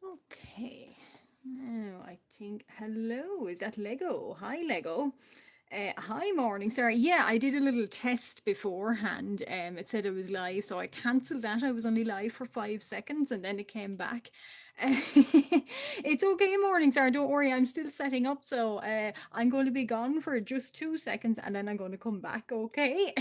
Okay, now I think, hello, is that Lego? Hi, Lego. Hi, morning. Sorry, yeah, I did a little test beforehand. It said it was live, so I cancelled that. I was only live for 5 seconds and then it came back. It's okay, morning, Sarah. Don't worry, I'm still setting up, so I'm going to be gone for just 2 seconds and then I'm going to come back, okay?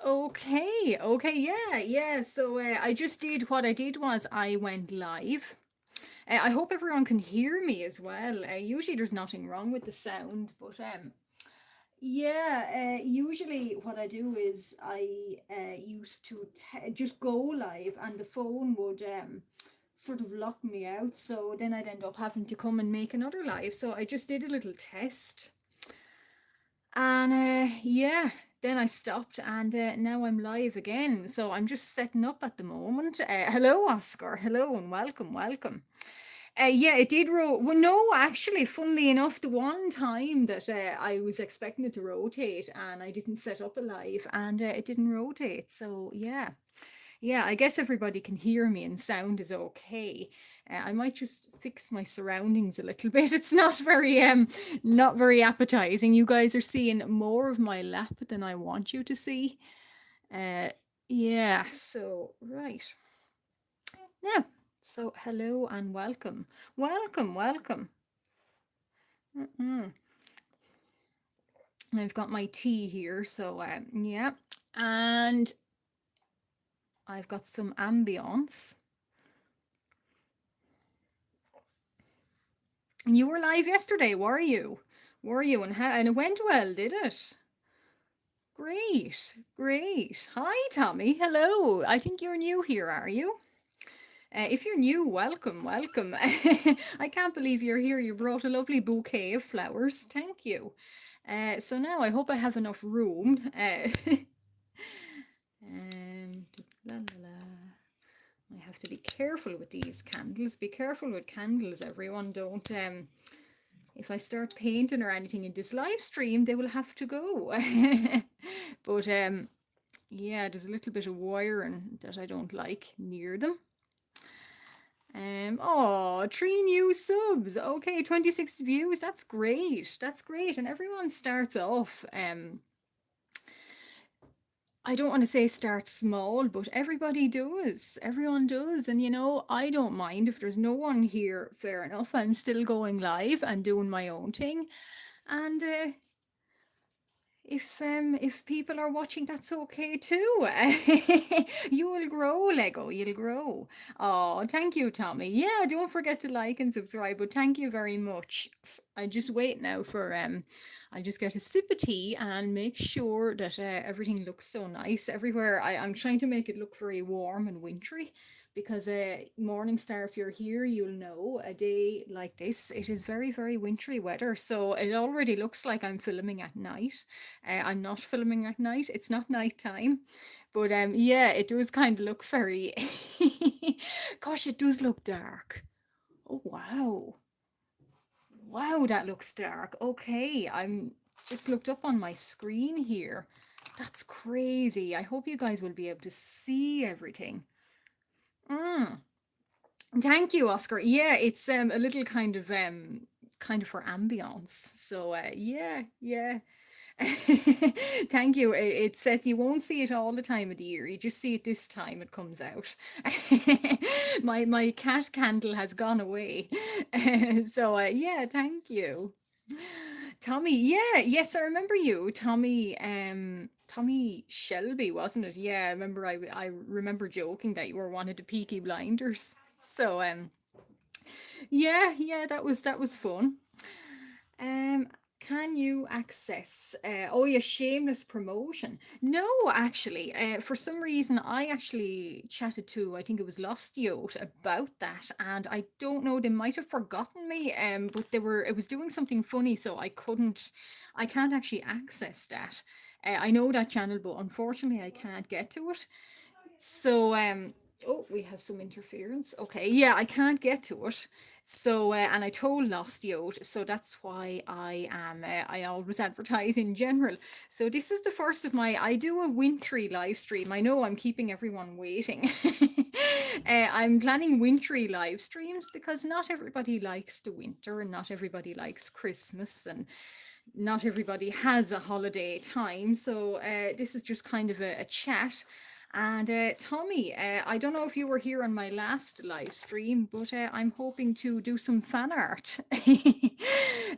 Okay, yeah. So I just did what I did was I went live. I hope everyone can hear me as well. Usually there's nothing wrong with the sound, but yeah. Usually what I do is I used to just go live, and the phone would sort of lock me out. So then I'd end up having to come and make another live. So I just did a little test. And yeah, then I stopped and now I'm live again. So I'm just setting up at the moment. Hello, Oscar. Hello and welcome. Yeah, it did well, no, actually, funnily enough, the one time that I was expecting it to rotate and I didn't set up a live and it didn't rotate. So yeah, I guess everybody can hear me and sound is okay. I might just fix my surroundings a little bit. It's not very appetizing. You guys are seeing more of my lap than I want you to see. Uh, yeah, so right. Now, so hello and welcome. Mm. I've got my tea here, so yeah, and I've got some ambience. You were live yesterday, were you? Were you? And it went well, did it? Great. Hi, Tommy. Hello. I think you're new here, are you? If you're new, welcome. I can't believe you're here. You brought a lovely bouquet of flowers. Thank you. So now I hope I have enough room. Um, la la la. I have to be careful with these candles. Be careful with candles, everyone. Don't if I start painting or anything in this live stream, they will have to go. But yeah, there's a little bit of wiring that I don't like near them. Oh, 3 new subs. Okay, 26 views. That's great. That's great. And everyone starts off. I don't want to say start small, but everybody does. Everyone does. And I don't mind if there's no one here. Fair enough. I'm still going live and doing my own thing. And if people are watching, that's okay too. You will grow, Lego. You'll grow. Oh, thank you, Tommy. Yeah, don't forget to like and subscribe. But thank you very much. I just wait now for I just get a sip of tea and make sure that everything looks so nice everywhere. I'm trying to make it look very warm and wintry because morning star, if you're here, you'll know a day like this, it is very wintry weather. So it already looks like I'm filming at night. I'm not filming at night. It's not night time. But yeah, it does kind of look very gosh, it does look dark. Oh wow. Wow, that looks dark. Okay, I'm just looked up on my screen here. That's crazy. I hope you guys will be able to see everything. Mm. Thank you, Oscar. Yeah, it's a little kind of for ambience. So yeah, yeah. Thank you. It says you won't see it all the time of the year. You just see it this time it comes out. My cat candle has gone away. So yeah, thank you. Tommy, yeah, yes, I remember you. Tommy Shelby, wasn't it? Yeah, I remember I remember joking that you were one of the Peaky Blinders. So yeah, yeah, that was fun. Um, can you access? Oh, yeah, shameless promotion. No, actually, for some reason, I actually chatted to, I think it was Lost Yacht about that, and I don't know, they might have forgotten me. But it was doing something funny, so I can't actually access that. I know that channel, but unfortunately, I can't get to it. So, oh, we have some interference. Okay, yeah, I can't get to it. So, and I told Lost Yacht, so that's why I always advertise in general. So this is the first of I do a wintry live stream. I know I'm keeping everyone waiting. I'm planning wintry live streams because not everybody likes the winter and not everybody likes Christmas and not everybody has a holiday time. So this is just kind of a chat. And Tommy, I don't know if you were here on my last live stream, but I'm hoping to do some fan art.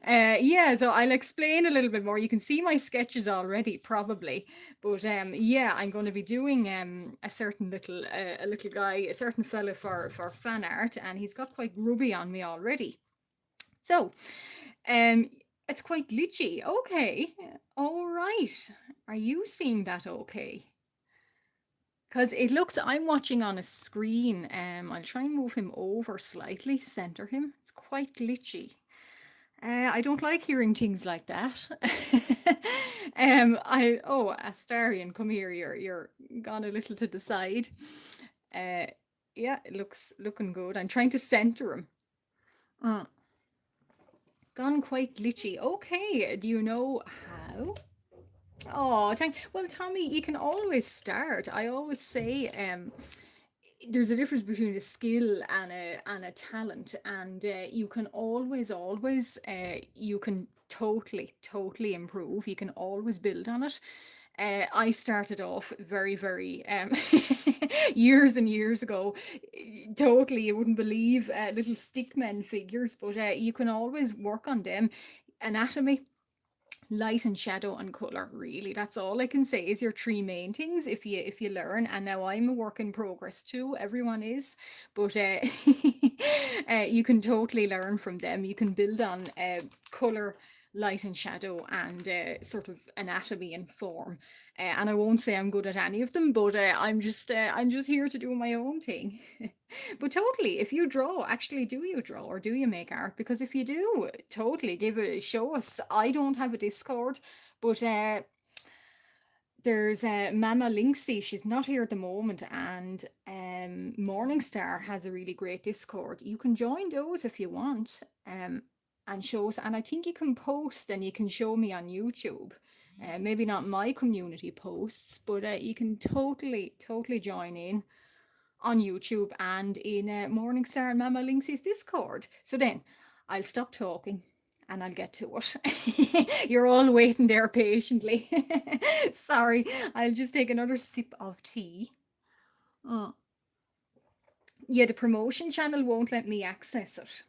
Yeah, so I'll explain a little bit more. You can see my sketches already, probably, but yeah, I'm going to be doing a little guy, a certain fella for fan art, and he's got quite grubby on me already. So, um, it's quite glitchy. Okay, all right. Are you seeing that? Okay. Because it looks, I'm watching on a screen. I'll try and move him over slightly, center him. It's quite glitchy. I don't like hearing things like that. Astarian, come here. You're gone a little to the side. Uh, yeah, it looking good. I'm trying to center him. Uh, Gone quite glitchy. Okay, do you know how? Oh, well, Tommy, you can always start. I always say, there's a difference between a skill and a talent, and you can always you can totally improve. You can always build on it. I started off very years and years ago. Totally, you wouldn't believe little stickmen figures, but you can always work on them. Anatomy, light and shadow and color, really, that's all I can say is your three main things if you learn. And now I'm a work in progress too, everyone is, but you can totally learn from them. You can build on color, light and shadow, and sort of anatomy and form. And I won't say I'm good at any of them, but I'm just here to do my own thing. But totally, if you draw, actually, do you draw or do you make art? Because if you do, totally give it, show us. I don't have a Discord, but there's Mama Linksy. She's not here at the moment, and Morningstar has a really great Discord. You can join those if you want, and show us. And I think you can post and you can show me on YouTube. Maybe not my community posts, but you can totally join in on YouTube and in Morningstar and Mama Linksy's Discord. So then I'll stop talking and I'll get to it. You're all waiting there patiently. Sorry, I'll just take another sip of tea. Oh. Yeah, the promotion channel won't let me access it.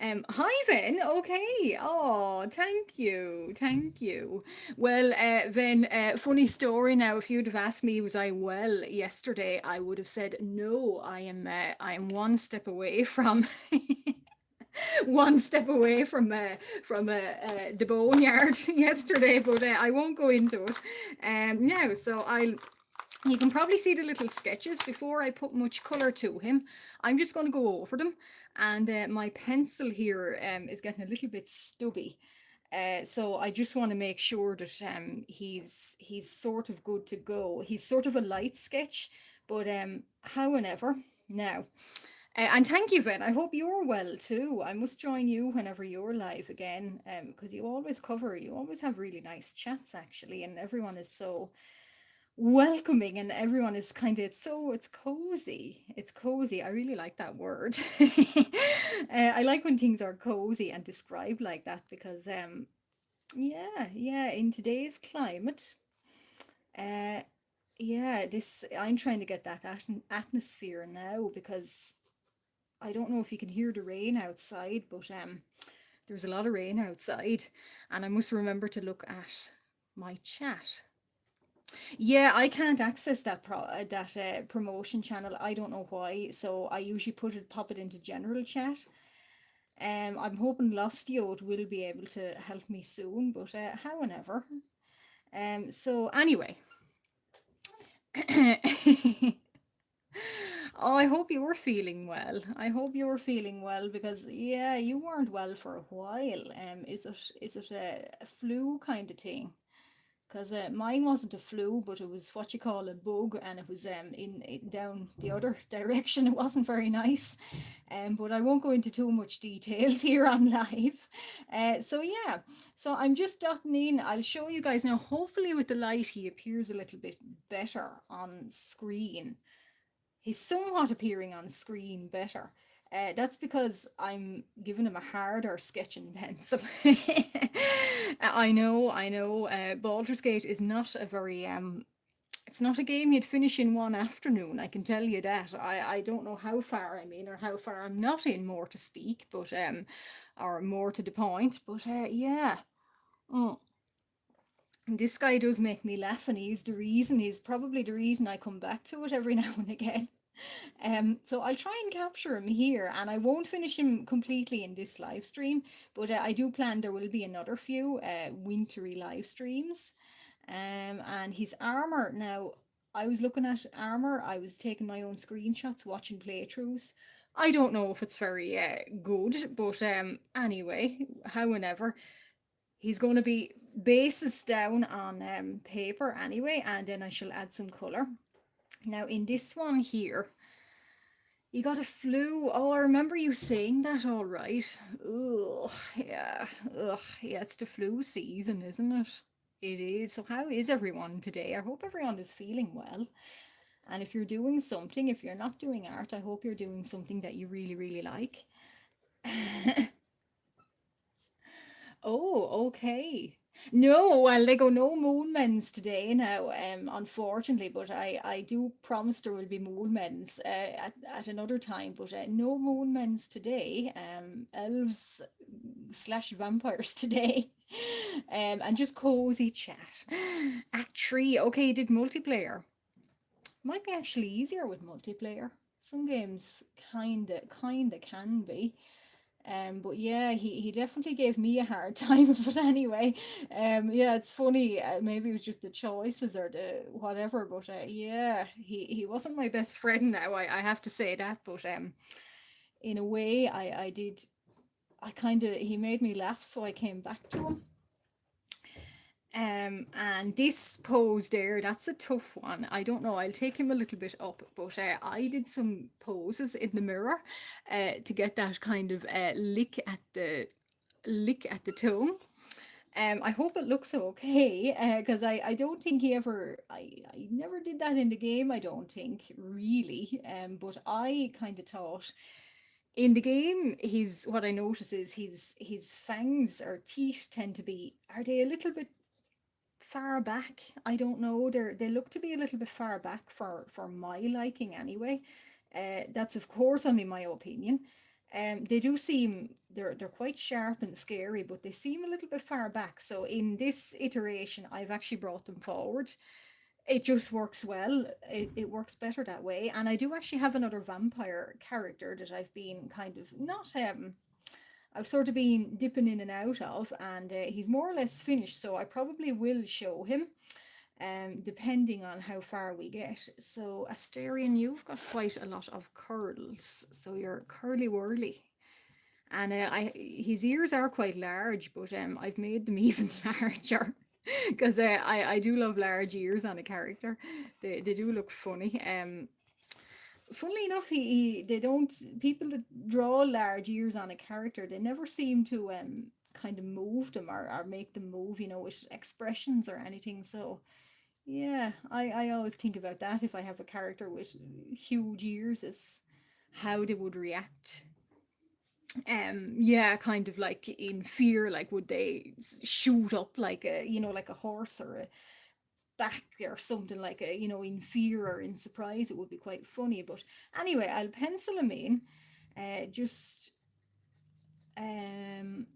Hi Ven, okay. Oh, thank you, thank you. Well, Ven, funny story now. If you'd have asked me, was I well yesterday, I would have said no. I am one step away from, one step away from the boneyard yesterday, but I won't go into it. Now, so I'll you can probably see the little sketches before I put much colour to him. I'm just going to go over them. And my pencil here is getting a little bit stubby. So I just want to make sure that he's sort of good to go. He's sort of a light sketch, but however, now And thank you, Vin. I hope you're well too. I must join you whenever you're live again, because you always have really nice chats actually, and everyone is so welcoming, and everyone is kind of it's cozy. It's cozy. I really like that word. I like when things are cozy and described like that because yeah, in today's climate, uh yeah, this I'm trying to get that atmosphere now because I don't know if you can hear the rain outside, but there's a lot of rain outside, and I must remember to look at my chat. Yeah, I can't access that promotion channel. I don't know why. So I usually pop it into general chat. I'm hoping Lostio will be able to help me soon, but however. So anyway. Oh, I hope you're feeling well. I hope you're feeling well because yeah, you weren't well for a while. Is it a flu kind of thing? Because mine wasn't a flu, but it was what you call a bug, and it was in down the other direction. It wasn't very nice, but I won't go into too much details here on live. So yeah, so I'm just dotting in. I'll show you guys now. Hopefully, with the light, he appears a little bit better on screen. He's somewhat appearing on screen better. That's because I'm giving him a harder sketching pencil. I know. Baldur's Gate is not a very it's not a game you'd finish in one afternoon. I can tell you that. I don't know how far I'm in or how far I'm not in, more to speak, but or more to the point. But yeah. Mm. This guy does make me laugh, and he's probably the reason I come back to it every now and again. So I'll try and capture him here, and I won't finish him completely in this live stream, but I do plan there will be another few wintry live streams. And his armor now, I was looking at armor, I was taking my own screenshots, watching playthroughs. I don't know if it's very good, but anyway, however, he's going to be bases down on paper anyway, and then I shall add some color. Now in this one here, you got a flu. Oh, I remember you saying that, all right. Ugh, yeah. Ugh, yeah, it's the flu season, isn't it? It is. So how is everyone today? I hope everyone is feeling well. And if you're doing something, if you're not doing art, I hope you're doing something that you really, really like. Oh, okay. No, well, they go no moon mends today now, unfortunately, but I do promise there will be moon mends at another time, but no moon mends today. Elves slash vampires today. And just cozy chat. Act 3, okay, you did multiplayer. Might be actually easier with multiplayer. Some games kinda can be. But yeah, he definitely gave me a hard time. But anyway, yeah, it's funny. Maybe it was just the choices or the whatever. But yeah, he wasn't my best friend now. I have to say that. But in a way, I did. I kind of he made me laugh, so I came back to him. And this pose there, that's a tough one. I don't know. I'll take him a little bit up, but I did some poses in the mirror, to get that kind of lick at the tongue. I hope it looks okay, because I don't think I never did that in the game. I don't think really. But I kind of thought in the game, what I notice is his fangs or teeth tend to be, are they a little bit far back? I don't know. They look to be a little bit far back for my liking anyway. That's of course only my opinion. They do seem they're quite sharp and scary, but they seem a little bit far back. So in this iteration, I've actually brought them forward. It just works well. It works better that way. And I do actually have another vampire character that I've been kind of not I've sort of been dipping in and out of, and he's more or less finished, so I probably will show him, depending on how far we get. So, Asterion, you've got quite a lot of curls, so you're curly whirly. And his ears are quite large, but I've made them even larger. Because I do love large ears on a character. They do look funny. funnily enough, they don't, people that draw large ears on a character, they never seem to kind of move them, or make them move, with expressions or anything. So yeah, I always think about that if I have a character with huge ears, is how they would react. Yeah, kind of like in fear, like would they shoot up like a, like a horse, or a back, or something, like a, in fear or in surprise. It would be quite funny. But anyway, I'll pencil him in. Just um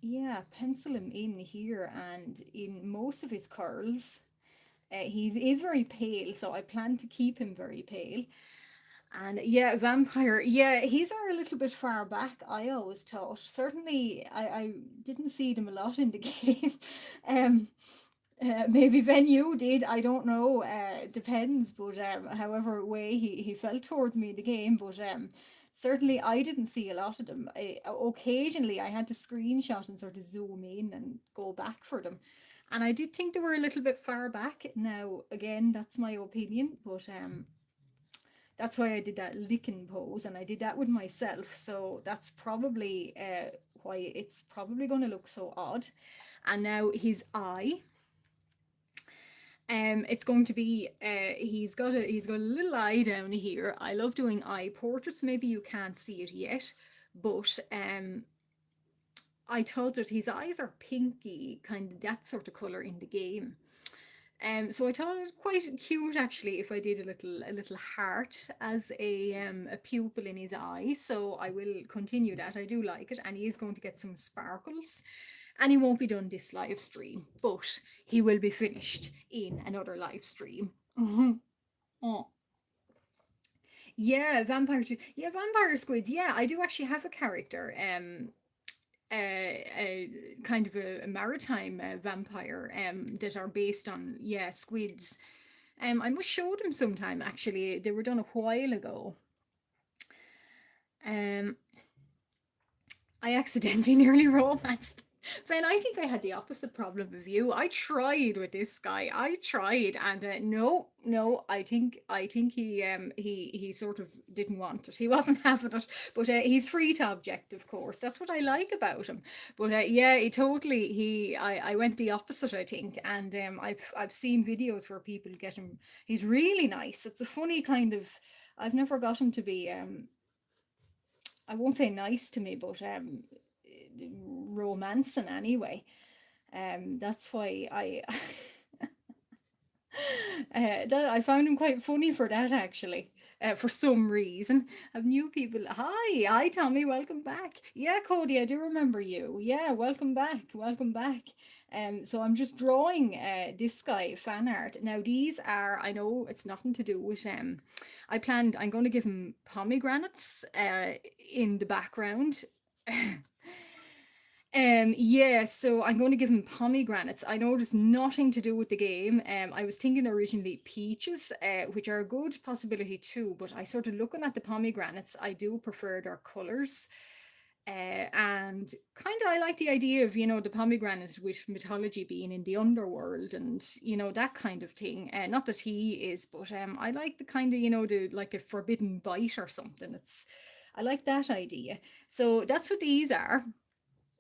yeah, pencil him in here, and in most of his curls. He's very pale, so I plan to keep him very pale. And yeah, vampire. Yeah, he's are a little bit far back. I always thought. Certainly, I didn't see them a lot in the game. um, maybe Venue did. I don't know. Depends. But however way he felt towards me in the game. But certainly I didn't see a lot of them. Occasionally I had to screenshot and sort of zoom in and go back for them. And I did think they were a little bit far back. Now, again, that's my opinion, but that's why I did that licking pose, and I did that with myself. So that's probably why it's probably going to look so odd. And now his eye. It's going to be he's got a little eye down here. I love doing eye portraits. Maybe you can't see it yet, but I thought that his eyes are pinky, kind of that sort of color in the game. So I thought it was quite cute actually if I did a little heart as a pupil in his eye. So I will continue that. I do like it, and he is going to get some sparkles. And he won't be done this live stream, but he will be finished in another live stream. Oh. Yeah, yeah, vampire squids. Yeah, I do actually have a character. A kind of a maritime vampire that are based on, yeah, squids. I must show them sometime. Actually, they were done a while ago. Um, I accidentally nearly romanced. Then I think I had the opposite problem of you. I tried with this guy. I tried, and no, no. I think he sort of didn't want it. He wasn't having it. But he's free to object, of course. That's what I like about him. But yeah, he totally he. I went the opposite. I think, and I've seen videos where people get him. He's really nice. It's a funny kind of. I've never got him to be I won't say nice to me, but romancing anyway. That's why I that I found him quite funny for that actually. For some reason, have new people. Hi, Tommy. Welcome back. Yeah, Cody, I do remember you. Yeah, welcome back. Welcome back. So I'm just drawing this guy fan art. Now these are, I know it's nothing to do with I'm going to give him pomegranates in the background. Yeah, so I'm going to give him pomegranates. I know there's nothing to do with the game. I was thinking originally peaches, which are a good possibility too, but I sort of looking at the pomegranates, I do prefer their colours. And kind of I like the idea of, the pomegranate with mythology being in the underworld, and that kind of thing. Not that he is, but I like the kind of, the like a forbidden bite or something. I like that idea. So that's what these are.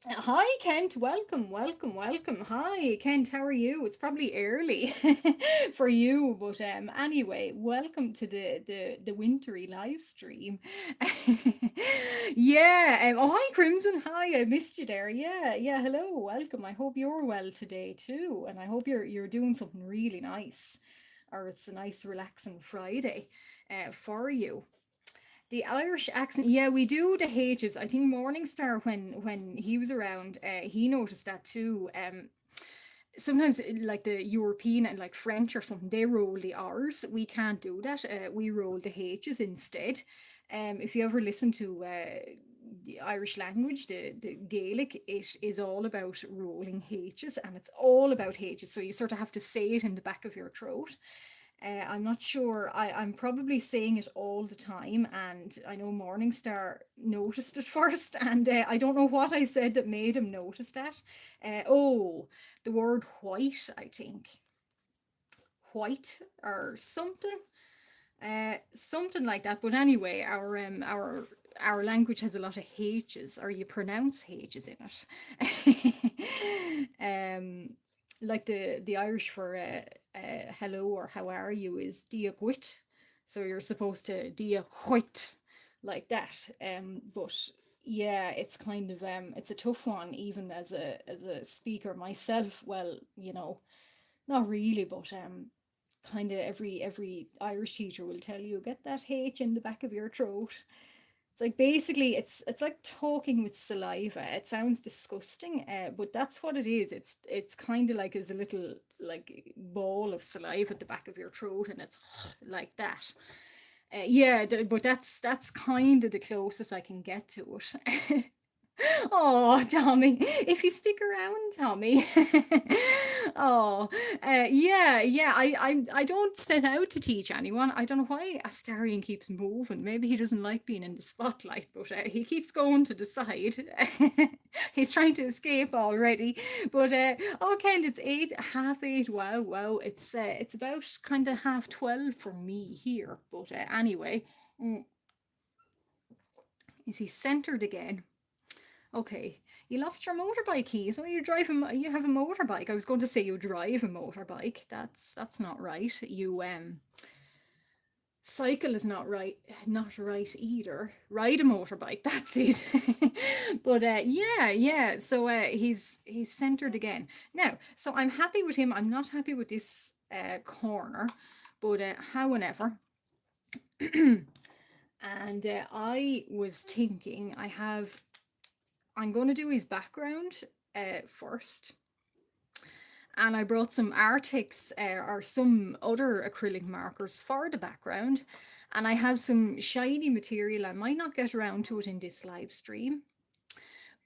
Hi Kent, welcome, welcome, welcome. Hi Kent, how are you? It's probably early for you, but anyway, welcome to the wintry live stream. Yeah, oh hi Crimson, hi, I missed you there. Yeah, yeah, hello, welcome. I hope you're well today too, and I hope you're doing something really nice, or it's a nice relaxing Friday for you. The Irish accent, yeah, we do the H's. I think Morningstar, when he was around, he noticed that too. Sometimes like the European and like French or something, they roll the R's. We can't do that. We roll the H's instead. If you ever listen to the Irish language, the Gaelic, it is all about rolling H's, and it's all about H's. So you sort of have to say it in the back of your throat. I'm not sure. I'm probably saying it all the time, and I know Morningstar noticed it first, and I don't know what I said that made him notice that. Oh, the word white, I think. White or something. Something like that. But anyway, our language has a lot of H's, or you pronounce H's in it. Like the Irish for hello or how are you is dia gwit, so you're supposed to dia gwit like that. But yeah, it's kind of it's a tough one even as a speaker myself. Well, not really, but kind of every Irish teacher will tell you get that H in the back of your throat. It's like basically it's like talking with saliva. It sounds disgusting, but that's what it is. It's kind of like as a little like ball of saliva at the back of your throat, and it's like that. Yeah, but that's kind of the closest I can get to it. Oh, Tommy, if you stick around, Tommy. Oh, yeah, yeah. I don't set out to teach anyone. I don't know why Astarion keeps moving. Maybe he doesn't like being in the spotlight, but he keeps going to the side. He's trying to escape already. But oh, Ken, it's 8, half 8. Wow, wow. It's about kind of half 12 for me here. But anyway, mm, is he centered again? Okay, you lost your motorbike keys. Oh, you drive you have a motorbike. I was going to say you drive a motorbike. That's not right. You cycle is not right either. Ride a motorbike. That's it. But yeah, yeah. So he's centered again now. So I'm happy with him. I'm not happy with this corner, but however. And I was thinking I'm going to do his background first. And I brought some Arctics or some other acrylic markers for the background. And I have some shiny material. I might not get around to it in this live stream,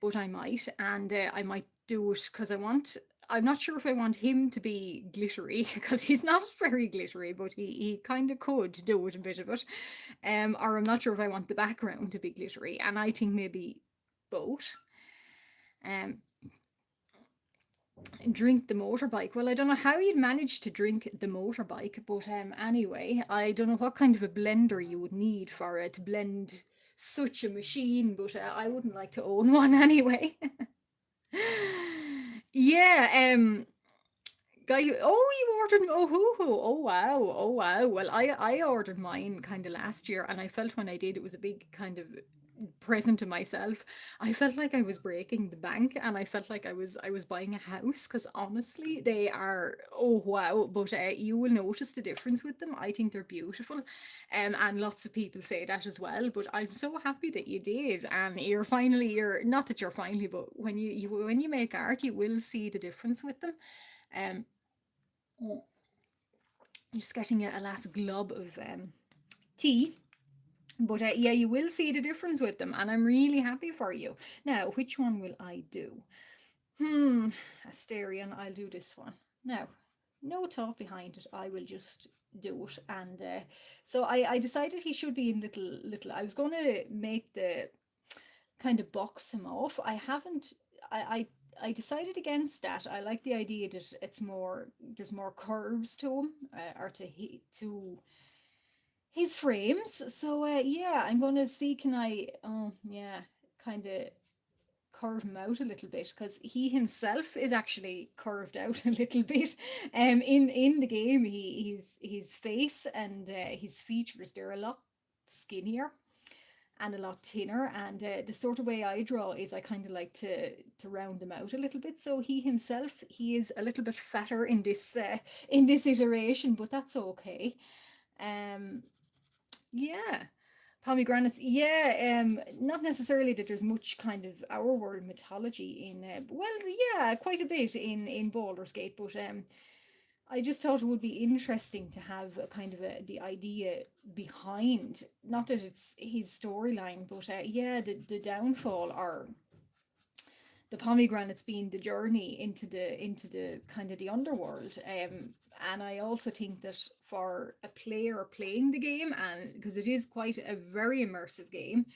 but I might. And I might do it because I'm not sure if I want him to be glittery because he's not very glittery, but he kind of could do it a bit of it. Or I'm not sure if I want the background to be glittery. And I think maybe both. Um, drink the motorbike. Well, I don't know how you'd manage to drink the motorbike, but anyway, I don't know what kind of a blender you would need for it to blend such a machine, but I wouldn't like to own one anyway. Yeah, guy. Oh, you ordered. Oh, oh, wow. Oh, wow. Well, I ordered mine kind of last year, and I felt when I did, it was a big kind of present to myself. I felt like I was breaking the bank, and I felt like I was buying a house because honestly, they are, oh wow. But you will notice the difference with them. I think they're beautiful, and lots of people say that as well. But I'm so happy that you did, and you're not that you're finally, but when when you make art, you will see the difference with them. Um, just getting a last glob of tea. But yeah, you will see the difference with them, and I'm really happy for you. Now, which one will I do? Asterion, I'll do this one. Now, no thought behind it. I will just do it. And so I decided he should be in little. I was going to make the kind of box him off. I haven't. I decided against that. I like the idea that there's more curves to him, or to his frames. So yeah, I'm gonna see can I yeah, kind of curve him out a little bit because he himself is actually curved out a little bit. In the game, his face and his features, they're a lot skinnier and a lot thinner, and the sort of way I draw is I kind of like to round him out a little bit. So he himself, he is a little bit fatter in this iteration, but that's okay. um yeah. Pomegranates, yeah, not necessarily that there's much kind of our world mythology in, well, yeah, quite a bit in Baldur's Gate, but I just thought it would be interesting to have a kind of the idea behind, not that it's his storyline, but yeah, the downfall or the pomegranates being the journey into the kind of the underworld. And I also think that for a player playing the game, and because it is quite a very immersive game,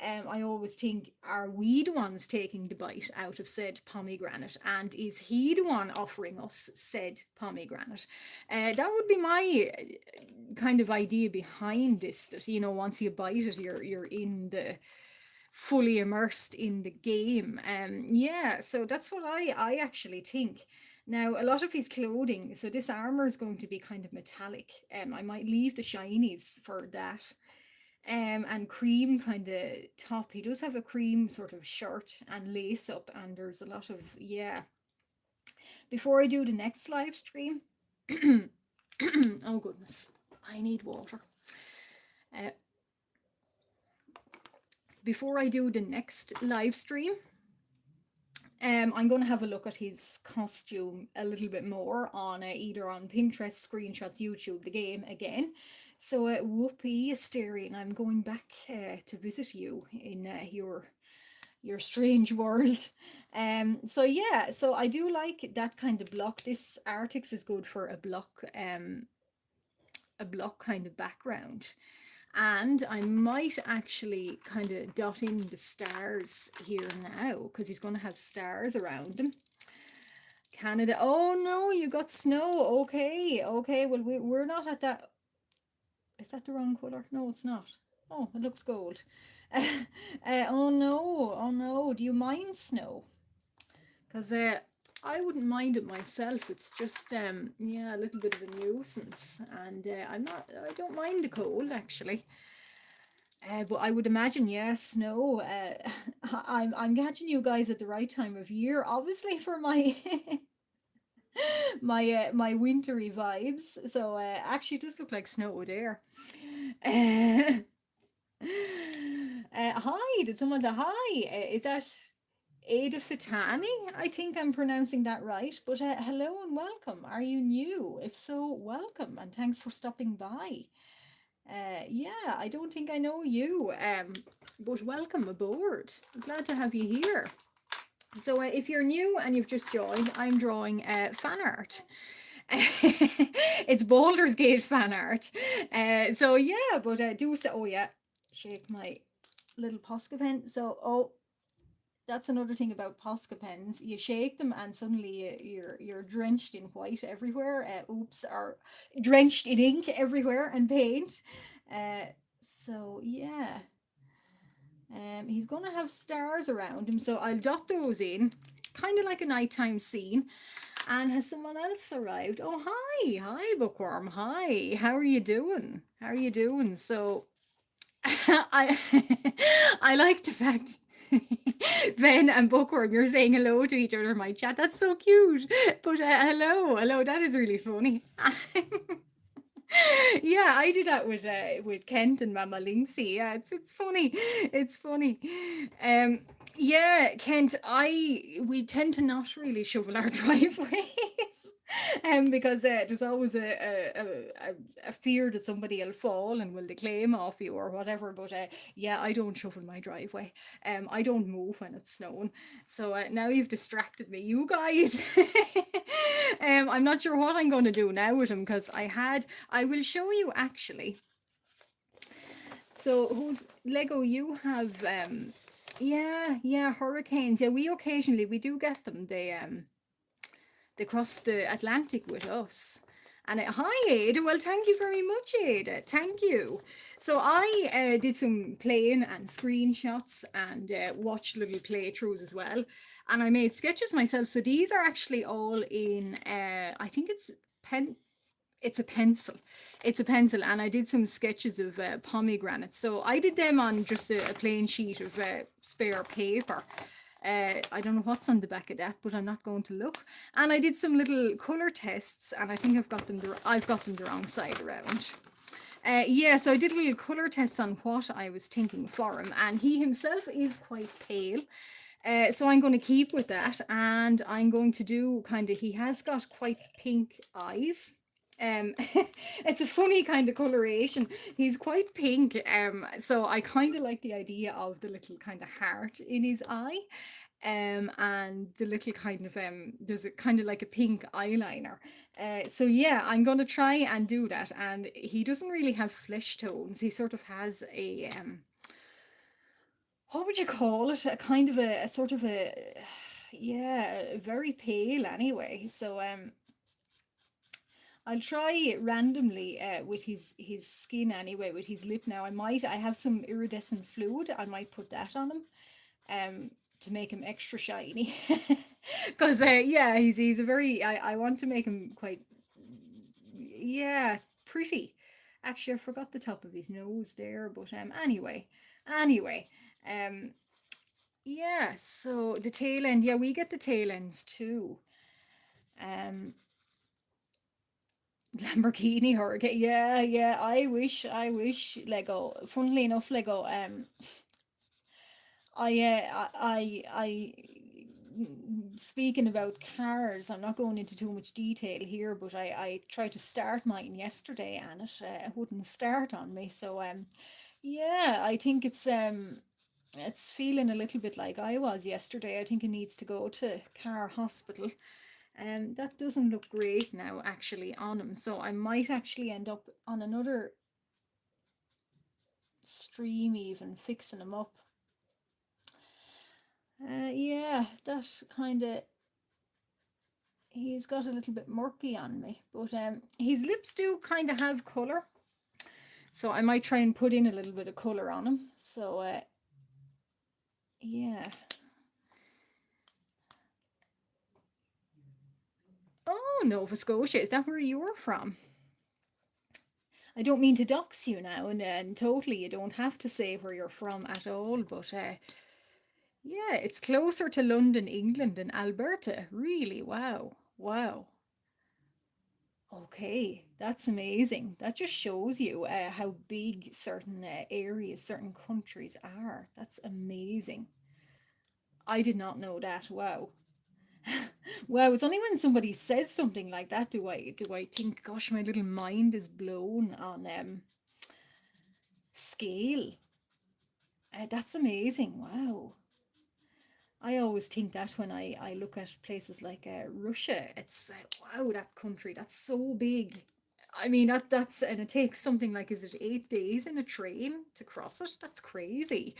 I always think, are we the ones taking the bite out of said pomegranate, and is he the one offering us said pomegranate? That would be my kind of idea behind this, that, you know, once you bite it, you're in the fully immersed in the game. Yeah, so that's what I actually think. Now, a lot of his clothing, so this armor is going to be kind of metallic. I might leave the shinies for that. And cream kind of top. He does have a cream sort of shirt and lace up, and there's a lot of, yeah. Before I do the next live stream, oh goodness, I need water. Uh, Before I do the next live stream, I'm going to have a look at his costume a little bit more on either on Pinterest, screenshots, YouTube, the game again. So, whoopee, Asterion, I'm going back to visit you in your strange world. So yeah, so I do like that kind of block. This Arctics is good for a block kind of background. And I might actually kind of dot in the stars here now, because he's going to have stars around him. Canada. Oh no, you got snow. Okay, okay. Well, we're not at that. Is that the wrong colour? No, it's not. Oh, it looks gold. Oh no, oh no. Do you mind snow? Because I wouldn't mind it myself. It's just yeah, a little bit of a nuisance, and I don't mind the cold actually. But I would imagine, yeah, snow. I'm catching you guys at the right time of year, obviously for my my wintry vibes. So actually, it does look like snow there. Hi, did someone say hi? Is that Ada Fitani? I think I'm pronouncing that right. But hello and welcome. Are you new? If so, welcome and thanks for stopping by. Yeah, I don't think I know you, but welcome aboard. I'm glad to have you here. So if you're new and you've just joined, I'm drawing fan art. It's Baldurs Gate fan art. So yeah, but do so. Oh yeah, shake my little Posca pen. So oh, that's another thing about Posca pens. You shake them and suddenly you're drenched in white everywhere. Oops, or drenched in ink everywhere and paint. So yeah. He's gonna have stars around him, so I'll dot those in, kind of like a nighttime scene. And has someone else arrived? Oh hi Bookworm, hi. How are you doing? How are you doing? So I I like the fact Ben and Bookworm, you're saying hello to each other in my chat. That's so cute. But hello, that is really funny. Yeah, I do that with Kent and Mama Linksy. Yeah, it's funny. It's funny. Um yeah, Kent, we tend to not really shovel our driveways. Because there's always a fear that somebody will fall and will they claim off you or whatever. But yeah, I don't shovel my driveway. I don't move when it's snowing. So now you've distracted me, you guys. I'm not sure what I'm going to do now with him, because I will show you actually. So who's Lego? You have yeah, hurricanes. Yeah, we occasionally do get them. They cross the Atlantic with us. And hi Ada, well thank you very much Ada, thank you. So I did some playing and screenshots and watched little playthroughs as well. And I made sketches myself. So these are actually all in, I think it's a pencil. It's a pencil, and I did some sketches of pomegranates. So I did them on just a plain sheet of spare paper. I don't know what's on the back of that, but I'm not going to look. And I did some little colour tests, and I think I've got them the wrong side around. Yeah, so I did little colour tests on what I was thinking for him, and he himself is quite pale. So I'm going to keep with that, and I'm going to do he has got quite pink eyes. It's a funny kind of coloration. He's quite pink. So I kind of like the idea of the little kind of heart in his eye. And the little kind of there's a kind of like a pink eyeliner. So yeah, I'm gonna try and do that. And he doesn't really have flesh tones. He sort of has a what would you call it? A kind of a sort of a, yeah, very pale anyway. So I'll try it randomly with his skin anyway, with his lip now. I have some iridescent fluid. I might put that on him to make him extra shiny. Because yeah, he's a very, I want to make him quite, yeah, pretty. Actually, I forgot the top of his nose there, but anyway, um, yeah. So the tail end, yeah, we get the tail ends too. Um, Lamborghini Hurricane, yeah, yeah. I wish Lego. Funnily enough, Lego. I speaking about cars, I'm not going into too much detail here, but I tried to start mine yesterday and it wouldn't start on me. So yeah, I think it's feeling a little bit like I was yesterday. I think it needs to go to car hospital. That doesn't look great now actually on him. So I might actually end up on another stream even fixing him up. Yeah, that kind of, he's got a little bit murky on me, but his lips do kind of have colour, so I might try and put in a little bit of colour on him. So yeah. Oh, Nova Scotia, is that where you're from? I don't mean to dox you now, and totally you don't have to say where you're from at all, but yeah, it's closer to London, England than Alberta. Really? Wow. Wow. Okay, that's amazing. That just shows you how big certain areas, certain countries are. That's amazing. I did not know that. Wow. Wow, it's only when somebody says something like that do I think, gosh, my little mind is blown on scale. That's amazing. Wow. I always think that when I look at places like Russia, it's wow, that country, that's so big. I mean, and it takes something like, is it 8 days in a train to cross it? That's crazy.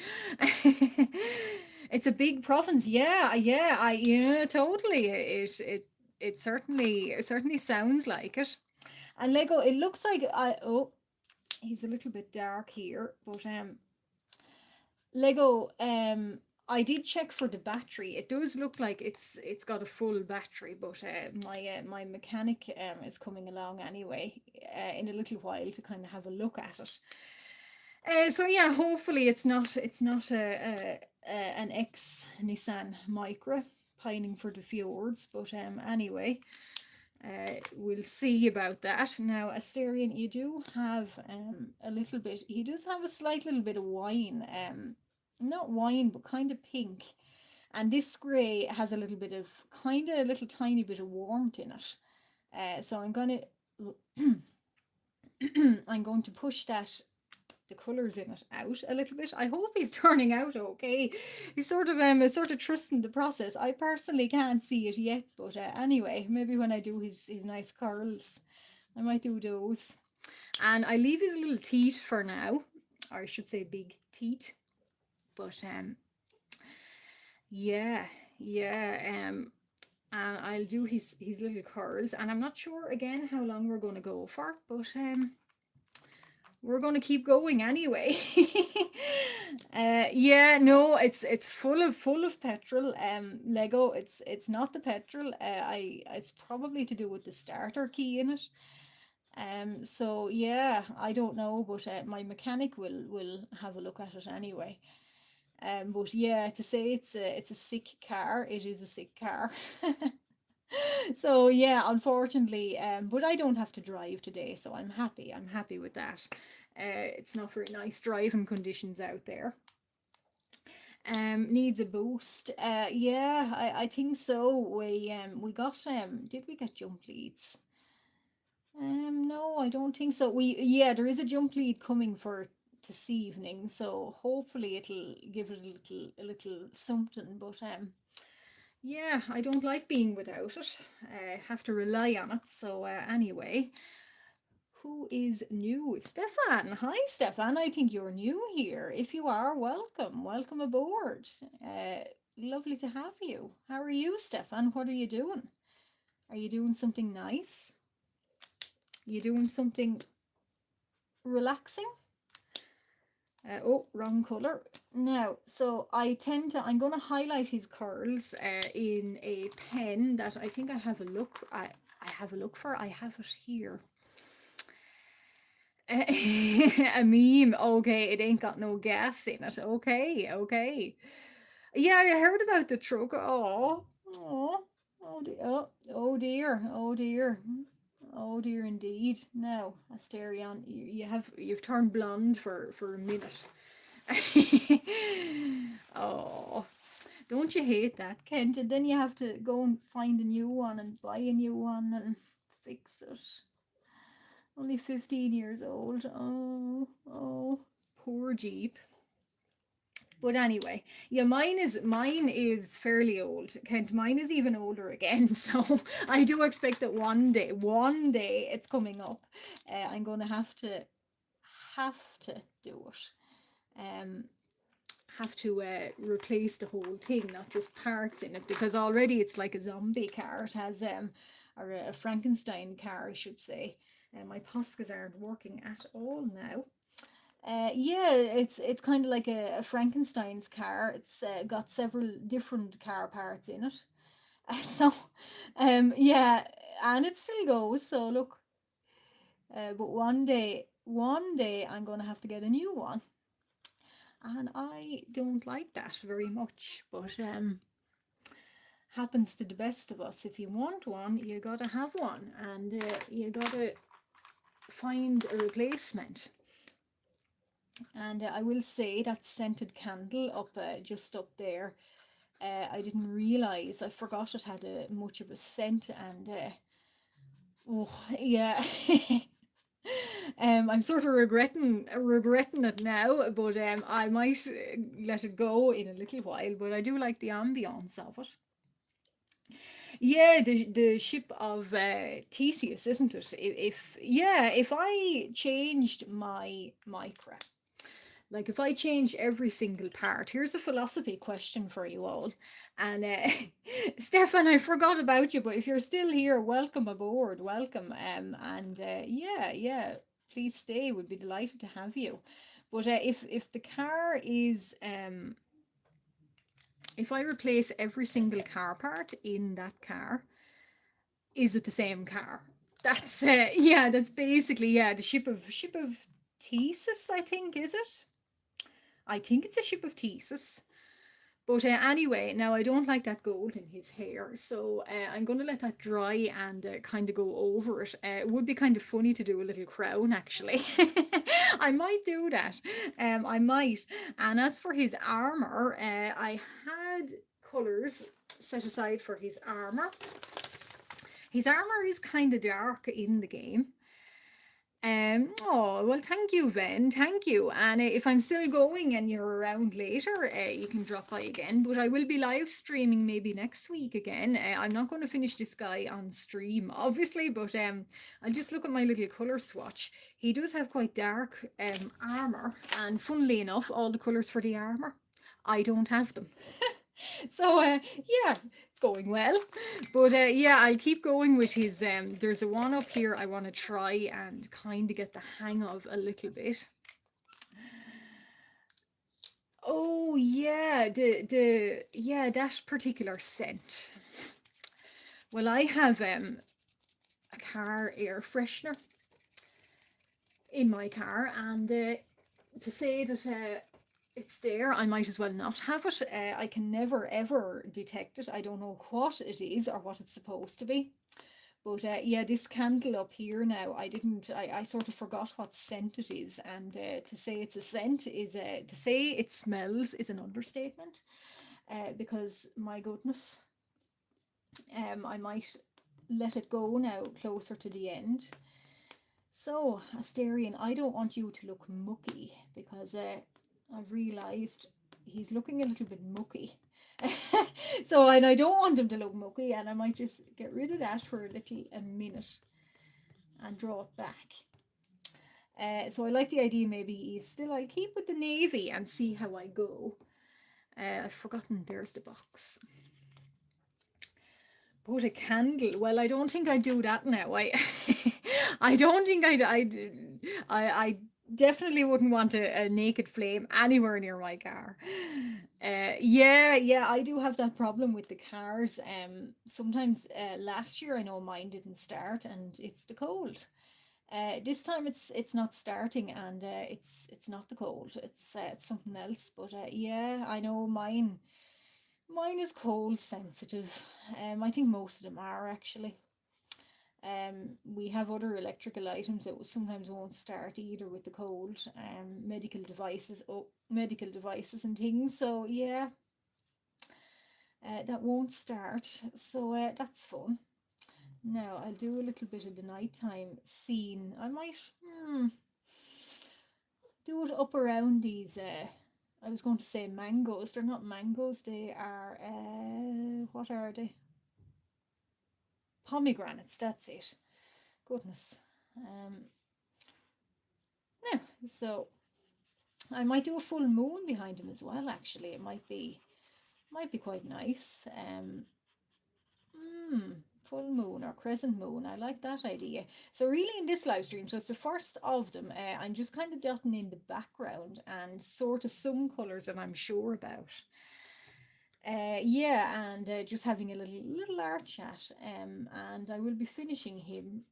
It's a big province. Yeah, yeah, totally. It certainly sounds like it. And Lego, it looks like he's a little bit dark here, but Lego, I did check for the battery. It does look like it's got a full battery, but my mechanic is coming along anyway in a little while to kind of have a look at it. So yeah, hopefully it's not an ex Nissan Micra pining for the fjords, but anyway. We'll see about that. Now, Asterion, you do have a little bit, he does have a slight little bit of wine, not wine, but kind of pink. And this grey has a little bit of, kind of a little tiny bit of warmth in it. So I'm going to, I'm going to push the colours in it out a little bit. I hope he's turning out okay. He's sort of trusting the process. I personally can't see it yet, but anyway, maybe when I do his nice curls, I might do those. And I leave his little teeth for now, or I should say big teeth. But yeah, and I'll do his little curls, and I'm not sure again how long we're going to go for, but we're going to keep going anyway. Yeah, no, it's full of petrol. Lego, it's not the petrol. It's probably to do with the starter key in it. So yeah, I don't know, but my mechanic will have a look at it anyway. But yeah, to say it's a sick car, it is a sick car. So yeah, unfortunately, but I don't have to drive today, so I'm happy. I'm happy with that. It's not very nice driving conditions out there. Needs a boost. Yeah, I think so. We got did we get jump leads? No, I don't think so. Yeah, there is a jump lead coming for this evening, so hopefully it'll give it a little something. But yeah, I don't like being without it. Have to rely on it. So anyway, who is new? Stefan. Hi, Stefan. I think you're new here. If you are, welcome. Welcome aboard. Lovely to have you. How are you, Stefan? What are you doing? Are you doing something nice? You doing something relaxing? Oh, wrong colour. Now, so I'm going to highlight his curls in a pen that I think I have a look. I have a look for. I have it here. A meme. Okay, it ain't got no gas in it. Okay, okay. Yeah, I heard about the truck. Oh dear, oh dear, oh dear. Oh dear, indeed. Now, Asterion, you've turned blonde for a minute. Oh, don't you hate that, Kent? And then you have to go and find a new one and buy a new one and fix it. Only 15 years old. Oh, poor Jeep. But anyway, yeah, mine is fairly old, Kent. Mine is even older again. So I do expect that one day it's coming up. I'm gonna have to do it. Have to replace the whole thing, not just parts in it, because already it's like a zombie car. It has or a Frankenstein car, I should say. My Poscas aren't working at all now. Yeah, it's kind of like a Frankenstein's car. It's got several different car parts in it. So, yeah, and it still goes. So look, but one day I'm gonna have to get a new one, and I don't like that very much. But happens to the best of us. If you want one, you gotta have one, and you gotta find a replacement. And I will say that scented candle up just up there, I didn't realize, I forgot it had much of a scent, and oh yeah. I'm sort of regretting it now, but I might let it go in a little while. But I do like the ambience of it. Yeah, the ship of Theseus, isn't it? If I changed my micra, like if I change every single part, here's a philosophy question for you all. And Stefan, I forgot about you, but if you're still here, welcome aboard, welcome. And yeah, please stay. We'd be delighted to have you. But if the car is if I replace every single car part in that car, is it the same car? That's yeah, that's basically, yeah, the ship of Theseus, I think, is it? I think it's a ship of Theseus. But anyway, now I don't like that gold in his hair, so I'm going to let that dry and kind of go over it. It would be kind of funny to do a little crown, actually. I might do that. I might. And as for his armour, I had colours set aside for his armour. His armour is kind of dark in the game. Oh, well, thank you, Ven. Thank you. And if I'm still going and you're around later, you can drop by again. But I will be live streaming maybe next week again. I'm not going to finish this guy on stream, obviously, but I'll just look at my little colour swatch. He does have quite dark armour, and funnily enough, all the colours for the armour, I don't have them. So yeah, it's going well. But yeah, I'll keep going with his there's a one up here I want to try and kind of get the hang of a little bit. Oh yeah, yeah, that particular scent. Well, I have a car air freshener in my car, and to say that it's there, I might as well not have it. I can never ever detect it. I don't know what it is or what it's supposed to be. But yeah, this candle up here now, I sort of forgot what scent it is. And to say it's a scent is, to say it smells is an understatement. Because my goodness, I might let it go now closer to the end. So, Asterion, I don't want you to look mucky, because I've realised he's looking a little bit mucky. So, and I don't want him to look mucky, and I might just get rid of that for a minute and draw it back. So I like the idea maybe still I'll keep with the navy and see how I go. I've forgotten, there's the box. Put a candle. Well, I don't think I do that now. I don't think I definitely wouldn't want a naked flame anywhere near my car. Yeah, yeah, I do have that problem with the cars. Sometimes last year I know mine didn't start, and it's the cold. This time it's not starting, and it's not the cold. It's something else. But yeah, I know mine is cold sensitive. I think most of them are actually. We have other electrical items that sometimes won't start either with the cold. Medical devices and things. So yeah, that won't start. So that's fun. Now I'll do a little bit of the nighttime scene. I might do it up around these. I was going to say mangoes. They're not mangoes. They are. What are they? Pomegranates. That's it. Goodness. Now, so I might do a full moon behind him as well. Actually, it might be quite nice. Full moon or crescent moon. I like that idea. So really in this live stream, so it's the first of them. I'm just kind of dotting in the background and sort of some colours that I'm sure about. Yeah, and just having a little art chat. And I will be finishing him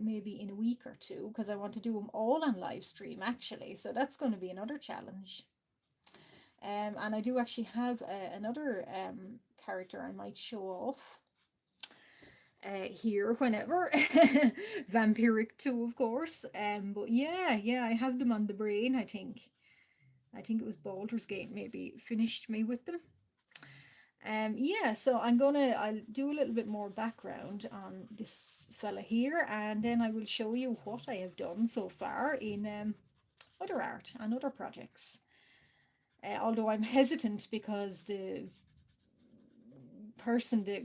maybe in a week or two, because I want to do them all on live stream actually. So that's going to be another challenge. And I do actually have another character I might show off here whenever. Vampiric too, of course. But yeah, I have them on the brain. I think it was Baldurs Gate maybe finished me with them. Yeah, so I'll do a little bit more background on this fella here, and then I will show you what I have done so far in other art and other projects. Although I'm hesitant because the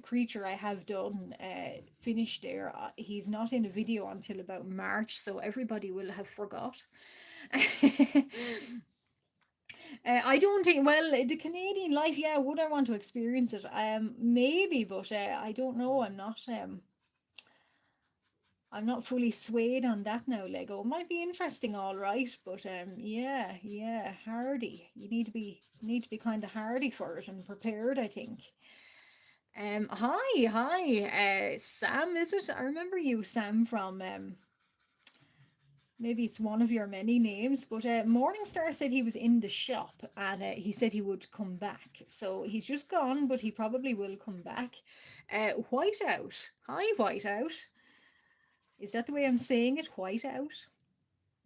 creature I have done finished there, he's not in a video until about March, so everybody will have forgot. I don't think, well, the Canadian life, yeah, would I want to experience it? Maybe, but I don't know. I'm not fully swayed on that now, Lego. Might be interesting, all right, but yeah, hardy. You need to be kind of hardy for it and prepared, I think. Hi, Sam, is it? I remember you, Sam, from maybe it's one of your many names, but Morningstar said he was in the shop, and he said he would come back. So he's just gone, but he probably will come back. Whiteout. Hi, Whiteout. Is that the way I'm saying it? Whiteout?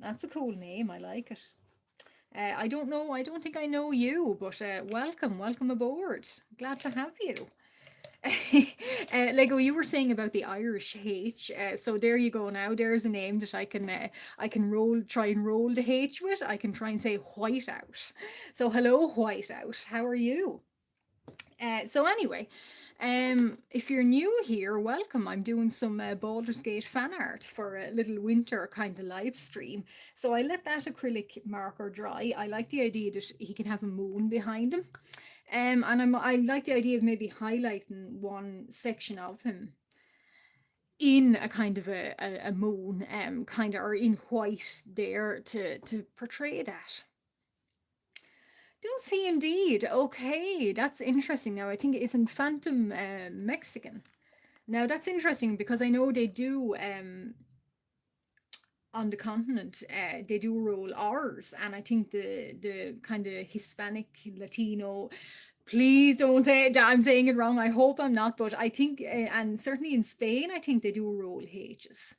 That's a cool name. I like it. I don't know. I don't think I know you, but welcome aboard. Glad to have you. Lego, you were saying about the Irish H, so there you go. Now there's a name that I can try and roll the H with. I can try and say Whiteout. So hello, Whiteout. How are you? So anyway, if you're new here, welcome. I'm doing some Baldur's Gate fan art for a little winter kind of live stream. So I let that acrylic marker dry. I like the idea that he can have a moon behind him. And I like the idea of maybe highlighting one section of him in a kind of a moon, kind of, or in white there to portray that. Does he indeed? Okay, that's interesting. Now I think it isn't Phantom Mexican. Now that's interesting because I know they do on the continent, they do roll R's, and I think the kind of Hispanic Latino. Please don't say that I'm saying it wrong. I hope I'm not, but I think, and certainly in Spain, I think they do roll H's.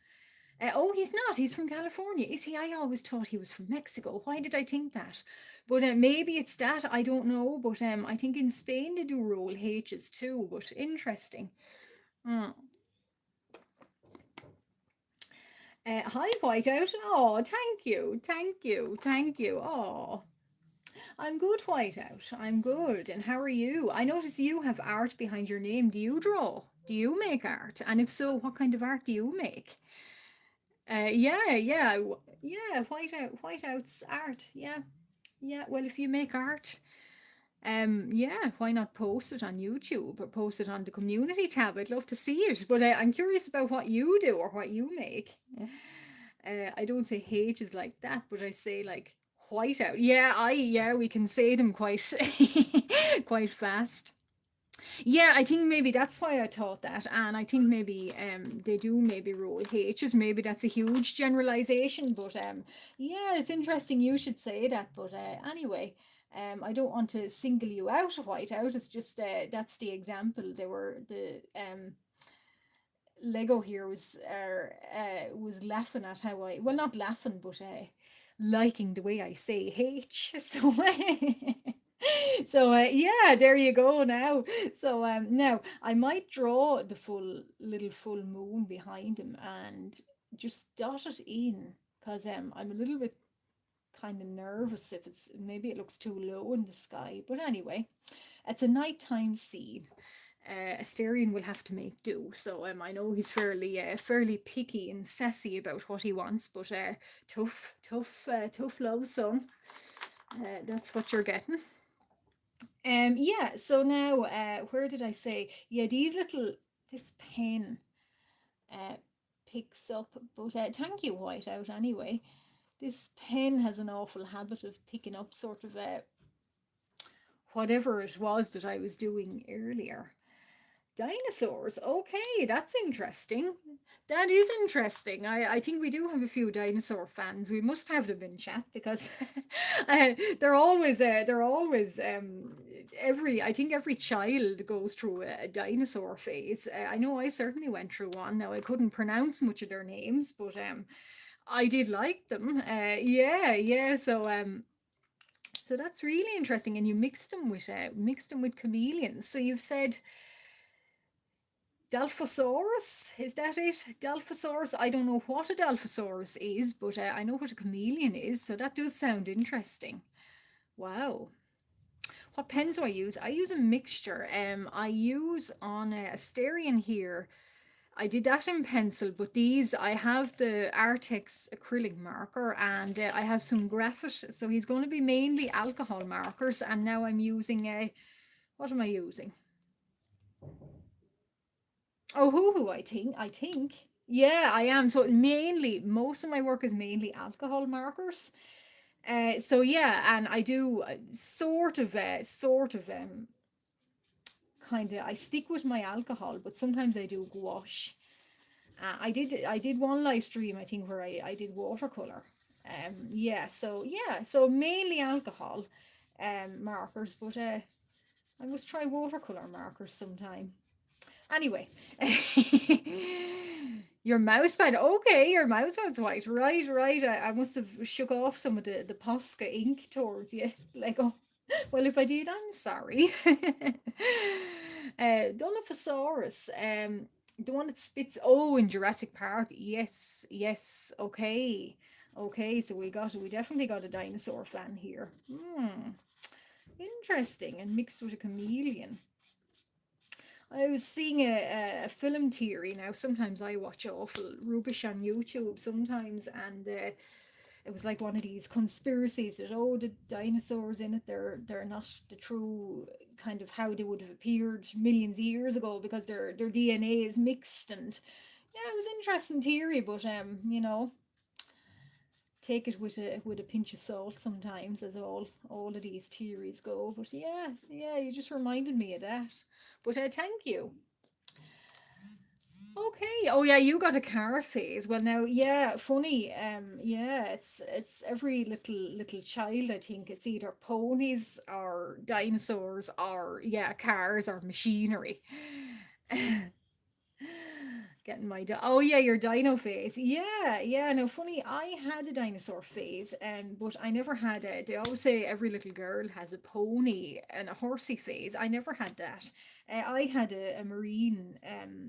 Oh, he's not. He's from California. Is he? I always thought he was from Mexico. Why did I think that? But maybe it's that. I don't know. But I think in Spain they do roll H's too. But interesting. Hi, Whiteout. Oh, thank you. Oh, I'm good, Whiteout. I'm good. And how are you? I notice you have art behind your name. Do you draw? Do you make art? And if so, what kind of art do you make? Yeah, whiteout's art. Yeah, yeah. Well, if you make art, yeah, why not post it on YouTube or post it on the community tab? I'd love to see it. But I'm curious about what you do or what you make. I don't say H is like that, but I say like whiteout. Yeah, we can say them quite quite fast. Yeah, I think maybe that's why I thought that, and I think maybe they do maybe roll H's. Maybe that's a huge generalization, but yeah, it's interesting you should say that. But anyway, I don't want to single you out, Whiteout. It's just that's the example. They were the Lego here was laughing at how I, well, not laughing, but liking the way I say H. So so yeah, there you go now. So now I might draw the full little full moon behind him and just dot it in, because I'm a little bit kind of nervous if it's, maybe it looks too low in the sky. But anyway, it's a nighttime scene. Asterion will have to make do. So I know he's fairly picky and sassy about what he wants, but tough love, son. That's what you're getting. Yeah. So now, where did I say? Yeah, this pen uh picks up, but thank you, Whiteout. Anyway, this pen has an awful habit of picking up sort of whatever it was that I was doing earlier. Dinosaurs. Okay, that's interesting. That is interesting. I think we do have a few dinosaur fans. We must have them in chat because they're always every, I think every child goes through a dinosaur phase. I know I certainly went through one. Now I couldn't pronounce much of their names, but I did like them. Yeah. So that's really interesting. And you mixed them with chameleons. So you've said Dilophosaurus, is that it? Dilophosaurus. I don't know what a Dilophosaurus is, but I know what a chameleon is, so that does sound interesting. Wow. What pens do I use? I use a mixture. I use on a Asterion here. I did that in pencil, but these, I have the Artex acrylic marker, and I have some graphite. So he's going to be mainly alcohol markers, and now I'm using a, what am I using? Oh, hoo, I think. Yeah, I am. So mainly, most of my work is mainly alcohol markers. So yeah, and I do kind of, I stick with my alcohol, but sometimes I do gouache. I did one live stream, I think, where I did watercolor. So mainly alcohol markers, but I must try watercolor markers sometime. Anyway, your mouse pad. Okay, your mouse pad's white. Right. I must have shook off some of the Posca ink towards you. Lego. Well, if I did, I'm sorry. Dilophosaurus. The one that spits. Oh, in Jurassic Park. Yes. Okay. So we definitely got a dinosaur fan here. Interesting, and mixed with a chameleon. I was seeing a film theory now. Sometimes I watch awful rubbish on YouTube sometimes, and it was like one of these conspiracies that, oh, the dinosaurs in it, they're not the true kind of how they would have appeared millions of years ago, because their DNA is mixed. And yeah, it was an interesting theory, but take it with a pinch of salt sometimes, as all of these theories go. But yeah, you just reminded me of that. But thank you. Okay. Oh yeah, you got a car phase. Well now, yeah, funny. Yeah, it's every little child. I think it's either ponies or dinosaurs or, yeah, cars or machinery. Getting my oh yeah, your dino phase. Yeah. No, funny. I had a dinosaur phase, but I never had a. They always say every little girl has a pony and a horsey phase. I never had that. I had a marine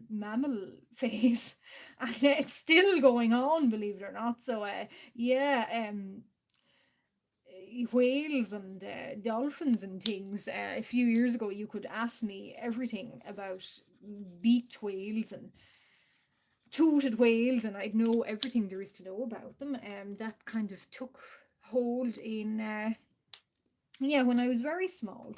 mammal phase, and it's still going on, believe it or not. So yeah, whales and dolphins and things. A few years ago, you could ask me everything about beaked whales and tooted whales and I'd know everything there is to know about them. That kind of took hold in, yeah, when I was very small.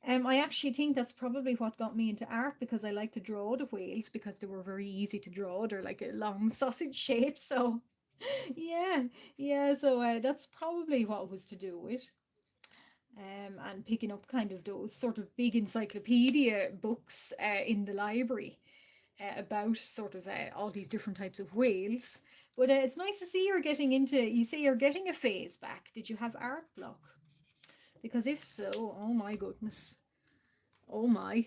I actually think that's probably what got me into art, because I like to draw the whales because they were very easy to draw. They're like a long sausage shape, so yeah, yeah. So that's probably what was to do with. And picking up kind of those sort of big encyclopedia books in the library about sort of all these different types of whales. But it's nice to see you're getting into, you say you're getting a phase back. Did you have art block? Because if so, oh my goodness. Oh my.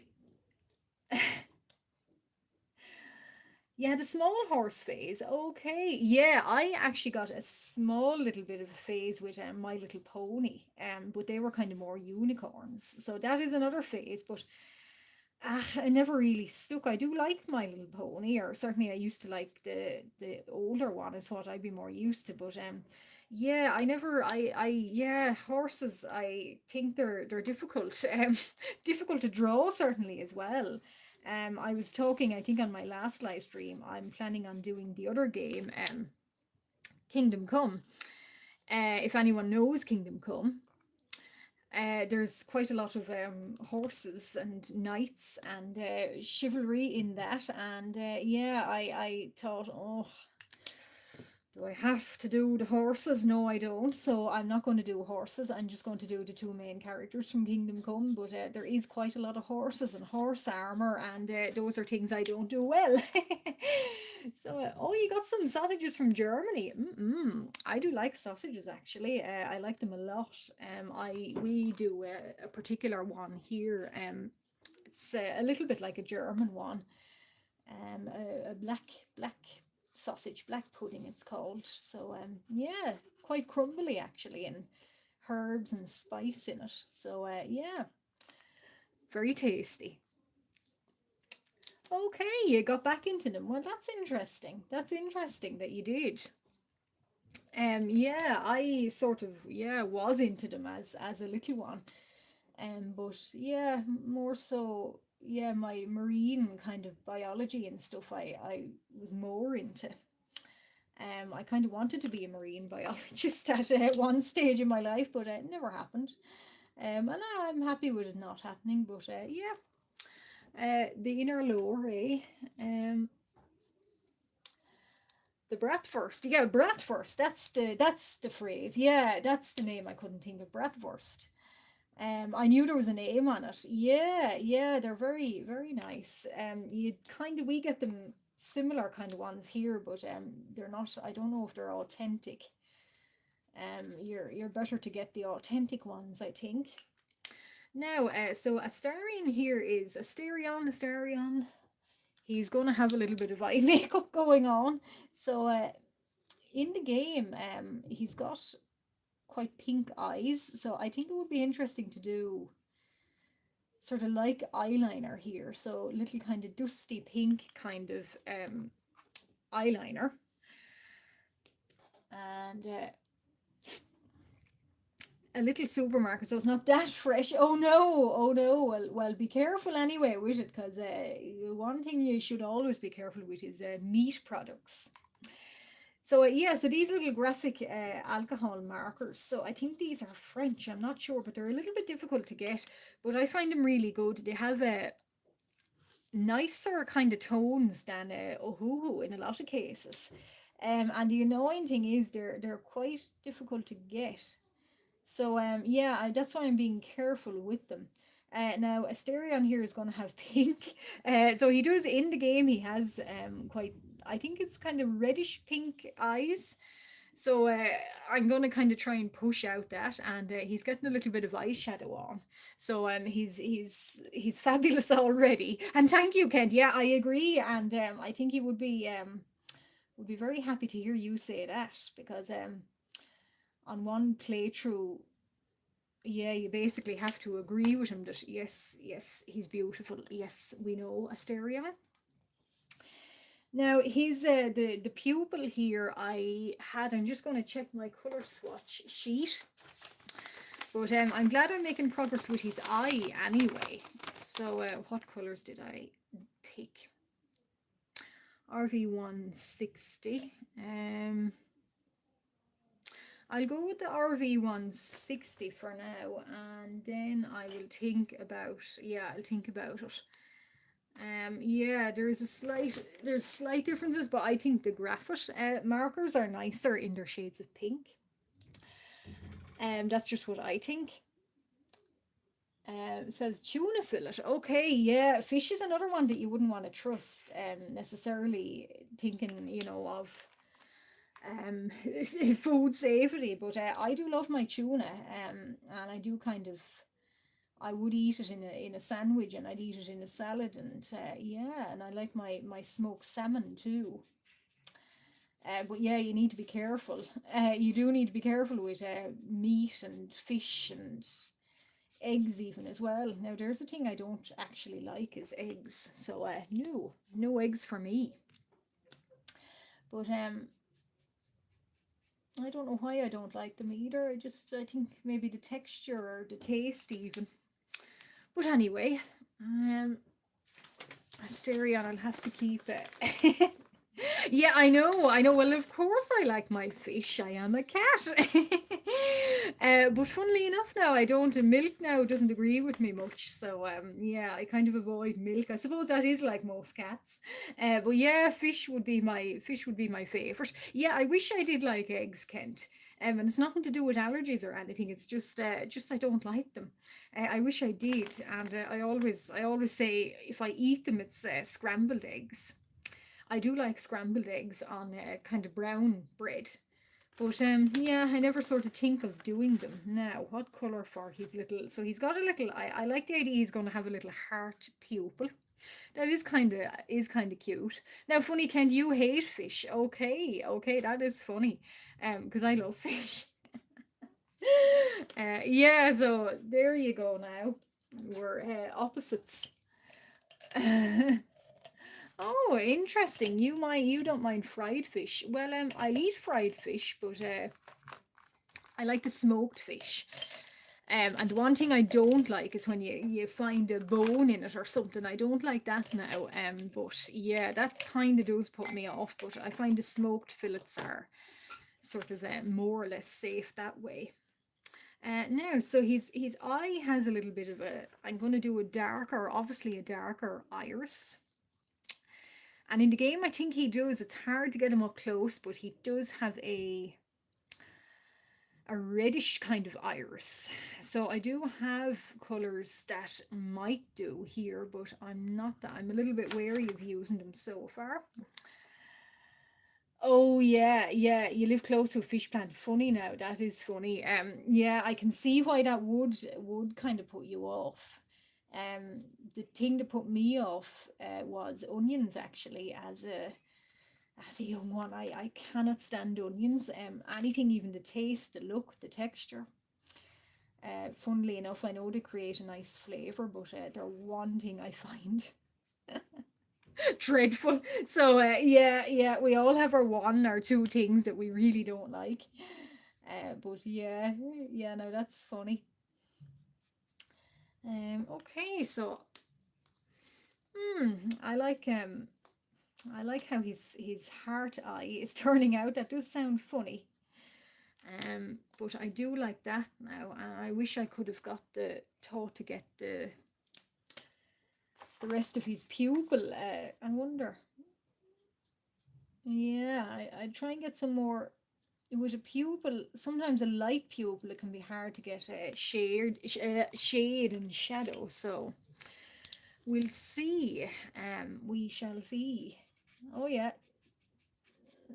You had a small horse phase. Okay. Yeah, I actually got a small little bit of a phase with My Little Pony. But they were kind of more unicorns. So that is another phase, but I never really stuck. I do like My Little Pony, or certainly I used to like the older one is what I'd be more used to. But yeah, I never yeah, horses, I think they're difficult. Difficult to draw certainly as well. I was talking, I think on my last live stream, I'm planning on doing the other game, Kingdom Come. If anyone knows Kingdom Come, there's quite a lot of horses and knights and chivalry in that, and yeah, I thought, oh, do I have to do the horses? No, I don't. So I'm not going to do horses. I'm just going to do the two main characters from Kingdom Come. But there is quite a lot of horses and horse armor, and those are things I don't do well. So, oh, you got some sausages from Germany. I do like sausages actually. I like them a lot. We do a particular one here. It's a little bit like a German one. A black sausage, black pudding it's called. So yeah, quite crumbly actually, and herbs and spice in it. So yeah, very tasty. Okay, you got back into them. Well, that's interesting. That's interesting that you did. Yeah, I sort of, yeah, was into them as a little one. But yeah, more so, yeah, my marine kind of biology and stuff I was more into. I kind of wanted to be a marine biologist at one stage in my life, but it never happened. And I'm happy with it not happening. But yeah, the inner lore, eh? The bratwurst, yeah, bratwurst. That's the phrase. Yeah, that's the name I couldn't think of. Bratwurst. I knew there was a name on it. Yeah, yeah, they're very nice. You kind of, we get them similar kind of ones here, but they're not. I don't know if they're authentic. You're better to get the authentic ones, I think. Now, so Astarion here is Astarion. He's gonna have a little bit of eye makeup going on. So in the game, he's got quite pink eyes, so I think it would be interesting to do sort of like eyeliner here, so little kind of dusty pink kind of eyeliner, and a little supermarket, so it's not that fresh. Oh no, oh no. Well, be careful anyway with it, because one thing you should always be careful with is meat products. So yeah, so these little graphic alcohol markers, so I think these are French, I'm not sure, but they're a little bit difficult to get, but I find them really good. They have a nicer kind of tones than Ohuhu in a lot of cases. And the annoying thing is they're quite difficult to get. So yeah, that's why I'm being careful with them. Now Asterion here is going to have pink. So he does, in the game he has quite, I think it's kind of reddish pink eyes. So I'm going to kind of try and push out that, and he's getting a little bit of eyeshadow on. So he's fabulous already. And thank you, Kent. Yeah, I agree, and I think he would be very happy to hear you say that, because on one playthrough, yeah, you basically have to agree with him that yes, he's beautiful. Yes, we know Asterion. Now his the pupil here I'm just going to check my colour swatch sheet. But I'm glad I'm making progress with his eye anyway. So what colours did I take? RV160. I'll go with the RV160 for now, and then I will think about, yeah, I'll think about it. Yeah, there's slight differences, but I think the graphite markers are nicer in their shades of pink. That's just what I think. It says tuna fillet. Okay, yeah, fish is another one that you wouldn't want to trust. Necessarily thinking, of food safety, but I do love my tuna. And I do kind of. I would eat it in a sandwich, and I'd eat it in a salad, and yeah, and I like my smoked salmon too. But yeah, you need to be careful. You do need to be careful with meat and fish and eggs even as well. Now there's a thing I don't actually like is eggs, so no eggs for me. But I don't know why I don't like them either. I think maybe the texture or the taste even. But anyway, Asterion, I'll have to keep it. Yeah, I know. Well, of course I like my fish. I am a cat. But funnily enough now, I don't, milk now doesn't agree with me much. So, yeah, I kind of avoid milk. I suppose that is like most cats. But yeah, fish would be my favourite. Yeah, I wish I did like eggs, Kent. And it's nothing to do with allergies or anything. It's just I don't like them. I wish I did, and I always say if I eat them, it's scrambled eggs. I do like scrambled eggs on kind of brown bread. But yeah, I never sort of think of doing them. Now, what colour for his little... So he's got a little... I like the idea he's going to have a little heart pupil. That is kind of cute. Now, funny, Ken, you hate fish. Okay, that is funny. Because I love fish. Yeah, so there you go now. We're opposites. Oh, interesting. You don't mind fried fish. Well, I eat fried fish, but I like the smoked fish. And one thing I don't like is when you find a bone in it or something. I don't like that now. But yeah, that kind of does put me off. But I find the smoked fillets are sort of more or less safe that way. Now, so his eye has a little bit of a... I'm going to do obviously a darker iris. And in the game, I think he does. It's hard to get him up close, but he does have a reddish kind of iris. So I do have colours that might do here, but I'm a little bit wary of using them so far. Oh yeah, you live close to a fish plant. Funny now, that is funny. Yeah, I can see why that would kind of put you off. The thing that put me off was onions actually as a young one. I cannot stand onions. Anything, even the taste, the look, the texture. Funnily enough, I know they create a nice flavour, but they're one thing I find dreadful. So yeah, we all have our one or two things that we really don't like. But yeah, no, that's funny. Okay, so I like how his heart eye is turning out. That does sound funny. But I do like that now, and I wish I could have got the thought to get the rest of his pupil. I wonder. Yeah, I'd try and get some more. With a pupil, sometimes a light pupil, it can be hard to get shade and shadow. So we'll see. We shall see. Oh yeah,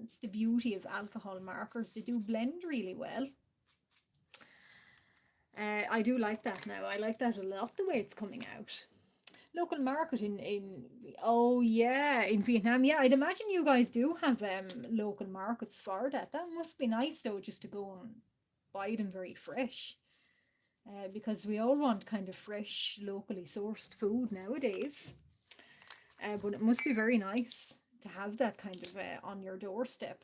it's the beauty of alcohol markers. They do blend really well. I do like that now. I like that a lot, the way it's coming out. Local market in oh yeah, in Vietnam. Yeah, I'd imagine you guys do have local markets for that. That must be nice though, just to go and buy them very fresh. Because we all want kind of fresh, locally sourced food nowadays. But it must be very nice to have that kind of on your doorstep.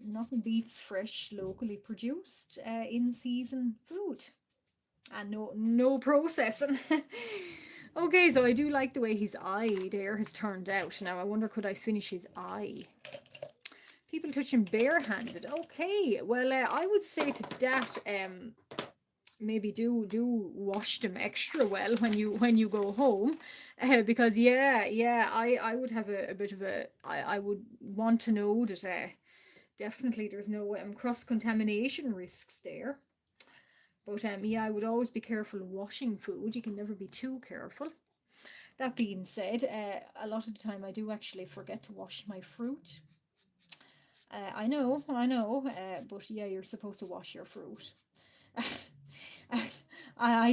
Nothing beats fresh, locally produced, in season food, and no processing. Okay, so I do like the way his eye there has turned out. Now I wonder, could I finish his eye? People touching barehanded. Okay, well, I would say to that, maybe do wash them extra well when you go home, because yeah, I would have a bit of a, I would want to know that definitely there's no cross contamination risks there. But yeah, I would always be careful washing food. You can never be too careful. That being said, a lot of the time I do actually forget to wash my fruit. I know, but yeah, you're supposed to wash your fruit. I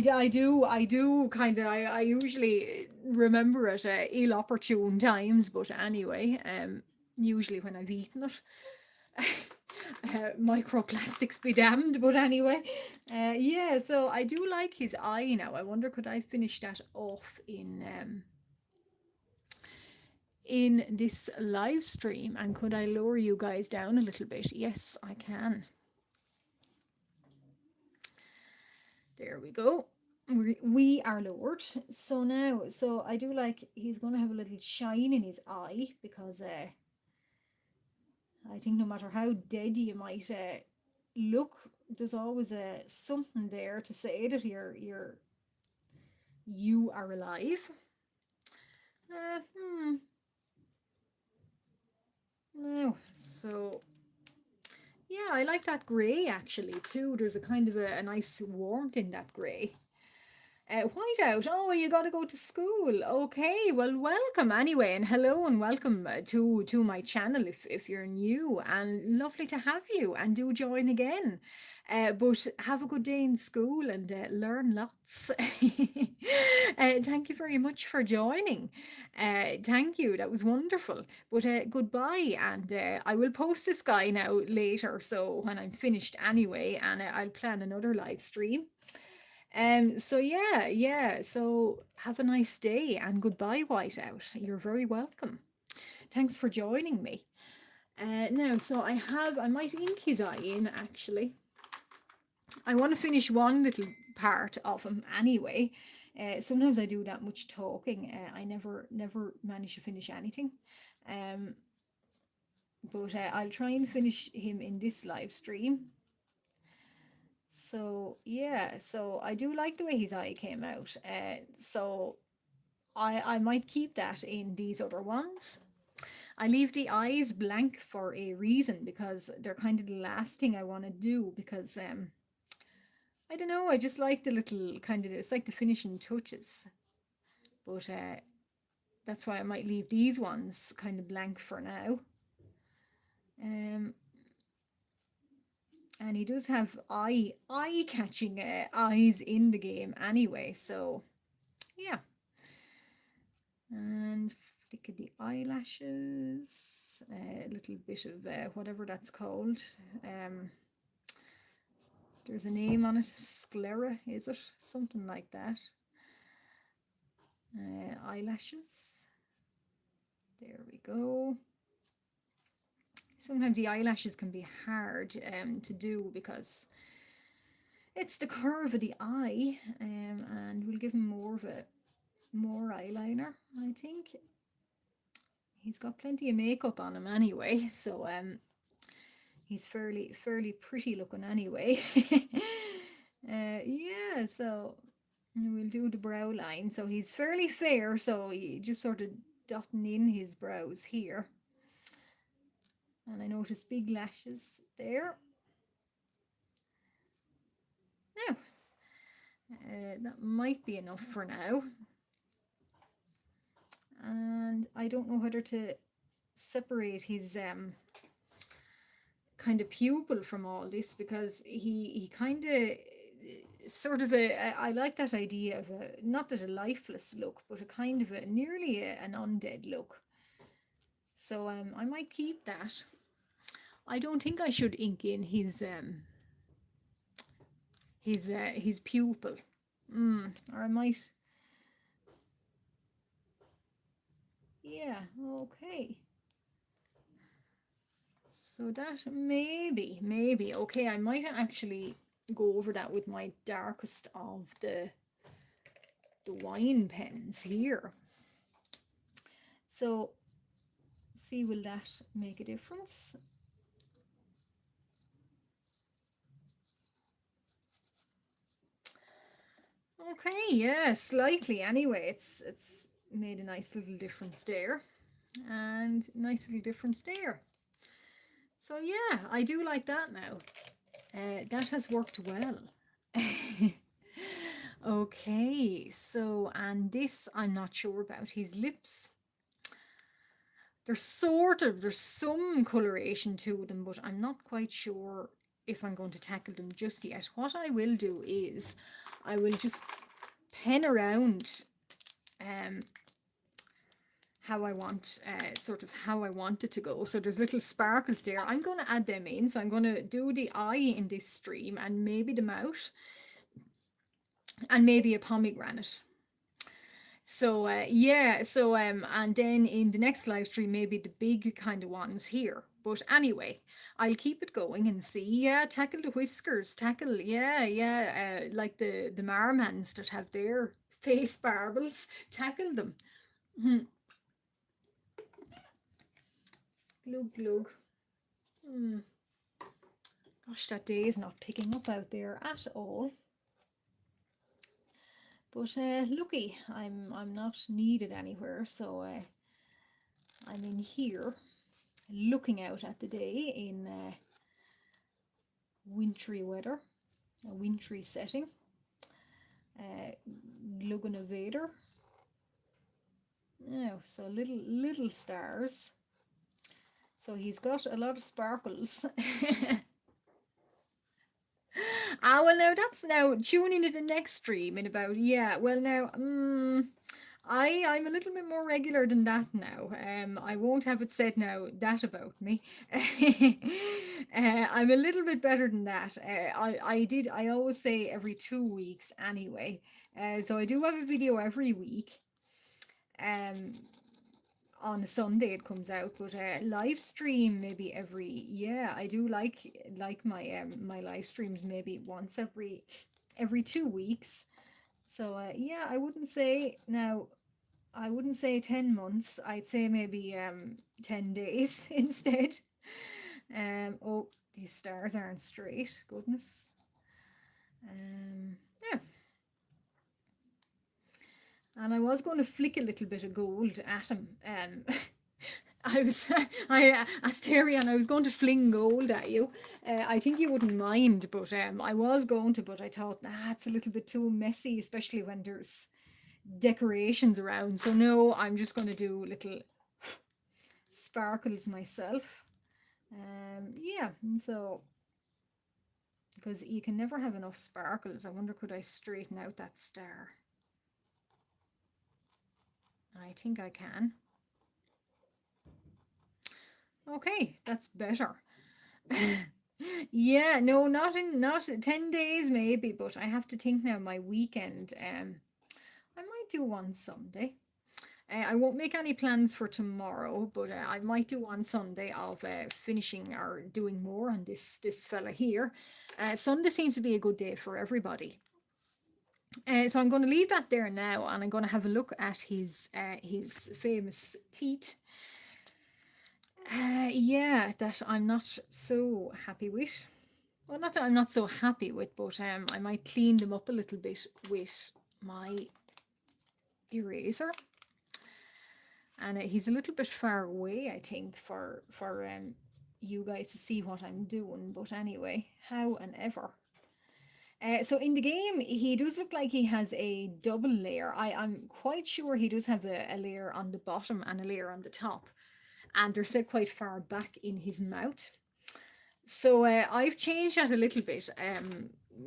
do kind of, I usually remember at ill opportune times, but anyway, usually when I've eaten it. Microplastics be damned, but anyway, yeah, so I do like his eye now. I wonder, could I finish that off in this live stream, and could I lower you guys down a little bit? Yes, I can. There we go. We are lowered. So now, so I do like, he's going to have a little shine in his eye, because I think no matter how dead you might look, there's always something there to say that you are alive. No, so yeah, I like that grey actually too. There's a kind of a nice warmth in that grey. Whiteout, oh, you got to go to school. Okay, well, welcome anyway, and hello and welcome to my channel if you're new, and lovely to have you, and do join again. But have a good day in school and learn lots. Thank you very much for joining. Thank you, that was wonderful. But goodbye, and I will post this guy now later, so when I'm finished anyway, and I'll plan another live stream. So yeah, so have a nice day, and goodbye, Whiteout. You're very welcome. Thanks for joining me. Now, so I might ink his eye in actually. I want to finish one little part of him anyway. Sometimes I do that much talking. I never manage to finish anything. But I'll try and finish him in this live stream. So yeah, so I do like the way his eye came out. So I might keep that in these other ones. I leave the eyes blank for a reason, because they're kind of the last thing I want to do, because I don't know, I just like the little kind of, it's like the finishing touches. But that's why I might leave these ones kind of blank for now. And he does have eye-catching eyes in the game anyway, so yeah. And flick of the eyelashes, a little bit of whatever that's called. There's a name on it, sclera, is it? Something like that. Eyelashes. There we go. Sometimes the eyelashes can be hard to do, because it's the curve of the eye, and we'll give him more eyeliner, I think. He's got plenty of makeup on him anyway, so he's fairly pretty looking anyway. Yeah, so we'll do the brow line. So he's fairly fair, so he just sort of dotting in his brows here. And I noticed big lashes there. Now, that might be enough for now. And I don't know whether to separate his kind of pupil from all this, because he kind of sort of I like that idea of not that a lifeless look, but a kind of a nearly an undead look. So I might keep that. I don't think I should ink in his pupil, or I might. Yeah, okay. So that maybe okay. I might actually go over that with my darkest of the the wine pens here. So see, will that make a difference? Okay, yeah, slightly anyway. It's made a nice little difference there, and nice little difference there. So yeah, I do like that now. That has worked well. Okay, so, and this I'm not sure about. His lips, there's some coloration to them, but I'm not quite sure if I'm going to tackle them just yet. What I will do is I will just pen around how I want, sort of how I want it to go. So there's little sparkles there. I'm going to add them in. So I'm going to do the eye in this stream, and maybe the mouth, and maybe a pomegranate. So yeah, so and then in the next live stream, maybe the big kind of ones here. But anyway, I'll keep it going and see. Yeah, tackle the whiskers, tackle, yeah, like the marmans that have their face barbels, tackle them. Glug glug. Gosh, that day is not picking up out there at all. But looky, I'm not needed anywhere, so I'm in here looking out at the day in wintry weather, a wintry setting. Gluganovator. Now, so little stars. So he's got a lot of sparkles. Well, now that's now tuning into the next stream in about, yeah, well now, I'm a little bit more regular than that now. I won't have it said now that about me. I'm a little bit better than that. I always say every 2 weeks anyway. So I do have a video every week. On a Sunday it comes out, but live stream maybe every, yeah, I do like my my live streams maybe once every 2 weeks. So yeah, I wouldn't say 10 months, I'd say maybe 10 days instead. Oh, these stars aren't straight, goodness. Yeah. And I was going to flick a little bit of gold at him. I asked Terry, and I was going to fling gold at you. I think you wouldn't mind, but I was going to, but I thought, it's a little bit too messy, especially when there's decorations around. So no, I'm just going to do little sparkles myself. Yeah, so because you can never have enough sparkles. I wonder, could I straighten out that star? I think I can. Okay, that's better. Yeah, no, not 10 days maybe, but I have to think now my weekend. I might do one Sunday. I won't make any plans for tomorrow, but I might do one Sunday of finishing or doing more on this fella here. Sunday seems to be a good day for everybody. So I'm going to leave that there now, and I'm going to have a look at his famous teeth. Yeah, that I'm not so happy with. Well, not that I'm not so happy with, but I might clean them up a little bit with my eraser. And he's a little bit far away, I think, for you guys to see what I'm doing. But anyway, how and ever. So in the game, he does look like he has a double layer. I'm quite sure he does have a layer on the bottom and a layer on the top. And they're set quite far back in his mouth. So I've changed that a little bit.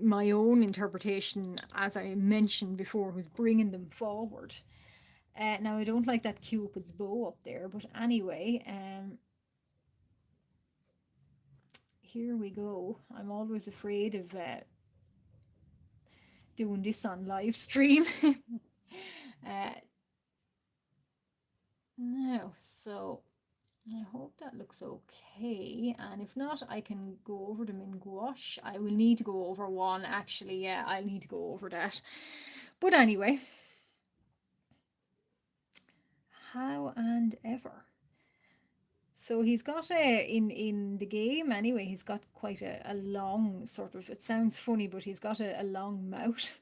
My own interpretation, as I mentioned before, was bringing them forward. Now, I don't like that Cupid's bow up there, but anyway, here we go. I'm always afraid of doing this on live stream. Now, so I hope that looks okay, and if not, I can go over them in gouache. I will need to go over one, actually. Yeah, I'll need to go over that. But anyway, how and ever. So he's got in the game anyway, he's got quite a long sort of, it sounds funny, but he's got a long mouth.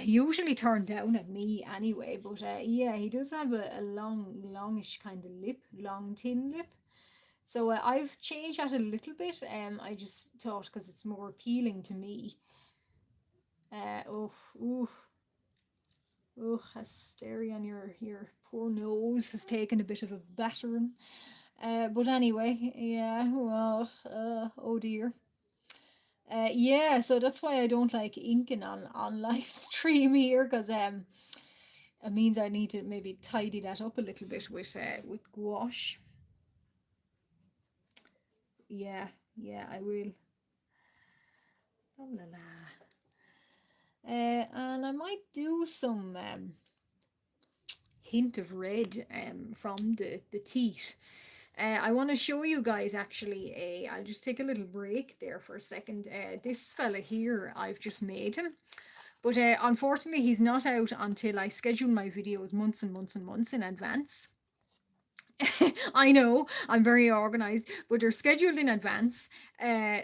Usually turned down at me anyway, but yeah, he does have a longish kind of lip, long thin lip. So I've changed that a little bit. I just thought because it's more appealing to me. Oh, ooh, oh, hysteria on your poor nose has taken a bit of a battering. But anyway, yeah, well, oh dear. Yeah, so that's why I don't like inking on live stream here, because it means I need to maybe tidy that up a little bit with gouache. Yeah, yeah, I will. La la la. And I might do some hint of red from the teeth. I want to show you guys actually I'll just take a little break there for a second. This fella here, I've just made him. But unfortunately, he's not out until I schedule my videos months and months and months in advance. I know, I'm very organized, but they're scheduled in advance.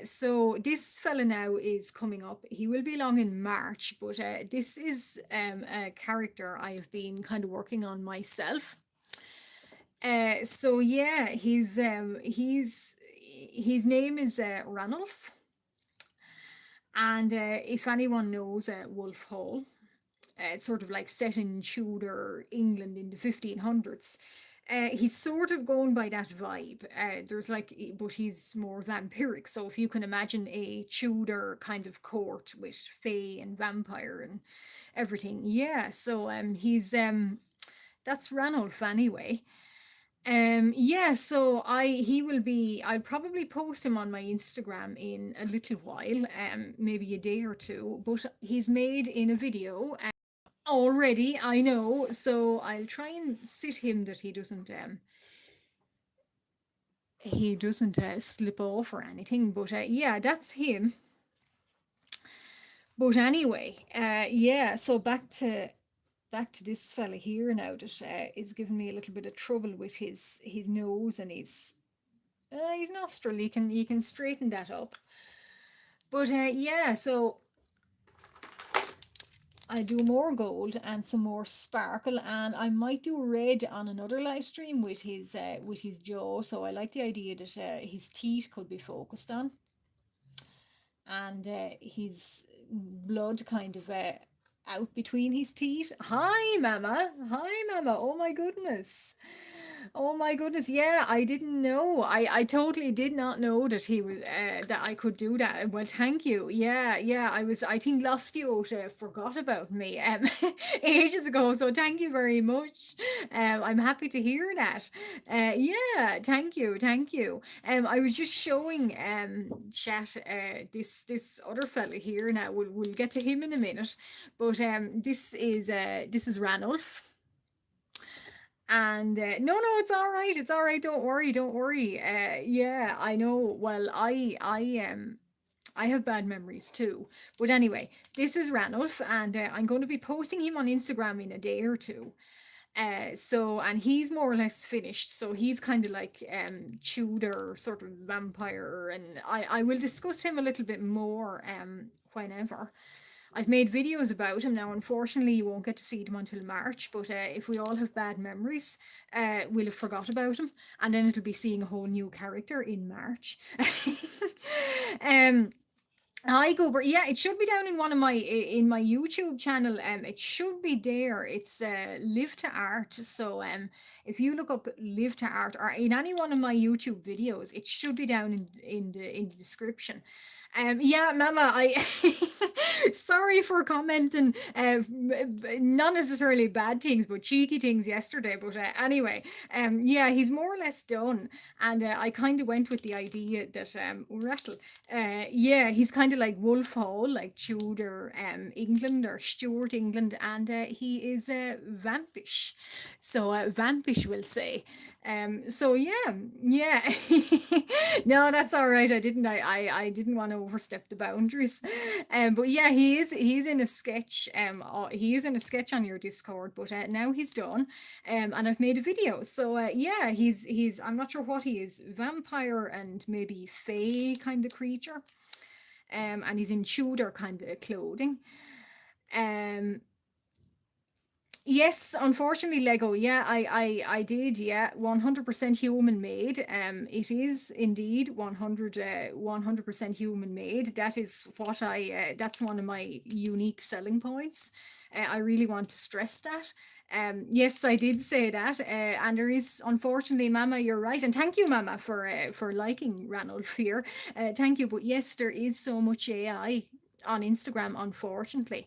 So this fella now is coming up. He will be along in March, but this is a character I have been kind of working on myself. So yeah, his name is Ranulph, and if anyone knows Wolf Hall, it's sort of like set in Tudor England in the 1500s. He's sort of going by that vibe. There's like, but he's more vampiric. So if you can imagine a Tudor kind of court with fae and vampire and everything, yeah. So he's that's Ranulph anyway. Yeah, so he will be, I'll probably post him on my Instagram in a little while, maybe a day or two, but he's made in a video already, I know, so I'll try and sit him that he doesn't slip off or anything, but yeah, that's him. But anyway, yeah, so back to this fella here now that is giving me a little bit of trouble with his nose and his nostril. You can straighten that up. But yeah, so I do more gold and some more sparkle, and I might do red on another live stream with his jaw. So I like the idea that his teeth could be focused on, and his blood kind of out between his teeth. Hi, Mama. Hi, Mama. Oh my goodness. Oh my goodness, yeah, I didn't know. I totally did not know that he was that I could do that. Well, thank you. Yeah, yeah, I think lost you out, forgot about me ages ago. So thank you very much. I'm happy to hear that. Yeah, thank you, thank you. I was just showing chat this other fella here. Now we'll get to him in a minute, but this is Ranulph. And no, it's all right, don't worry. Yeah, I know. Well, I have bad memories too, but anyway, this is Ranulph, and I'm going to be posting him on Instagram in a day or two. So, and he's more or less finished, so he's kind of like Tudor sort of vampire, and I will discuss him a little bit more whenever. I've made videos about him now. Unfortunately, you won't get to see them until March, but if we all have bad memories, we'll have forgot about him, and then it'll be seeing a whole new character in March. um, Hi Goober. Yeah, it should be down in one of my in my YouTube channel. It should be there. It's Live to Art. So if you look up Live to Art or in any one of my YouTube videos, it should be down in the description. Yeah, Mama, I sorry for commenting not necessarily bad things, but cheeky things yesterday. But anyway, yeah, he's more or less done, and I kind of went with the idea that rattle. Yeah, he's kind of like Wolf Hall, like Tudor England or Stuart England, and he is vampish. So vampish will say. So yeah, yeah. No, that's all right. I didn't want to overstep the boundaries. But yeah, he's in a sketch. He is in a sketch on your Discord, but now he's done. And I've made a video. So yeah, he's I'm not sure what he is, vampire and maybe fae kind of creature. And he's in Tudor kind of clothing. Um, Yes, unfortunately, Lego. Yeah, I did. Yeah, 100% human made. It is indeed 100% human made. That is what that's one of my unique selling points. I really want to stress that. Yes, I did say that. And there is, unfortunately, Mama, you're right. And thank you, Mama, for liking Ranulph here. Thank you. But yes, there is so much AI on Instagram, unfortunately.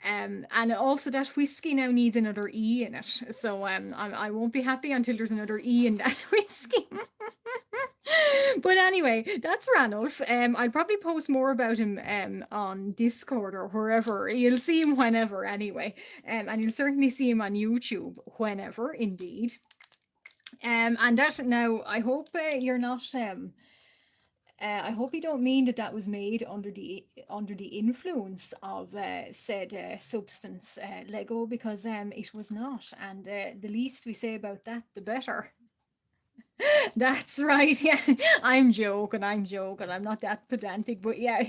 And also that whiskey now needs another E in it. So I won't be happy until there's another E in that whiskey. But anyway, that's Ranulph. I'll probably post more about him on Discord or wherever. You'll see him whenever anyway. And you'll certainly see him on YouTube whenever, indeed. And that now, I hope you're not I hope you don't mean that that was made under the influence of said substance, Lego, because it was not, and the least we say about that, the better. That's right. Yeah, I'm joking. I'm joking. I'm not that pedantic, but yeah,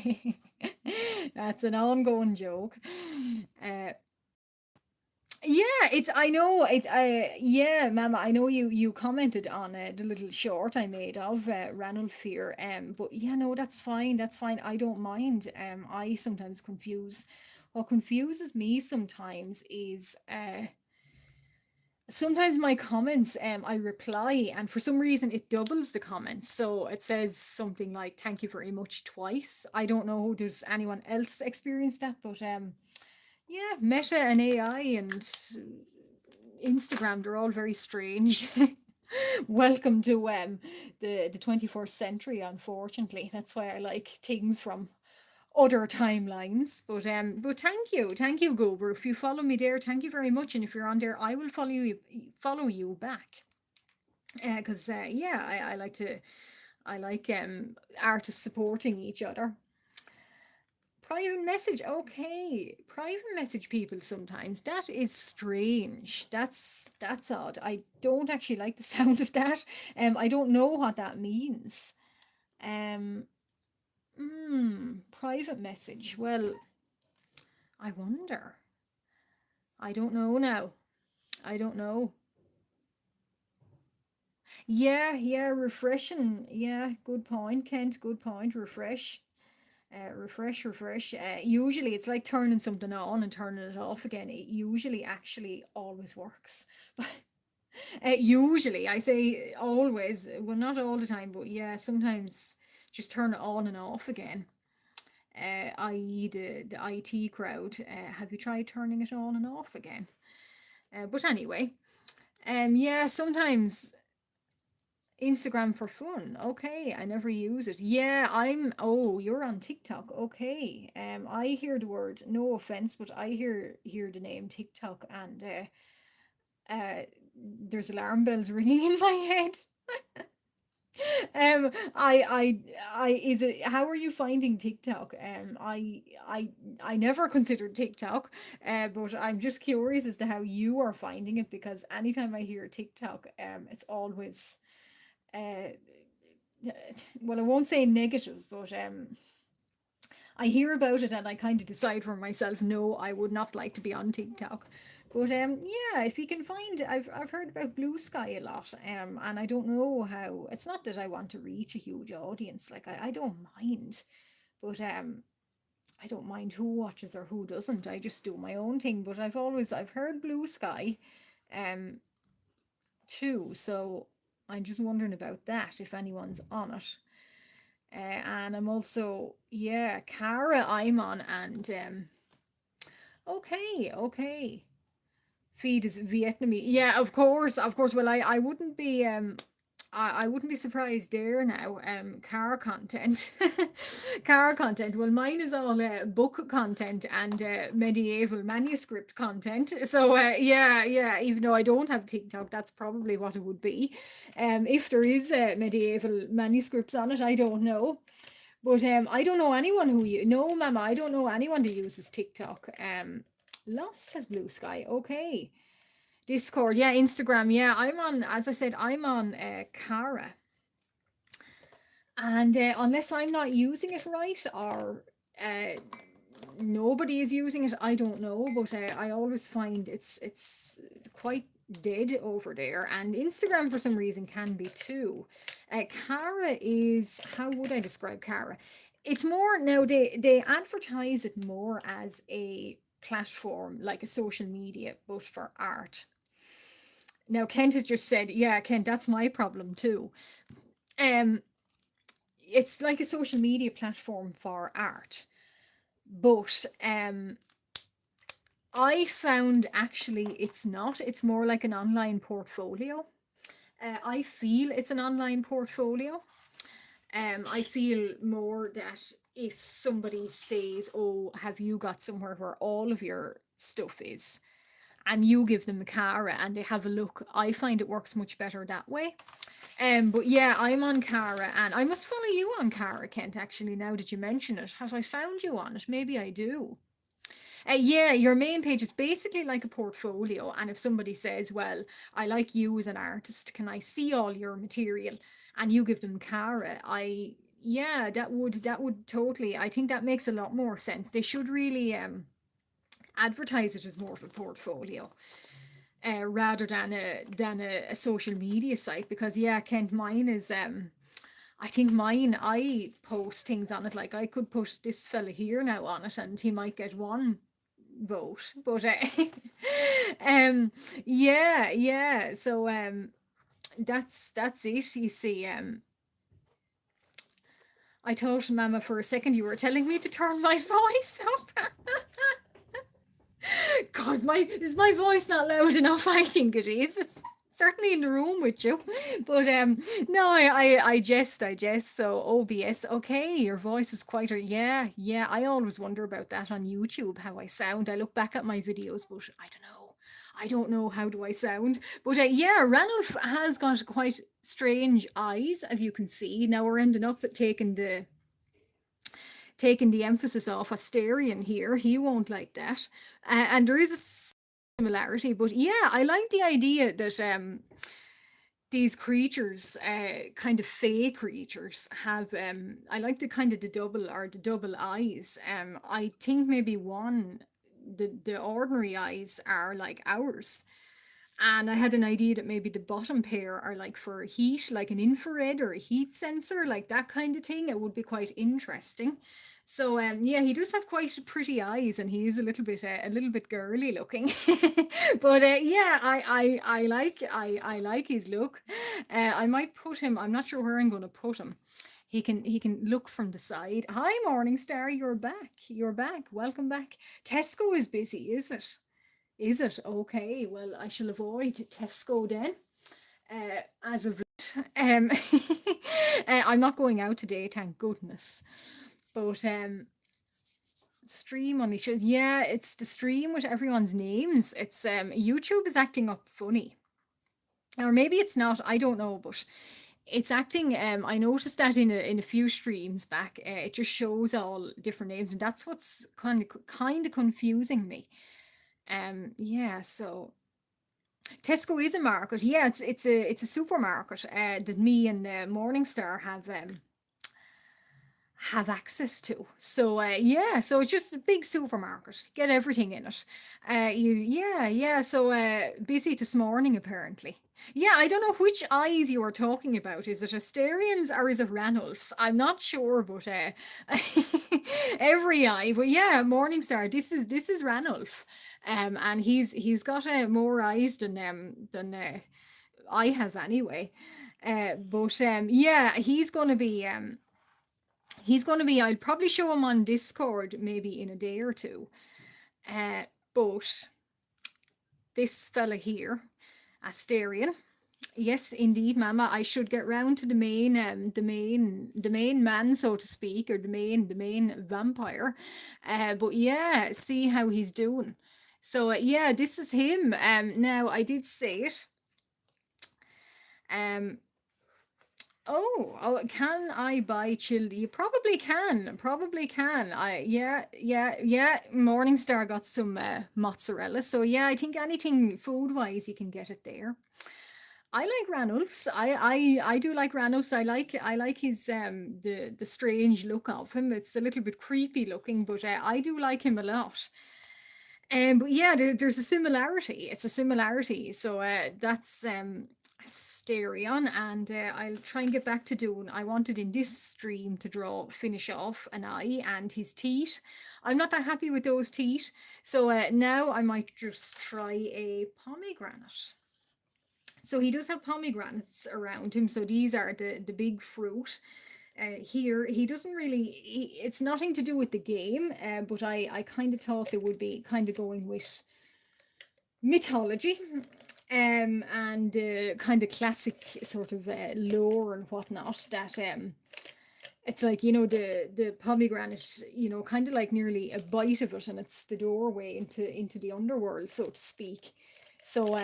that's an ongoing joke. Uh, Yeah, it's I know it. Yeah, Mama, I know you commented on the little short I made of Ranulph here. But yeah, no, that's fine. That's fine. I don't mind. I sometimes confuse. What confuses me sometimes is sometimes my comments I reply and for some reason it doubles the comments, so it says something like "thank you very much" twice. I don't know, does anyone else experience that? But yeah, Meta and AI and Instagram, they're all very strange. Welcome to the 21st century, unfortunately. That's why I like things from other timelines. But thank you, Goober. If you follow me there, thank you very much. And if you're on there, I will follow you back. Because yeah, I like artists supporting each other. Private message, okay. Private message people sometimes. That is strange. That's odd. I don't actually like the sound of that. I don't know what that means. Um, Private message. Well, I wonder. I don't know now. I don't know. Yeah, yeah, refreshing. Yeah, good point, Kent. Good point. Refresh. Refresh. Usually it's like turning something on and turning it off again. It usually actually always works. But usually, I say always, well, not all the time, but yeah, sometimes just turn it on and off again. I.e., the IT crowd. Have you tried turning it on and off again? But anyway, yeah, sometimes Instagram for fun. Okay, I never use it. Yeah, oh, you're on TikTok. Okay. I hear the word, no offense, but I hear the name TikTok and there's alarm bells ringing in my head. Is it, how are you finding TikTok? I never considered TikTok, but I'm just curious as to how you are finding it, because anytime I hear TikTok, it's always uh well, I won't say negative, but I hear about it and I kind of decide for myself, no, I would not like to be on TikTok. But yeah, if you can find, I've heard about Blue Sky a lot, and I don't know how. It's not that I want to reach a huge audience, like I don't mind, but I don't mind who watches or who doesn't. I just do my own thing. But I've heard Blue Sky, um, too. So I'm just wondering about that if anyone's on it. And I'm also, yeah, Cara I'm on, and okay, okay. Feed is Vietnamese. Yeah, of course, of course. Well, I wouldn't be. I wouldn't be surprised there now. Car content, car content. Well, mine is all book content and medieval manuscript content. So yeah, yeah. Even though I don't have TikTok, that's probably what it would be. If there is medieval manuscripts on it, I don't know. But I don't know anyone who you no, Mama. I don't know anyone that uses TikTok. Lost says Blue Sky. Okay. Discord, yeah, Instagram, yeah. I'm on, as I said, I'm on Cara. And unless I'm not using it right or uh, nobody is using it, I don't know. But I always find it's quite dead over there. And Instagram, for some reason, can be too. Cara is, how would I describe Cara? It's more, now they advertise it more as a platform, like a social media, but for art. Now Kent has just said, yeah, Kent, that's my problem too. Um, it's like a social media platform for art, but I found actually it's not. It's more like an online portfolio. I feel it's an online portfolio. I feel more that if somebody says, "Oh, have you got somewhere where all of your stuff is?" and you give them a Cara and they have a look, I find it works much better that way. But yeah, I'm on Cara and I must follow you on Cara, Kent, actually, now that you mention it. Have I found you on it? Maybe I do. Yeah, your main page is basically like a portfolio. And if somebody says, well, I like you as an artist, can I see all your material? And you give them Cara, yeah, that would totally, I think that makes a lot more sense. They should really advertise it as more of a portfolio rather than a social media site, because yeah, Kent, mine is I think mine, I post things on it, like I could put this fella here now on it and he might get one vote, but um yeah, yeah, so that's it, you see. I thought, Mama, for a second you were telling me to turn my voice up. God, is my voice not loud enough? I think it is. It's certainly in the room with you. But no, I jest. So OBS, okay, your voice is quite yeah, yeah. I always wonder about that on YouTube, how I sound. I look back at my videos, but I don't know. I don't know how do I sound. But yeah, Ranulph has got quite strange eyes, as you can see. Now we're ending up at taking the emphasis off Asterion here. He won't like that. And there is a similarity, but yeah, I like the idea that these creatures, kind of fey creatures, have I like the kind of the double eyes. I think maybe the ordinary eyes are like ours. And I had an idea that maybe the bottom pair are like for heat, like an infrared or a heat sensor, like that kind of thing. It would be quite interesting. So yeah, he does have quite pretty eyes, and he is a little bit girly looking. But yeah, I like his look. I might put him. I'm not sure where I'm going to put him. He can look from the side. Hi, Morningstar, you're back. You're back. Welcome back. Tesco is busy, is it? Is it? Okay, well, I shall avoid Tesco then. As of I'm not going out today, thank goodness. But stream only shows, yeah, it's the stream with everyone's names. It's YouTube is acting up funny. Or maybe it's not, I don't know, but it's acting I noticed that in a few streams back, it just shows all different names, and that's what's kind of confusing me. Yeah, so Tesco is a market. Yeah, it's a supermarket that me and Morningstar have access to. So yeah, so it's just a big supermarket. Get everything in it. Yeah, yeah. So busy this morning apparently. Yeah, I don't know which eyes you are talking about. Is it Asterians or is it Ranulph's? I'm not sure, but every eye. But yeah, Morningstar. This is Ranulph, and he's got more eyes than I have anyway. But yeah, he's gonna be. I'll probably show him on Discord maybe in a day or two. But this fella here, Asterion, Yes, indeed, Mama. I should get round to the main, the main man, so to speak, or the main vampire. But yeah, see how he's doing. So yeah, this is him. Now I did say it. Um, oh, can I buy chili? You probably can. Probably can. Yeah. Morningstar got some mozzarella. So yeah, I think anything food wise, you can get it there. I like Ranulph's. I do like Ranulph's. I like his the strange look of him. It's a little bit creepy looking, but I do like him a lot. But yeah, there's a similarity. It's a similarity. So that's Asterion, and I'll try and get back to doing. I wanted in this stream to finish off an eye and his teeth. I'm not that happy with those teeth, so now I might just try a pomegranate. So he does have pomegranates around him. So these are the big fruit. Here he doesn't really. It's nothing to do with the game, but I kind of thought they would be kind of going with mythology, and kind of classic sort of lore and whatnot. That it's like, the pomegranate, kind of like nearly a bite of it, and it's the doorway into the underworld, so to speak. So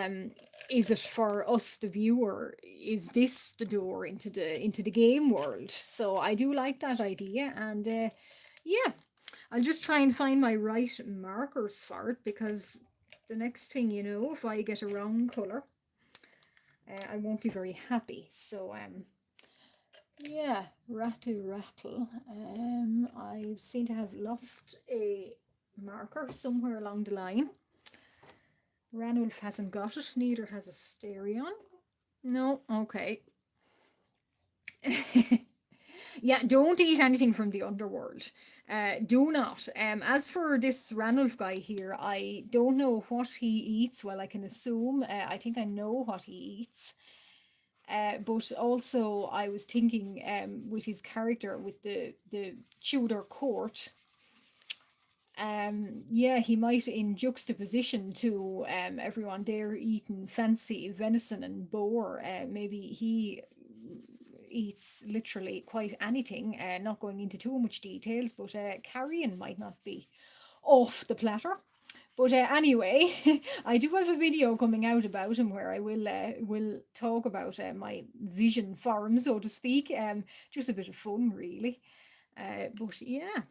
is it for us, the viewer? Is this the door into the game world? So I do like that idea, and yeah, I'll just try and find my right markers for it, because the next thing you know, if I get a wrong color, I won't be very happy. So yeah, rattle. I seem to have lost a marker somewhere along the line. Ranulph hasn't got it, neither has Asterion. No, okay. Yeah, don't eat anything from the underworld. Do not. As for this Ranulph guy here, I don't know what he eats. Well, I can assume. I think I know what he eats. But also, I was thinking, with his character, with the Tudor court, yeah, he might, in juxtaposition to everyone there eating fancy venison and boar, maybe he eats literally quite anything, not going into too much details, but carrion might not be off the platter. But anyway, I do have a video coming out about him where I will talk about my vision for him, so to speak. Just a bit of fun, really. But yeah.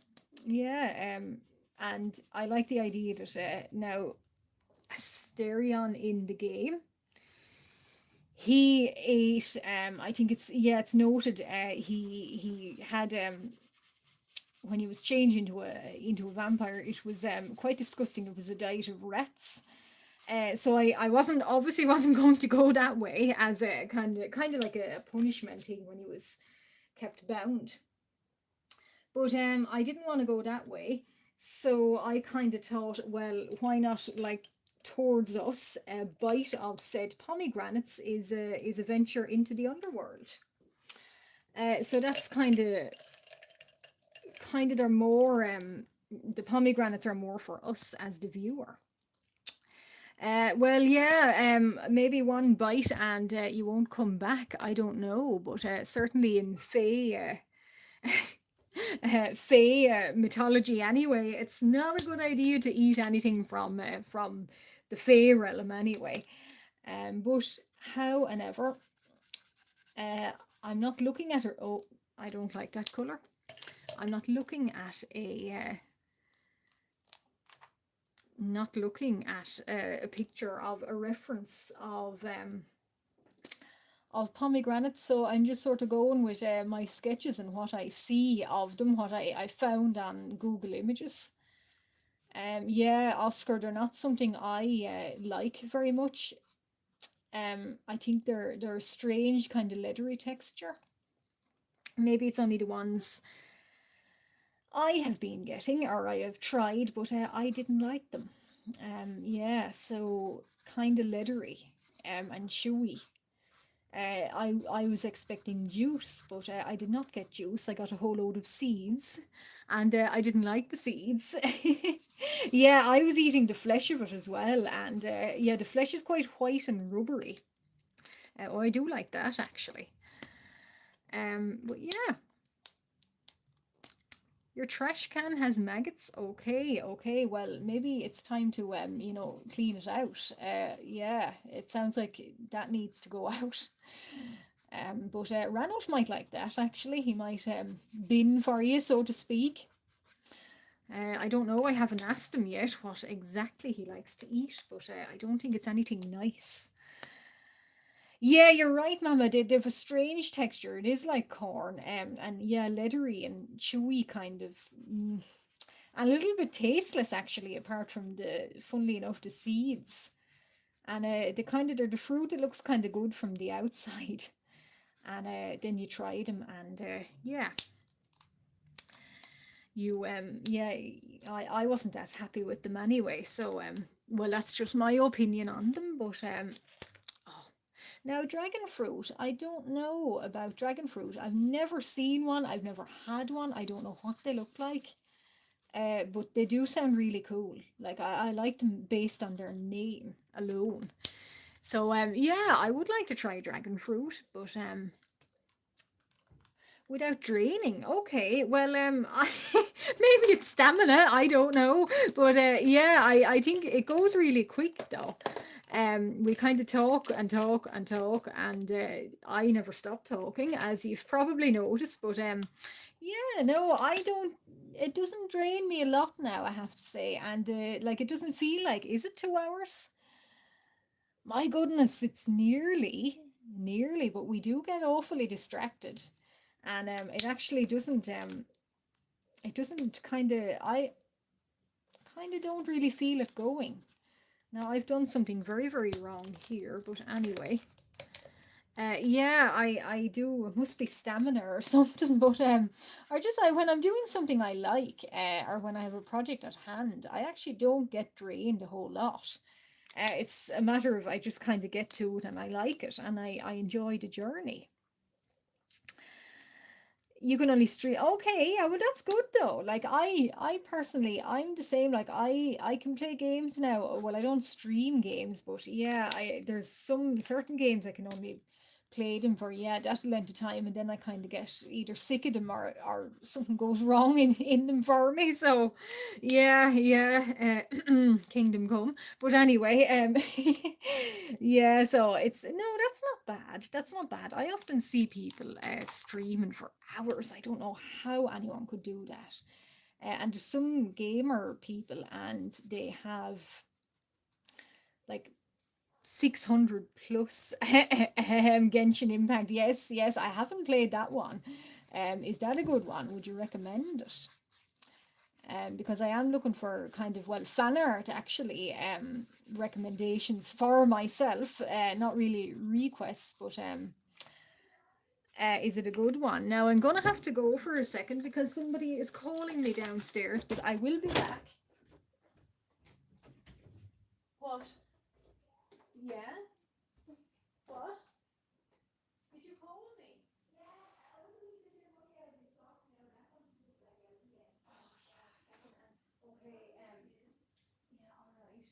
And I like the idea that now Asterion in the game, he ate. I think it's noted. He had when he was changed into a vampire, it was quite disgusting. It was a diet of rats. So I wasn't going to go that way, as a kind of like a punishment thing when he was kept bound. But I didn't want to go that way. So I kind of thought, well, why not, like, towards us, a bite of said pomegranates is a venture into the underworld. So that's kind of they're more the pomegranates are more for us as the viewer. Well, yeah, maybe one bite and you won't come back. I don't know, but certainly in Fey mythology, anyway, it's not a good idea to eat anything from the Fey realm, anyway. But how and ever, I'm not looking at her. Oh, I don't like that color. I'm not looking at a picture of a reference of pomegranates, so I'm just sort of going with my sketches and what I see of them, what I found on Google Images. Yeah, Oscar, they're not something I like very much. I think they're a strange kind of leathery texture. Maybe it's only the ones I have been getting or I have tried, but I didn't like them. Yeah, so kind of leathery and chewy. I was expecting juice, but I did not get juice. I got a whole load of seeds, and I didn't like the seeds. Yeah, I was eating the flesh of it as well, and yeah, the flesh is quite white and rubbery. Oh, I do like that actually. But yeah, your trash can has maggots. Okay, okay. Well, maybe it's time to clean it out. Yeah, it sounds like that needs to go out. But Ranulph might like that actually. He might bin for you, so to speak. I don't know. I haven't asked him yet what exactly he likes to eat, but I don't think it's anything nice. Yeah, you're right, Mama. They've a strange texture. It is like corn, and yeah, leathery and chewy kind of, and a little bit tasteless actually. Apart from funnily enough, the seeds, and they're the fruit. It looks kind of good from the outside, and then you try them, and yeah, yeah, I wasn't that happy with them anyway. So well, that's just my opinion on them, but now, dragon fruit, I don't know about dragon fruit. I've never seen one. I've never had one. I don't know what they look like. But they do sound really cool. Like I like them based on their name alone. So yeah, I would like to try dragon fruit, but without draining. Okay, well maybe it's stamina. I don't know, but yeah, I think it goes really quick though. We kind of talk and talk and talk, and I never stop talking, as you've probably noticed. But yeah, no, I don't. It doesn't drain me a lot now, I have to say, and like it doesn't feel like. Is it 2 hours? My goodness, it's nearly, but we do get awfully distracted, and it actually doesn't. It doesn't I kind of don't really feel it going. Now I've done something very, very wrong here, but anyway. Yeah, I do. It must be stamina or something, but or just when I'm doing something I like, or when I have a project at hand, I actually don't get drained a whole lot. It's a matter of I just kind of get to it and I like it and I enjoy the journey. You can only stream. Okay, yeah, well that's good though. Like I personally, I'm the same. Like I can play games now. Well, I don't stream games, but yeah, I there's some certain games I can only play them for, yeah, that length of time, and then I kind of get either sick of them or something goes wrong in them for me. So yeah, yeah, Kingdom Come. But anyway, yeah, so it's no, that's not bad. That's not bad. I often see people streaming for hours. I don't know how anyone could do that. And there's some gamer people, and they have like 600 plus Genshin Impact. Yes, yes, I haven't played that one. Is that a good one? Would you recommend it? Because I am looking for kind of, well, fan art actually, recommendations for myself, not really requests, but is it a good one? Now I'm gonna have to go for a second because somebody is calling me downstairs, but I will be back. What? Yeah? What? Did you call me? Okay, yeah, all right.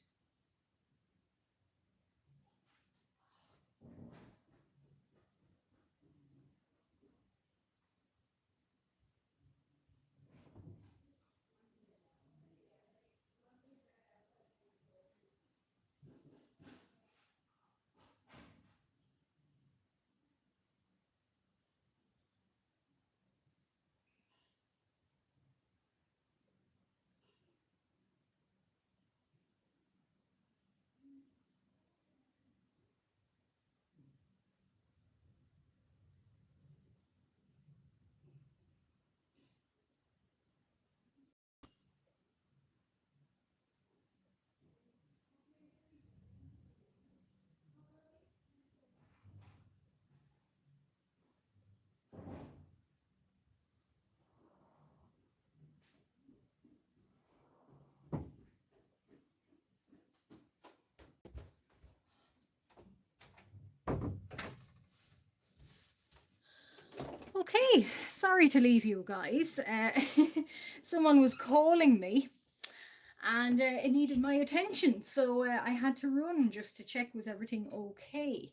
Okay, sorry to leave you guys. Someone was calling me and it needed my attention, so I had to run just to check was everything okay.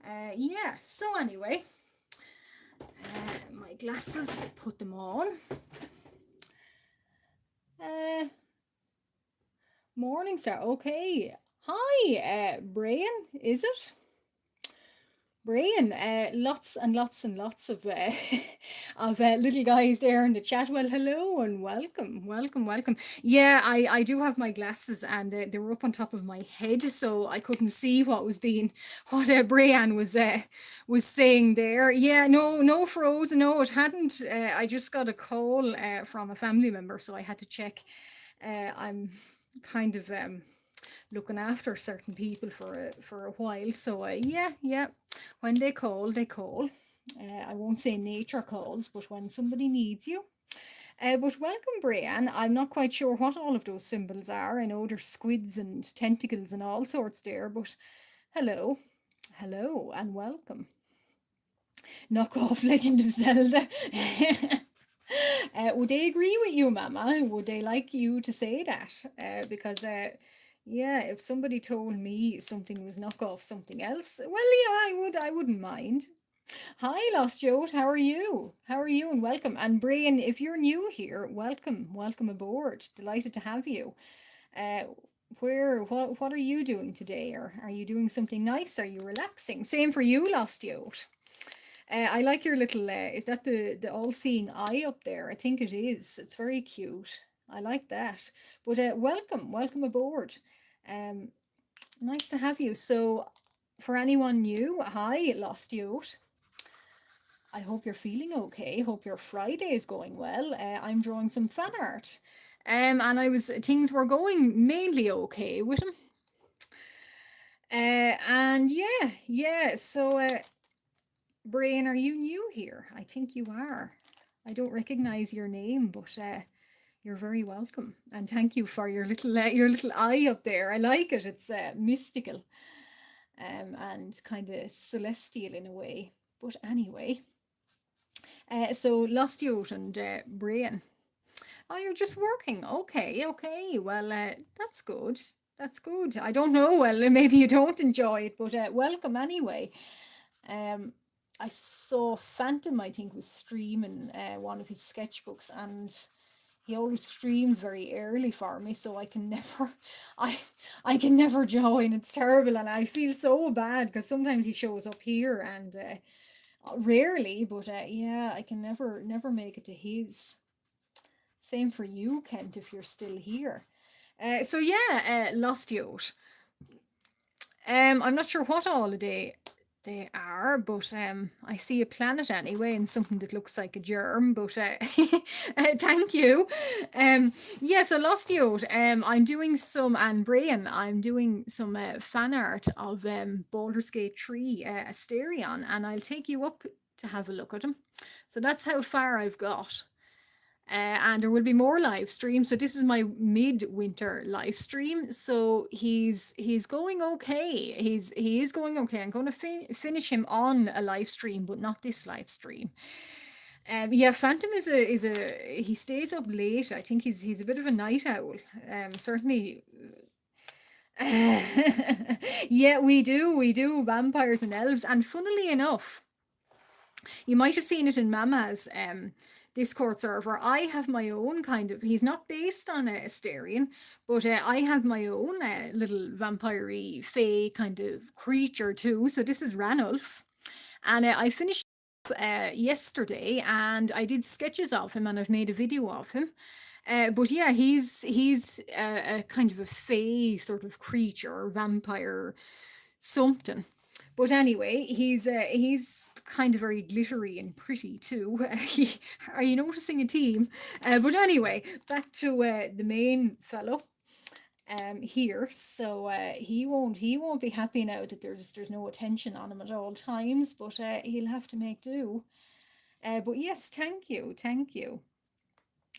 Yeah, so anyway, my glasses, put them on. Morning, sir. Okay. Hi, Brian, is it? Brian, lots and lots and lots of of little guys there in the chat. Well, hello and welcome, welcome, welcome. Yeah, I do have my glasses and they were up on top of my head, so I couldn't see what Brian was saying there. Yeah, no frozen. No, it hadn't. I just got a call from a family member, so I had to check. I'm kind of looking after certain people for a while. So yeah, when they call, they call. I won't say nature calls, but when somebody needs you. But welcome, Brian. I'm not quite sure what all of those symbols are. I know there's squids and tentacles and all sorts there, but hello, hello, and welcome. Knock off Legend of Zelda. Would they agree with you, Mama? Would they like you to say that? Because yeah, if somebody told me something was knock off something else, well, yeah, I wouldn't mind. Hi, Lost Jote. How are you? How are you? And welcome. And Brian, if you're new here, welcome, welcome aboard. Delighted to have you. Uh, what are you doing today? Or are you doing something nice? Are you relaxing? Same for you, Lost Jote. I like your little, is that the all-seeing eye up there? I think it is. It's very cute. I like that. But welcome, welcome aboard. Um, nice to have you. So, for anyone new, hi, Lost Youth. I hope you're feeling okay. Hope your Friday is going well. I'm drawing some fan art. And things were going mainly okay with him. And yeah. So, Brian, are you new here? I think you are. I don't recognize your name, but you're very welcome. And thank you for your little eye up there. I like it. It's mystical, and kind of celestial in a way. But anyway, so Lost Youth and Brian. Oh, you're just working. Okay. Well, that's good. That's good. I don't know. Well, maybe you don't enjoy it, but welcome anyway. Um, I saw Phantom, I think, was streaming one of his sketchbooks, and he always streams very early for me, so I can never, I can never join. It's terrible, and I feel so bad because sometimes he shows up here and rarely, but yeah, I can never make it to his. Same for you, Kent, if you're still here. So yeah, Lost Youth. I'm not sure what all they are, but I see a planet anyway, and something that looks like a germ. But thank you. Yeah, so Lost Youth. I'm doing some, and Brian, I'm doing some fan art of Baldurs Gate 3 Asterion, and I'll take you up to have a look at them. So that's how far I've got. And there will be more live streams. So this is my midwinter live stream. So he's going okay. He is going okay. I'm going to finish him on a live stream, but not this live stream. Yeah, Phantom is a he stays up late. I think he's a bit of a night owl. Certainly. Yeah, we do vampires and elves, and funnily enough, you might have seen it in Mama's Discord server. I have my own kind of, he's not based on Asterion, but I have my own little vampire-y, fey kind of creature too. So this is Ranulf. And I finished yesterday, and I did sketches of him, and I've made a video of him. But yeah, he's a kind of a fey sort of creature, vampire, something. But anyway, he's kind of very glittery and pretty too. Are you noticing a team? But anyway, back to the main fellow here. So he won't be happy now that there's no attention on him at all times. But he'll have to make do. But yes, thank you.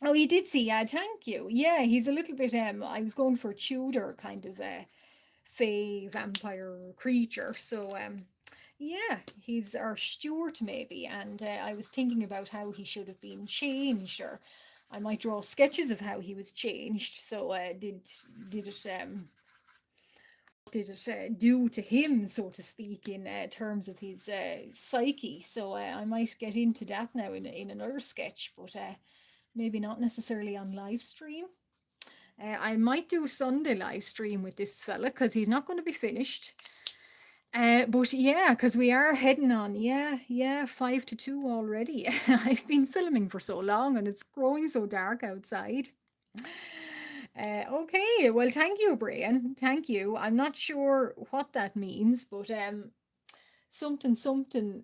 Oh, you did see, yeah, thank you. Yeah, he's a little bit I was going for Tudor kind of fey vampire creature. So yeah, he's our Stuart maybe, and I was thinking about how he should have been changed, or I might draw sketches of how he was changed. So did it did it do to him, so to speak, in terms of his psyche. So I might get into that now in another sketch, but maybe not necessarily on live stream. I might do Sunday live stream with this fella because he's not going to be finished. But yeah, because we are heading on, 5 to 2 already. I've been filming for so long and it's growing so dark outside. Okay, well, thank you, Brian. Thank you. I'm not sure what that means, but something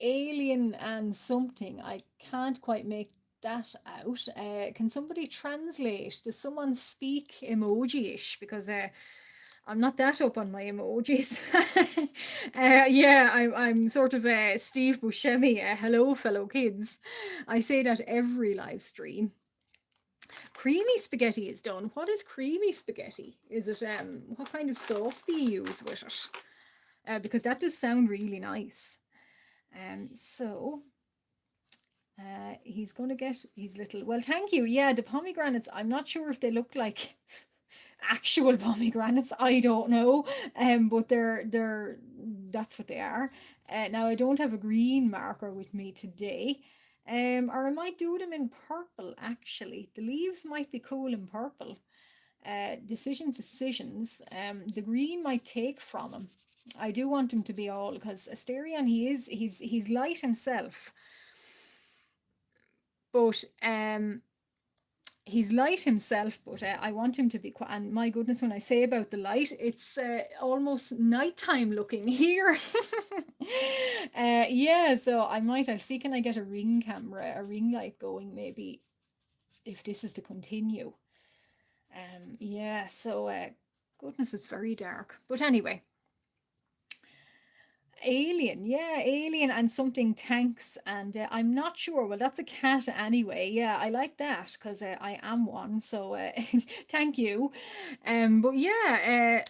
alien and something. I can't quite make that out. Can somebody translate? Does someone speak emoji-ish? Because I'm not that up on my emojis. Yeah, I'm sort of Steve Buscemi. Hello, fellow kids. I say that every live stream. Creamy spaghetti is done. What is creamy spaghetti? Is it what kind of sauce do you use with it? Because that does sound really nice. So he's going to get his little. Well, thank you. Yeah, the pomegranates. I'm not sure if they look like actual pomegranates. I don't know. But they're that's what they are. Now I don't have a green marker with me today. Or I might do them in purple, actually. The leaves might be cool in purple. Decisions. The green might take from him. I do want him to be all, because Asterion, he's light himself. But he's light himself, but I want him to be and my goodness, when I say about the light, it's almost nighttime looking here. Yeah, so I'll see, can I get a ring camera, a ring light going, maybe, if this is to continue. Yeah, so goodness, it's very dark, but anyway. Alien and something tanks, and I'm not sure. Well, that's a cat anyway. Yeah, I like that because I am one. So thank you. But yeah,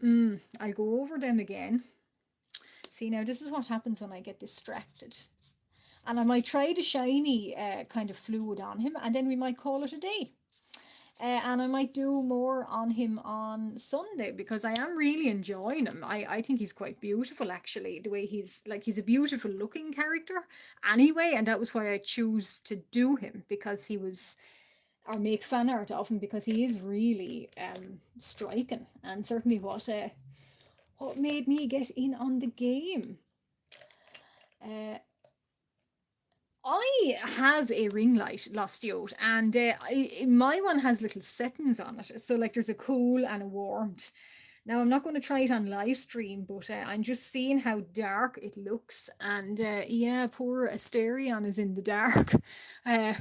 I'll go over them again. See, now this is what happens when I get distracted. And I might try the shiny kind of fluid on him, and then we might call it a day. And I might do more on him on Sunday, because I am really enjoying him. I think he's quite beautiful, actually, the way he's a beautiful looking character anyway, and that was why I choose to do him, because he was, or make fan art of him, because he is really striking, and certainly what made me get in on the game. I have a ring light, Lostiote, and my one has little settings on it. So like there's a cool and a warmth. Now I'm not going to try it on live stream, but I'm just seeing how dark it looks. And yeah, poor Asterion is in the dark. Well,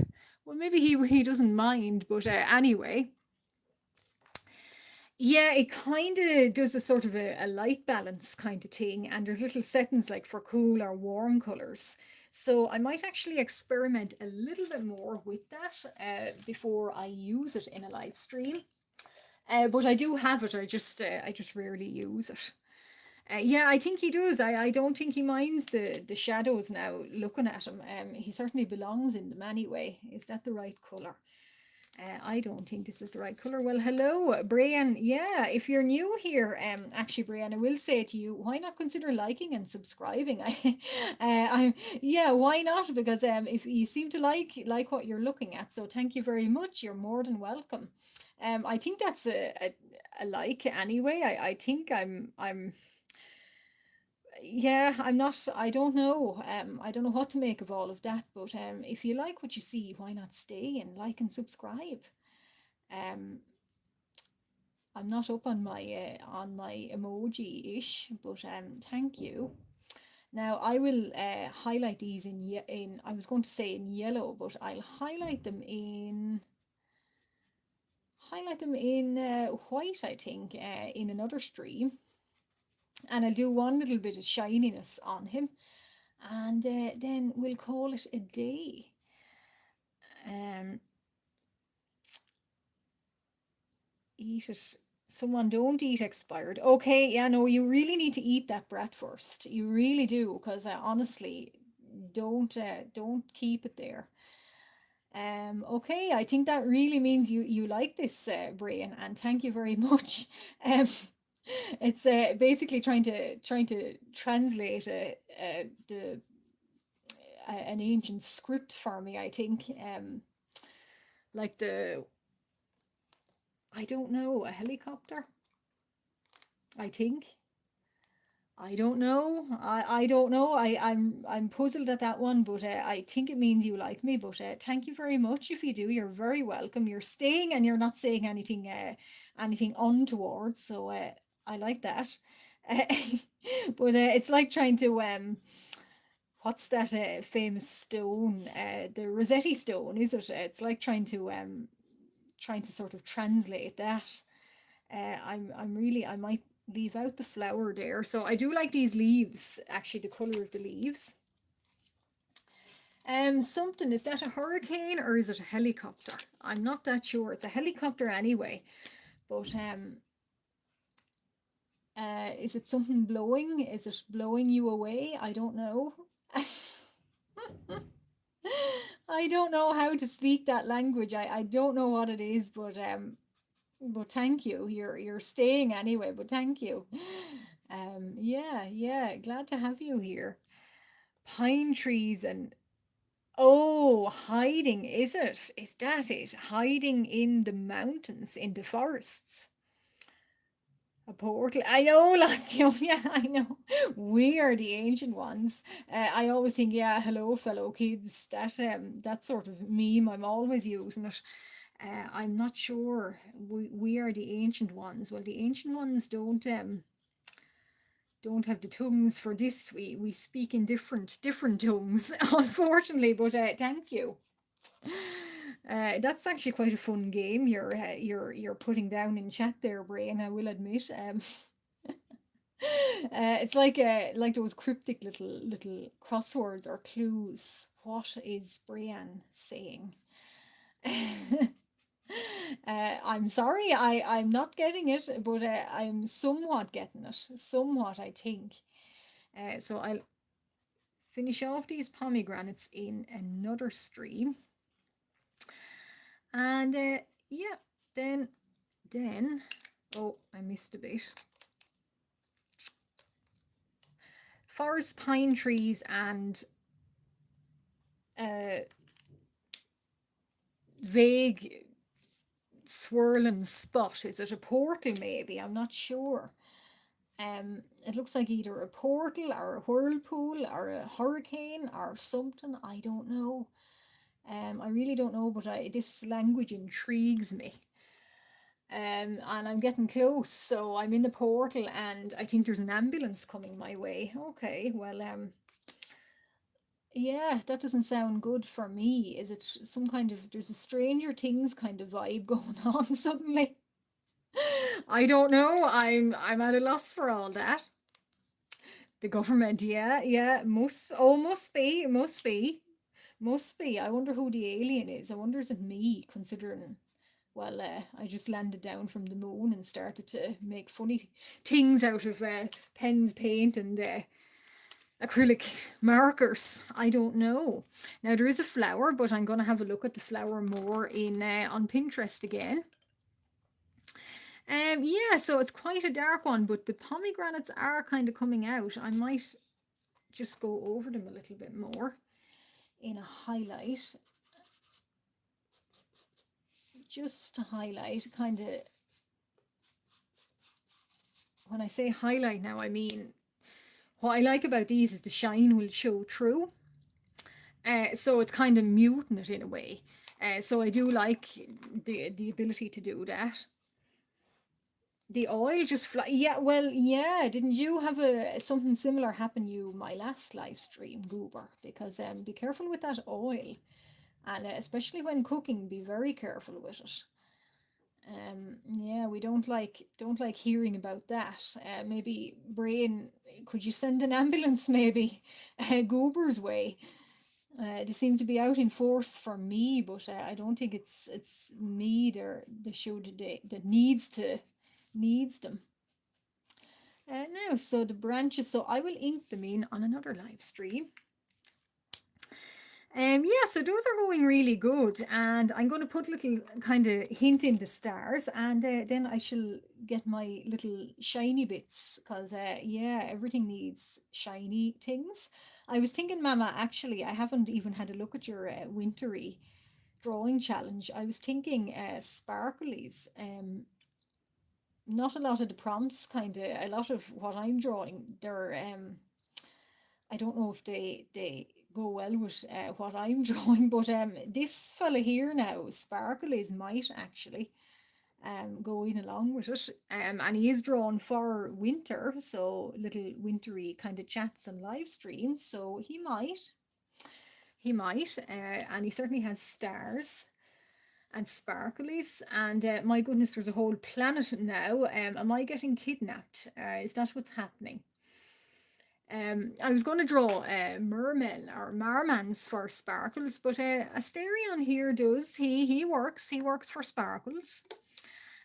maybe he doesn't mind, but anyway. Yeah, it kind of does a sort of a light balance kind of thing, and there's little settings like for cool or warm colours. So I might actually experiment a little bit more with that before I use it in a live stream. But I do have it. I just rarely use it. Yeah, I think he does. I don't think he minds the shadows now looking at him. He certainly belongs in them anyway. Is that the right colour? I don't think this is the right colour. Well, hello, Brian. Yeah, if you're new here, actually, Brian, I will say to you, why not consider liking and subscribing? Yeah, why not? Because if you seem to like what you're looking at, so thank you very much. You're more than welcome. I think that's a like anyway. I think I'm yeah, I'm not, I don't know. I don't know what to make of all of that, but if you like what you see, why not stay and like and subscribe? Um, I'm not up on my emoji-ish, but thank you. Now I will highlight these in I was going to say in yellow, but I'll highlight them in white, I think, in another stream. And I'll do one little bit of shininess on him, and then we'll call it a day. Eat it. Someone, don't eat expired. Okay, yeah, no, you really need to eat that brat first. You really do, because honestly, don't keep it there. Okay, I think that really means you like this, Brian, and thank you very much. It's basically trying to translate the an ancient script for me, I think. Like the, I don't know, a helicopter, I think. I don't know. I don't know. I'm puzzled at that one, but I think it means you like me. But thank you very much. If you do, you're very welcome. You're staying and you're not saying anything untoward. So I like that. Uh, but it's like trying to what's that famous stone? The Rossetti stone, is it? It's like trying to sort of translate that. I'm really, I might leave out the flower there. So I do like these leaves, actually, the colour of the leaves. Something, is that a hurricane or is it a helicopter? I'm not that sure. It's a helicopter anyway. But is it something blowing? Is it blowing you away? I don't know. I don't know how to speak that language. I don't know what it is, but thank you. You're staying anyway, but thank you. Yeah, yeah, glad to have you here. Pine trees and, oh, hiding, is it? Is that it? Hiding in the mountains, in the forests. A portal. I know, last year. Yeah, I know. We are the ancient ones. I always think, yeah, hello, fellow kids. That sort of meme, I'm always using it. I'm not sure. We are the ancient ones. Well, the ancient ones don't have the tongues for this. We speak in different tongues, unfortunately. But thank you. That's actually quite a fun game you're putting down in chat there, Brain. I will admit. It's like those cryptic little crosswords or clues. What is Brian saying? I'm sorry, I'm not getting it, but I'm somewhat getting it. Somewhat, I think. So I'll finish off these pomegranates in another stream. And yeah, then, oh, I missed a bit. Forest pine trees and vague swirling spot. Is it a portal maybe? I'm not sure. It looks like either a portal or a whirlpool or a hurricane or something. I don't know. I really don't know, but this language intrigues me. And I'm getting close, so I'm in the portal and I think there's an ambulance coming my way. Okay, well, yeah, that doesn't sound good for me. Is it some kind of, there's a Stranger Things kind of vibe going on suddenly? I don't know. I'm at a loss for all that. The government, yeah, yeah, must be, must be. I wonder who the alien is. I wonder, is it me, considering, well, I just landed down from the moon and started to make funny things out of pens, paint, and acrylic markers. I don't know. Now there is a flower, but I'm going to have a look at the flower more in on Pinterest again. Yeah, so it's quite a dark one, but the pomegranates are kind of coming out. I might just go over them a little bit more in a highlight. Just to highlight, kind of, when I say highlight now, I mean, what I like about these is the shine will show through. So it's kind of muting it in a way. So I do like the ability to do that. The oil just fly. Yeah, well, yeah. Didn't you have something similar happen you my last live stream, Goober? Because be careful with that oil, and especially when cooking, be very careful with it. Yeah, we don't like hearing about that. Maybe Brain, could you send an ambulance maybe Goober's way? They seem to be out in force for me, but I don't think it's me the show today that needs them. Now, so the branches, so I will ink them in on another live stream. Yeah, so those are going really good, and I'm going to put little kind of hint in the stars, and then I shall get my little shiny bits, because yeah, everything needs shiny things. I was thinking, Mama, actually, I haven't even had a look at your wintry drawing challenge. I was thinking sparklies. Not a lot of the prompts, kind of a lot of what I'm drawing. They're I don't know if they go well with what I'm drawing, but this fella here now, Sparklies, might actually go in along with it. And he is drawn for winter, so little wintry kind of chats and live streams. So he might, and he certainly has stars and sparklies. And my goodness, there's a whole planet now. Am I getting kidnapped? Is that what's happening? I was going to draw mermen or marmans for sparkles, but Asterion here does. He works for sparkles.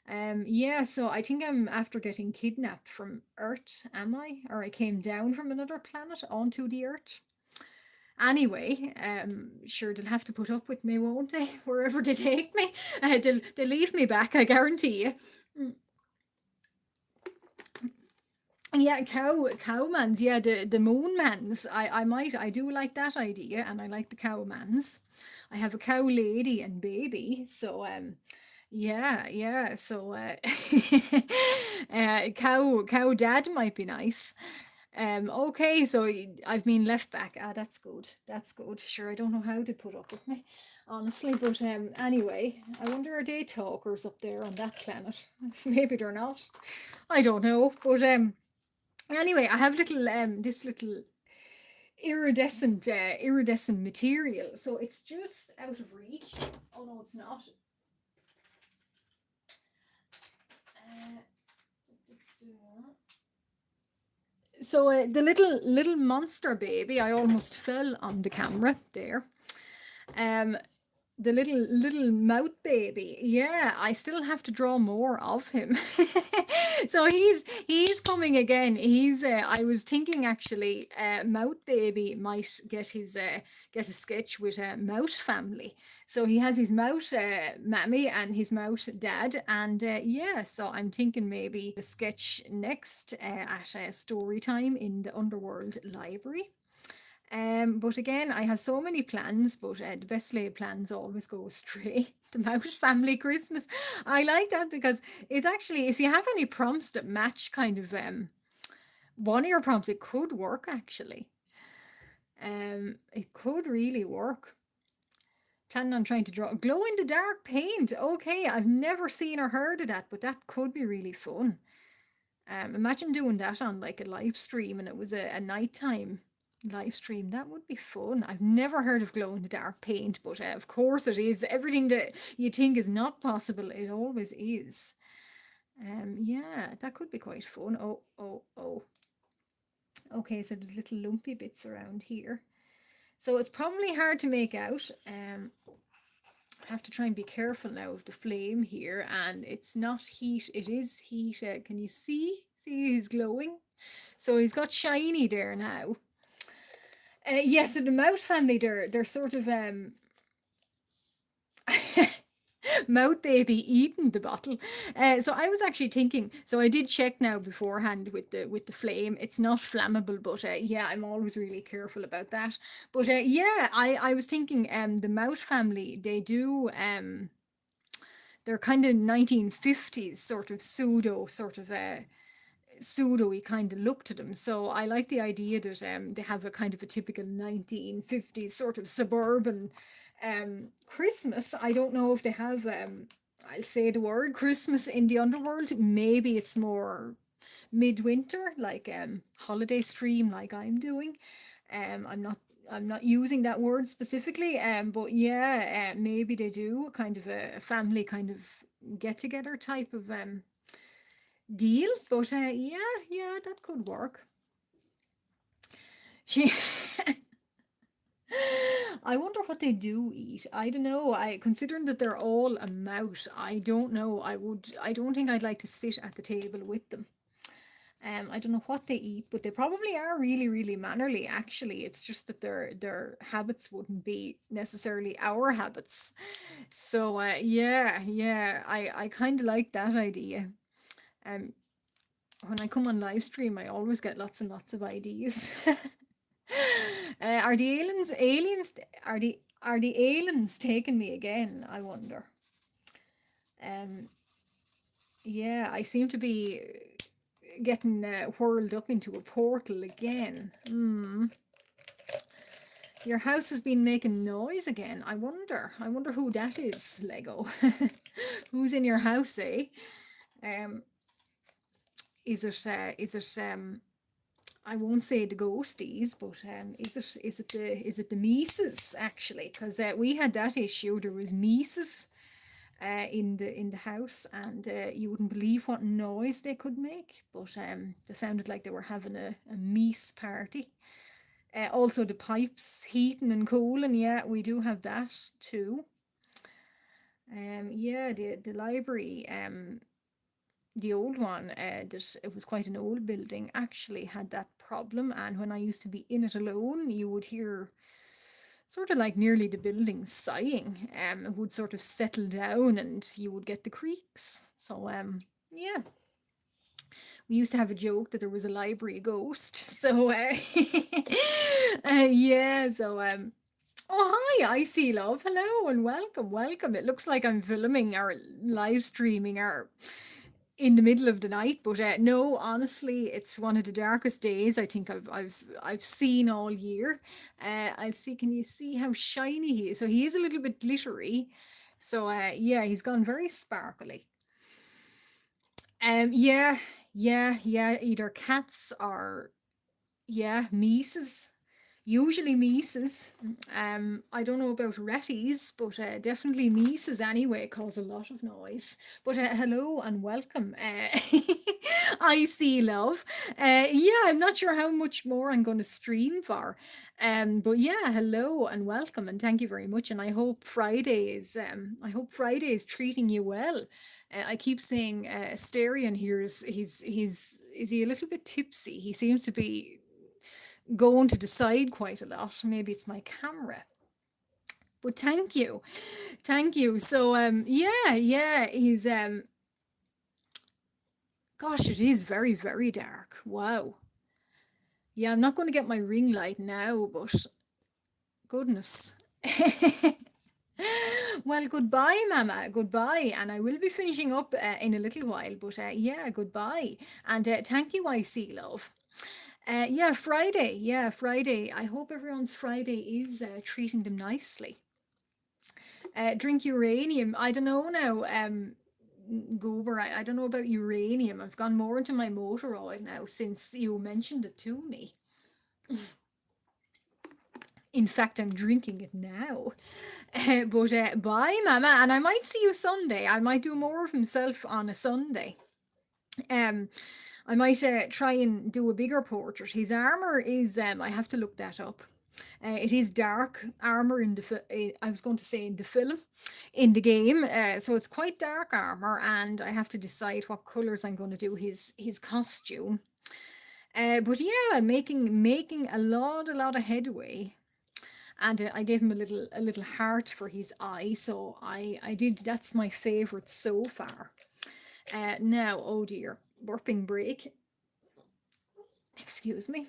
Yeah, so I think I'm after getting kidnapped from Earth, am I? Or I came down from another planet onto the Earth. Anyway, sure they'll have to put up with me, won't they? Wherever they take me, they'll leave me back, I guarantee you. Yeah, cowmans. Yeah, the moonmans. I do like that idea, and I like the cowmans. I have a cow lady and baby, so yeah, yeah. So cow dad might be nice. Okay, so I've been left back. Ah, that's good. That's good. Sure, I don't know how to put up with me, honestly, but anyway, I wonder are they talkers up there on that planet? Maybe they're not. I don't know, but anyway, I have little this little iridescent material, so it's just out of reach. Oh no, it's not. Uh, so the little monster baby, I almost fell on the camera there. Um, the little mouth baby, yeah, I still have to draw more of him. So he's coming again. He's I was thinking actually mouth baby might get a sketch with a mouth family. So he has his mouth mammy and his mouth dad, and yeah, so I'm thinking maybe a sketch next at story time in the Underworld Library. But again, I have so many plans, but the best laid plans always go astray. The Mouse Family Christmas. I like that because it's actually, if you have any prompts that match kind of one of your prompts, it could work actually. It could really work. Planning on trying to draw glow in the dark paint. Okay, I've never seen or heard of that, but that could be really fun. Imagine doing that on like a live stream and it was a nighttime live stream. That would be fun. I've never heard of glow in the dark paint, but of course it is. Everything that you think is not possible, it always is. Yeah, that could be quite fun. Oh, oh, oh. Okay, so there's little lumpy bits around here. So it's probably hard to make out. I have to try and be careful now of the flame here, and it's not heat, it is heat. Can you see? See, he's glowing. So he's got shiny there now. Yes, so the mouth family, they're sort of mouth baby eating the bottle. So I was actually thinking. So I did check now beforehand with the flame. It's not flammable, but yeah, I'm always really careful about that. But yeah, I was thinking. The mouth family, they do they're kind of 1950s sort of pseudo-y kind of look to them. So I like the idea that they have a kind of a typical 1950s sort of suburban Christmas. I don't know if they have I'll say the word Christmas in the underworld. Maybe it's more midwinter, like holiday stream like I'm doing. I'm not using that word specifically, but yeah, maybe they do kind of a family kind of get together type of deal. But yeah, that could work. She I wonder what they do eat. I don't know. I considering that they're all a mouse, I don't know. I don't think I'd like to sit at the table with them. I don't know what they eat, but they probably are really, really mannerly. Actually, it's just that their habits wouldn't be necessarily our habits. So yeah, yeah, I kind of like that idea. Um, when I come on live stream, I always get lots and lots of ideas. Are the aliens are the aliens taking me again? I wonder. Um, yeah, I seem to be getting whirled up into a portal again. Your house has been making noise again. I wonder. I wonder who that is, Lego. Who's in your house, eh? Um, is it I won't say the ghosties, but is it the Mises actually? Because we had that issue. There was Mises in the house, and you wouldn't believe what noise they could make. But they sounded like they were having a Mies party. Also the pipes heating and cooling. Yeah, we do have that too. Yeah, the library. The old one, that it was quite an old building, actually had that problem. And when I used to be in it alone, you would hear sort of like nearly the building sighing. It would sort of settle down, and you would get the creaks. So yeah, we used to have a joke that there was a library ghost. So yeah, so oh hi, I see love. Hello and welcome, welcome. It looks like I'm filming or live streaming or in the middle of the night, but no, honestly, it's one of the darkest days I think I've seen all year. I'll see. Can you see how shiny he is? So he is a little bit glittery. So yeah, he's gone very sparkly. Yeah, yeah, yeah. Either cats or yeah, Mises. Usually Mises. I don't know about ratties, but definitely Mises anyway cause a lot of noise. But hello and welcome. I see love. Yeah, I'm not sure how much more I'm going to stream for. But yeah, hello and welcome and thank you very much. And I hope Friday is treating you well. I keep saying Asterion here is he a little bit tipsy? He seems to be going to the side quite a lot. Maybe it's my camera. But thank you. Thank you. So yeah, yeah, he's gosh, it is very, very dark. Wow. Yeah, I'm not going to get my ring light now, but goodness. Well, goodbye, Mama. Goodbye. And I will be finishing up in a little while, but yeah, goodbye. And thank you, I see love. Yeah, Friday. Yeah, Friday. I hope everyone's Friday is treating them nicely. Drink uranium. I don't know now. Goober, I don't know about uranium. I've gone more into my motor oil now since you mentioned it to me. In fact, I'm drinking it now. But bye, Mama, and I might see you Sunday. I might do more of himself on a Sunday. Um, I might try and do a bigger portrait. His armor is I have to look that up. It is dark armor in the I was going to say in the film, in the game. So it's quite dark armor, and I have to decide what colors I'm going to do his costume. But yeah, making a lot of headway. And I gave him a little heart for his eye. So I did. That's my favorite so far. Now, oh dear, burping break. Excuse me.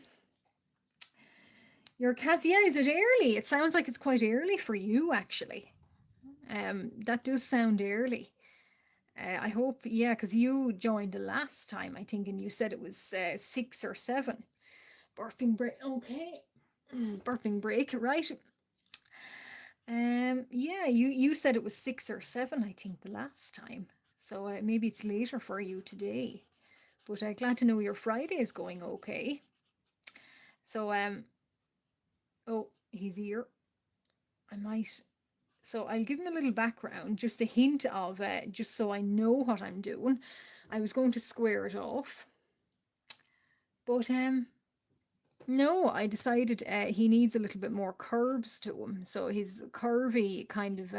Your cat's, yeah, is it early? It sounds like it's quite early for you, actually. That does sound early. I hope, yeah, because you joined the last time, I think, and you said it was 6 or 7. Burping break, okay. Burping break, right? Yeah, you said it was 6 or 7, I think, the last time. So maybe it's later for you today. But glad to know your Friday is going okay. So oh, he's here. I might. So I'll give him a little background, just a hint of, just so I know what I'm doing. I was going to square it off, but no, I decided he needs a little bit more curves to him. So his curvy kind of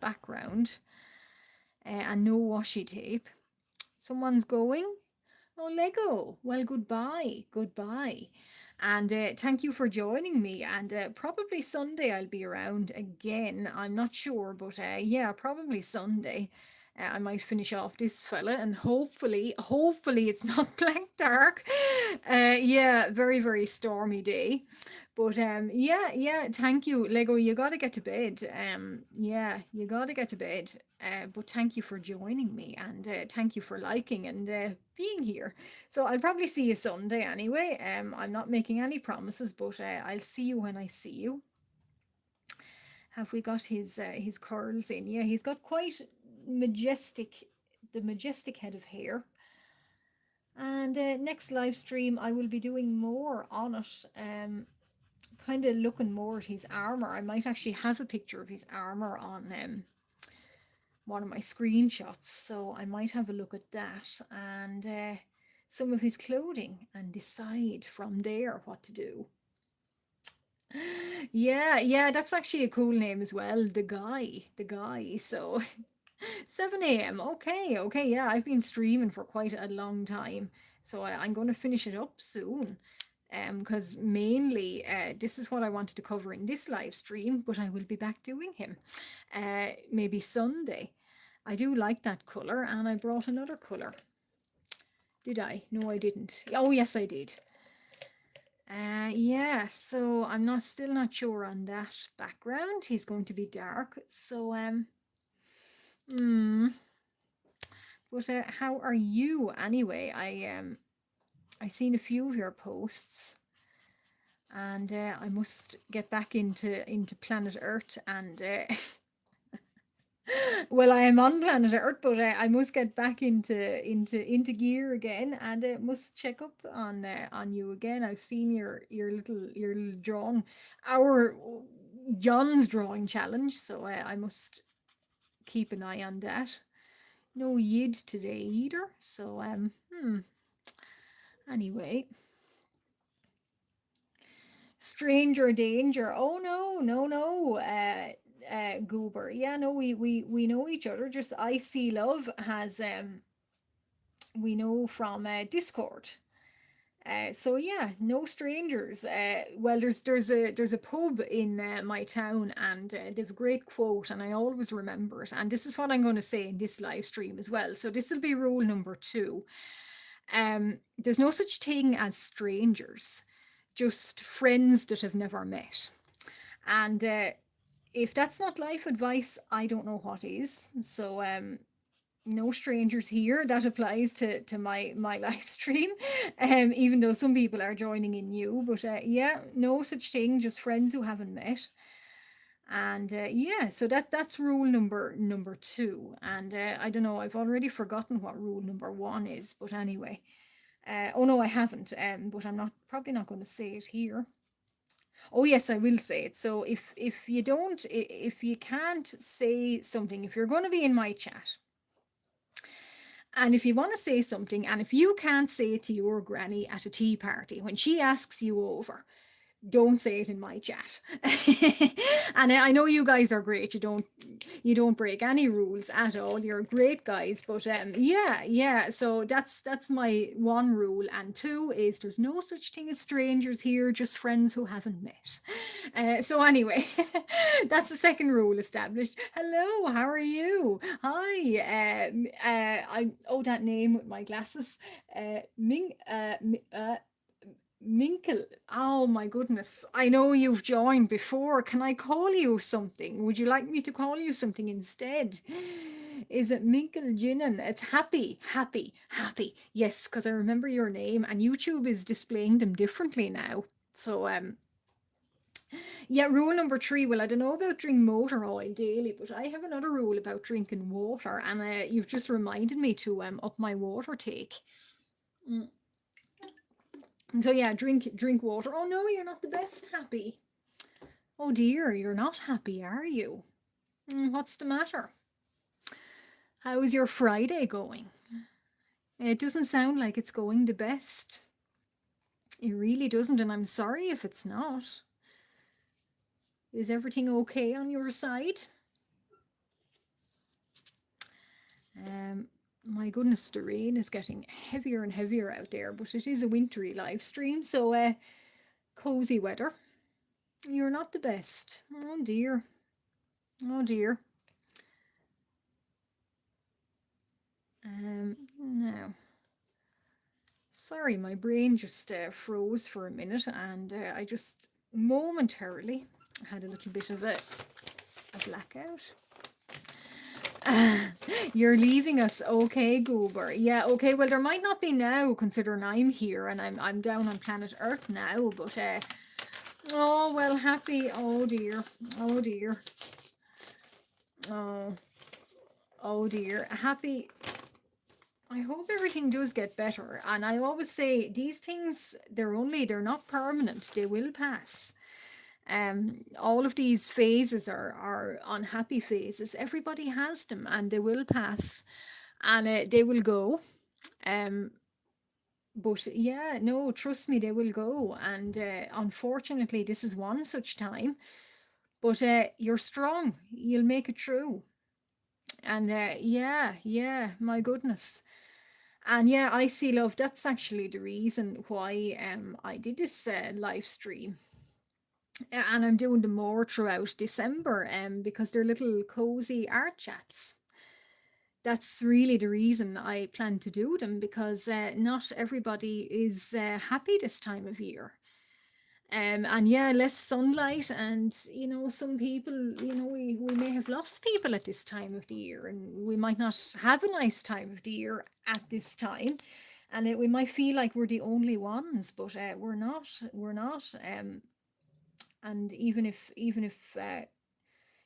background and no washi tape. Someone's going. Oh, Lego. Well, goodbye. Goodbye. And thank you for joining me. And probably Sunday I'll be around again. I'm not sure, but yeah, probably Sunday. I might finish off this fella, and hopefully it's not blank dark. Yeah, very, very stormy day. But yeah, yeah, thank you, Lego. You gotta get to bed. Yeah, you gotta get to bed. But thank you for joining me, and thank you for liking and being here. So I'll probably see you Sunday anyway. I'm not making any promises, but I'll see you when I see you. Have we got his curls in? Yeah, he's got quite majestic, the majestic head of hair. And next live stream, I will be doing more on it. Kind of looking more at his armor. I might actually have a picture of his armor on one of my screenshots, so I might have a look at that and some of his clothing and decide from there what to do. Yeah, yeah, that's actually a cool name as well. The guy. So 7 a.m. Okay, okay, yeah, I've been streaming for quite a long time, so I'm going to finish it up soon. Because mainly this is what I wanted to cover in this live stream, but I will be back doing him maybe Sunday. I do like that colour, and I brought another colour. Did I? No, I didn't. Oh, yes, I did. Yeah, so I'm still not sure on that background. He's going to be dark, so but how are you anyway? I seen a few of your posts, and I must get back into planet Earth, and well, I am on planet Earth, but I must get back into gear again, and must check up on you again. I've seen your little drawing, our John's drawing challenge, so I must keep an eye on that. No Yid today either, so anyway. Stranger danger. Oh no, no, no. Goober. Yeah, no, we know each other. Just I See Love has we know from Discord. So yeah, no strangers. Well, there's a pub in my town, and they've a great quote, and I always remember it. And this is what I'm going to say in this live stream as well. So this will be rule number 2. There's no such thing as strangers, just friends that have never met. And if that's not life advice, I don't know what is. So no strangers here. That applies to my live stream, even though some people are joining in new. But yeah, no such thing, just friends who haven't met. And yeah, so that's rule number 2. And I don't know, I've already forgotten what rule number 1 is, but anyway. Oh no, I haven't. But I'm probably not going to say it here. Oh yes, I will say it. So if you can't say something, if you're going to be in my chat, and if you want to say something, and if you can't say it to your granny at a tea party when she asks you over, don't say it in my chat. And I know you guys are great. You don't break any rules at all. You're great guys. But yeah. So that's my 1 rule, and 2 is there's no such thing as strangers here, just friends who haven't met. So anyway, that's the 2nd rule established. Hello, how are you? Hi. That name with my glasses. Minkel. Oh my goodness. I know you've joined before. Can I call you something? Would you like me to call you something instead? Is it Minkel Jinnen? It's happy, happy, happy. Yes, because I remember your name, and YouTube is displaying them differently now. So yeah, rule number 3. Well, I don't know about drink motor oil daily, but I have another rule about drinking water, and you've just reminded me to up my water take. So yeah, drink water. Oh no, you're not the best happy. Oh dear, you're not happy, are you? What's the matter? How's your Friday going? It doesn't sound like it's going the best. It really doesn't, and I'm sorry if it's not. Is everything okay on your side? my goodness, the rain is getting heavier and heavier out there, but it is a wintry live stream, so cozy weather. You're not the best. Oh dear. Oh dear. Now, sorry, my brain just froze for a minute, and I just momentarily had a little bit of a blackout. You're leaving us, okay, Goober. Yeah, okay. Well, there might not be now, considering I'm here and I'm down on planet Earth now. But oh well, happy. Oh dear. Oh dear. Oh dear. Happy. I hope everything does get better. And I always say these things, they're not permanent. They will pass. All of these phases are unhappy phases. Everybody has them, and they will pass, and they will go. Um, but yeah, no, trust me, they will go. And unfortunately, this is one such time. But you're strong. You'll make it through. And yeah, my goodness. And yeah, I see love. That's actually the reason why I did this live stream, and I'm doing them more throughout December because they're little cozy art chats. That's really the reason I plan to do them, because not everybody is happy this time of year. And yeah, less sunlight, and some people, we may have lost people at this time of the year, and we might not have a nice time of the year at this time, and we might feel like we're the only ones, but we're not. And even if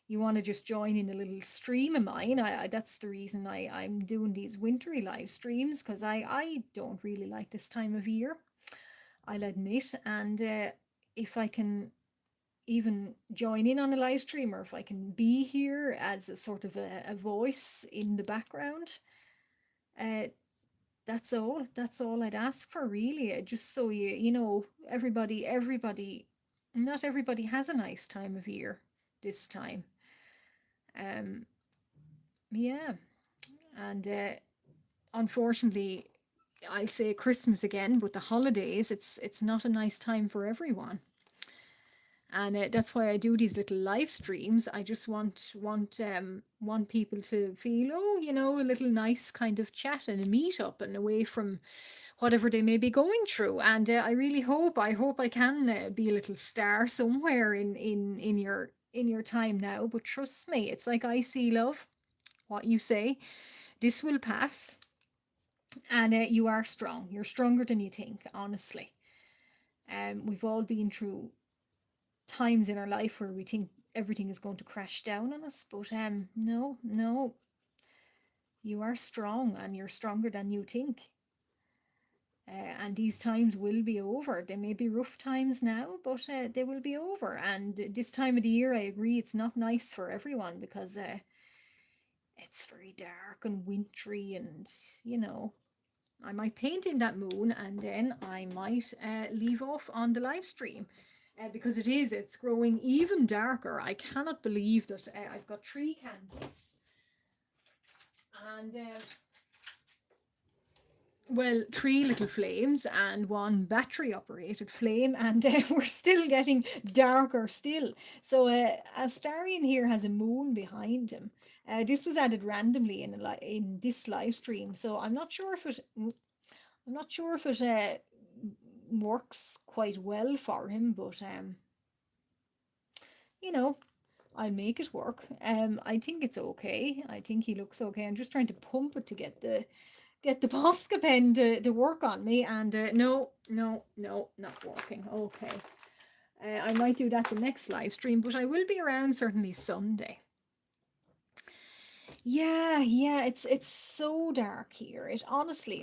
you want to just join in a little stream of mine, that's the reason I'm doing these wintry live streams, because I don't really like this time of year, I'll admit. And if I can even join in on a live stream, or if I can be here as a sort of a voice in the background, uh, that's all I'd ask for, really. Just so everybody, not everybody has a nice time of year this time. um yeah. And unfortunately, I'll say Christmas again, but the holidays, it's not a nice time for everyone. And that's why I do these little live streams. I just want people to feel, a little nice kind of chat and a meet up, and away from whatever they may be going through. And I hope I can be a little star somewhere in your time now. But trust me, it's like I see love. What you say, this will pass, and you are strong. You're stronger than you think, honestly. We've all been through times in our life where we think everything is going to crash down on us, but no, no, you are strong, and you're stronger than you think. And these times will be over. They may be rough times now, but they will be over. And this time of the year, I agree, it's not nice for everyone, because it's very dark and wintry, and I might paint in that moon, and then I might leave off on the live stream, because it's growing even darker. I cannot believe that I've got 3 candles, and well, 3 little flames and 1 battery operated flame, and we're still getting darker still. So Astarion here has a moon behind him. This was added randomly in this live stream, so I'm not sure if it works quite well for him, but you know, I'll make it work. I think it's okay. I think he looks okay. I'm just trying to pump it to get the Posca pen to work on me, and no, not working. Okay. I might do that the next live stream, but I will be around certainly Sunday. Yeah, it's so dark here. It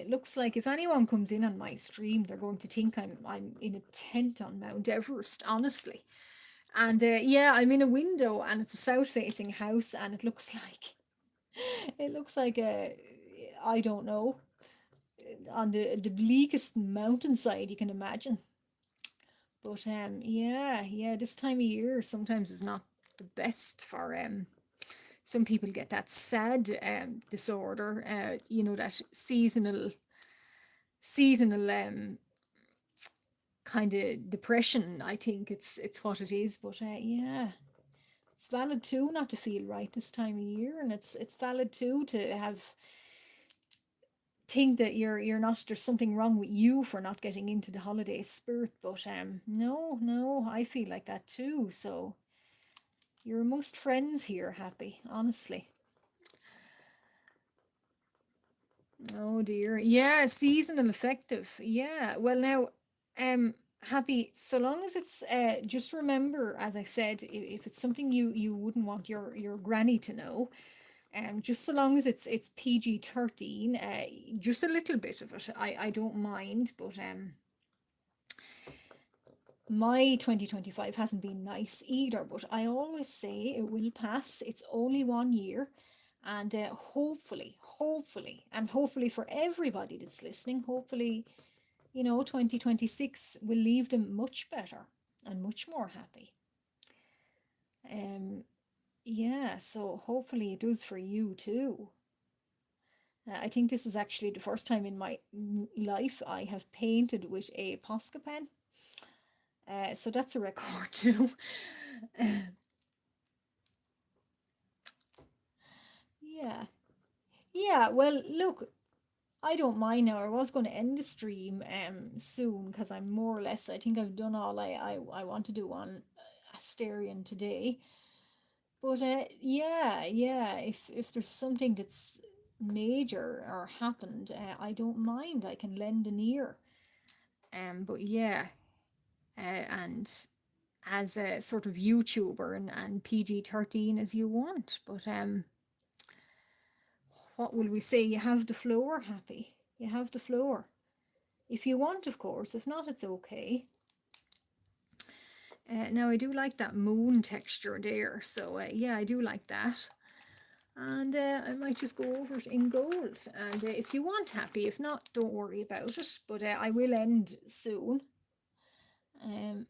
looks like if anyone comes in on my stream, they're going to think I'm in a tent on Mount Everest, honestly. And yeah, I'm in a window, and it's a south facing house, and it looks like I don't know, on the bleakest mountainside you can imagine. But yeah, this time of year sometimes is not the best for some people get that sad disorder, you know, that seasonal kind of depression. I think it's what it is. But yeah, it's valid too not to feel right this time of year, and it's valid too to have think that you're not, there's something wrong with you for not getting into the holiday spirit. But no, I feel like that too. So you're amongst friends here, Happy, honestly. Oh dear. Yeah, seasonal affective. Yeah. Well now, Happy, so long as it's just remember, as I said, if it's something you wouldn't want your granny to know, just so long as it's PG-13, just a little bit of it, I don't mind. But my 2025 hasn't been nice either, but I always say it will pass. It's only 1 year, and hopefully for everybody that's listening, hopefully, 2026 will leave them much better and much more happy. Yeah, so hopefully it does for you too. I think this is actually the first time in my life I have painted with a Posca pen. So that's a record too. Yeah. Yeah, well, look, I don't mind now. I was going to end the stream soon because I'm more or less, I think I've done all I want to do on Asterion today. But yeah, if there's something that's major or happened, I don't mind. I can lend an ear. But yeah, and as a sort of YouTuber and PG-13 as you want. But what will we say? You have the floor, Happy. You have the floor. If you want, of course. If not, it's okay. Now, I do like that moon texture there. So, yeah, I do like that. And I might just go over it in gold. And if you want, Happy. If not, don't worry about it. But I will end soon. And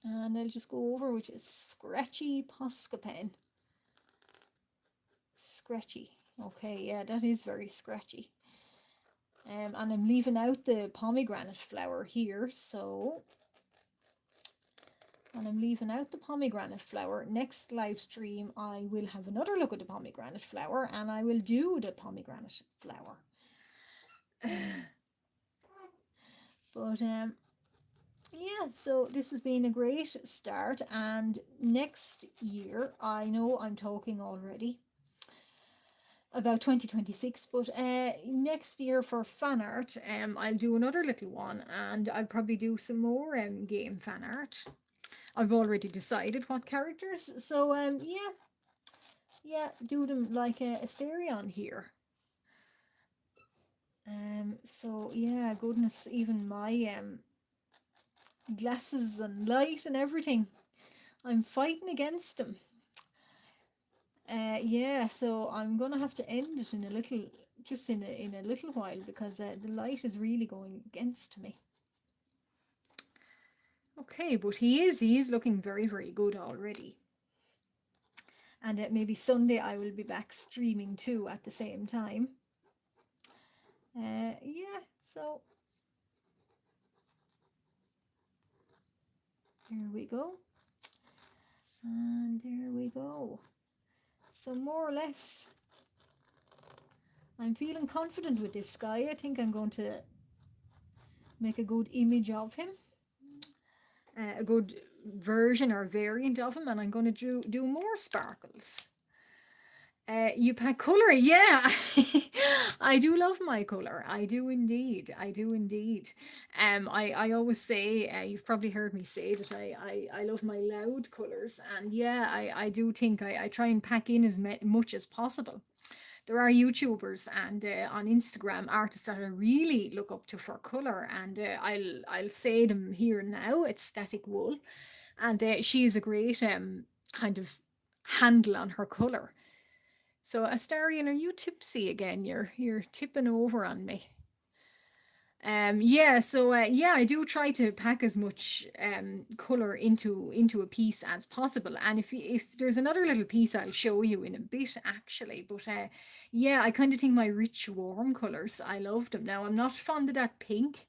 I'll just go over which is Scratchy Posca pen. Scratchy. Okay, yeah, that is very scratchy. And I'm leaving out the pomegranate flower here, so... And I'm leaving out the pomegranate flower. Next live stream, I will have another look at the pomegranate flower, and I will do the pomegranate flower. But, yeah, so this has been a great start, and next year, I know I'm talking already about 2026, but next year for fan art, I'll do another little one, and I'll probably do some more game fan art. I've already decided what characters, so yeah, do them like a Asterion here. So yeah, goodness, even my glasses and light and everything, I'm fighting against them. Yeah, so I'm gonna have to end it in a little, just in a little while, because the light is really going against me. Okay, but he is looking very, very good already. And maybe Sunday I will be back streaming too at the same time. Yeah, so there we go. And there we go. So more or less, I'm feeling confident with this guy. I think I'm going to make a good image of him. A good version or variant of him, and I'm going to do more sparkles. You pack colour, yeah. I do love my colour. I do indeed. I always say, you've probably heard me say that I love my loud colours, and yeah, I do think I try and pack in as much as possible. There are YouTubers and on Instagram artists that I really look up to for colour, and I'll say them here now. It's Static Wool, and she is a great kind of handle on her colour. So Astarian, are you tipsy again? You're tipping over on me. Yeah, so yeah, I do try to pack as much color into a piece as possible. And if there's another little piece, I'll show you in a bit actually. But yeah, I kind of think my rich warm colors, I love them. Now I'm not fond of that pink,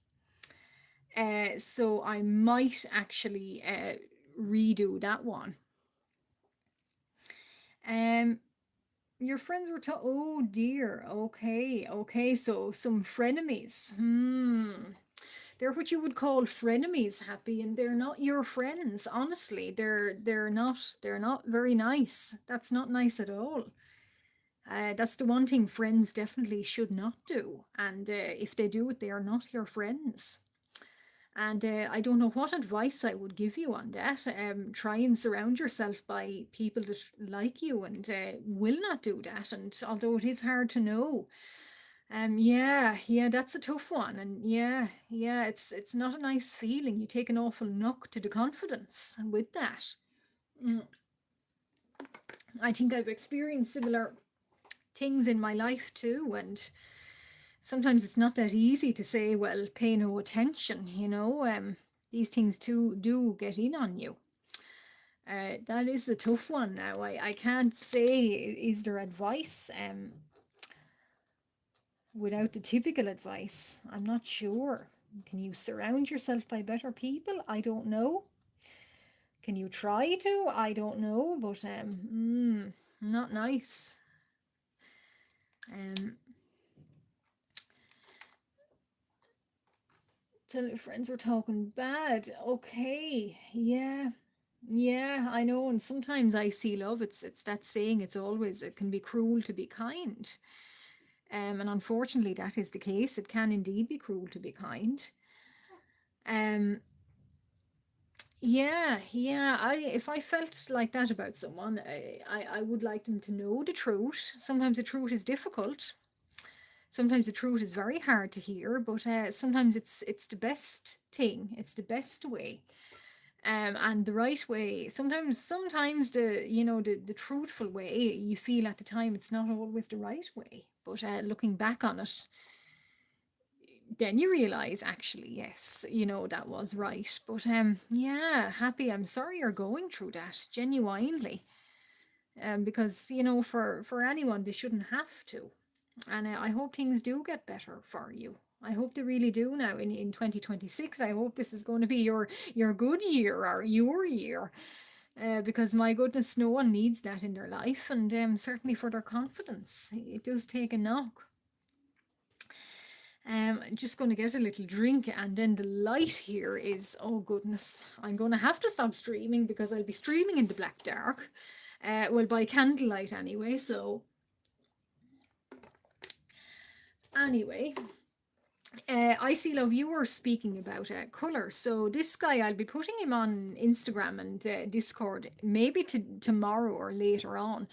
so I might actually redo that one. Um, your friends were oh dear. Okay, okay. So some frenemies. They're what you would call frenemies, Happy, and they're not your friends. Honestly, they're not very nice. That's not nice at all. That's the one thing friends definitely should not do. And if they do it, they are not your friends. And I don't know what advice I would give you on that. Try and surround yourself by people that like you and will not do that. And although it is hard to know, yeah, yeah, that's a tough one, and yeah, yeah, it's not a nice feeling. You take an awful knock to the confidence with that. Mm, I think I've experienced similar things in my life too, and sometimes it's not that easy to say, well, pay no attention, you know. These things too do get in on you. That is a tough one now. I can't say, is there advice without the typical advice? I'm not sure. Can you surround yourself by better people? I don't know. Can you try to? I don't know, but not nice. Um, tell your friends we're talking bad. Okay, yeah, yeah, I know. And sometimes I see love. It's that saying. It's always it can be cruel to be kind. And unfortunately, that is the case. It can indeed be cruel to be kind. Um, yeah, yeah. If I felt like that about someone, I would like them to know the truth. Sometimes the truth is difficult. Sometimes the truth is very hard to hear, but sometimes it's the best thing. It's the best way. And the right way. Sometimes the truthful way you feel at the time it's not always the right way. But looking back on it, then you realize actually yes, that was right. But yeah, Happy, I'm sorry you're going through that, genuinely. Because for anyone they shouldn't have to. And I hope things do get better for you. I hope they really do now in 2026. I hope this is going to be your good year or your year. Because my goodness, no one needs that in their life, and certainly for their confidence. It does take a knock. Just going to get a little drink, and then the light here is, oh goodness, I'm going to have to stop streaming because I'll be streaming in the black dark. Well, by candlelight anyway, so anyway. I see love, you were speaking about color. So this guy, I'll be putting him on Instagram and Discord maybe tomorrow or later on.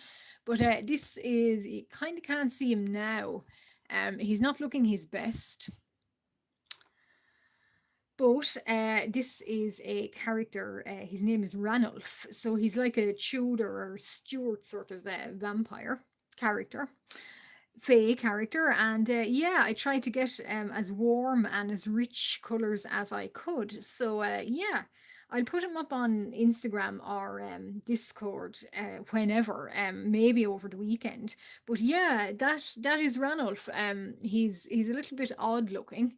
But this is, you kind of can't see him now. He's not looking his best. But this is a character, his name is Ranulph. So he's like a Tudor or Stuart sort of vampire character, Fae character. And yeah, I tried to get as warm and as rich colours as I could. So yeah, I'll put him up on Instagram or Discord whenever, maybe over the weekend. But yeah, that is Ranulph. He's a little bit odd looking.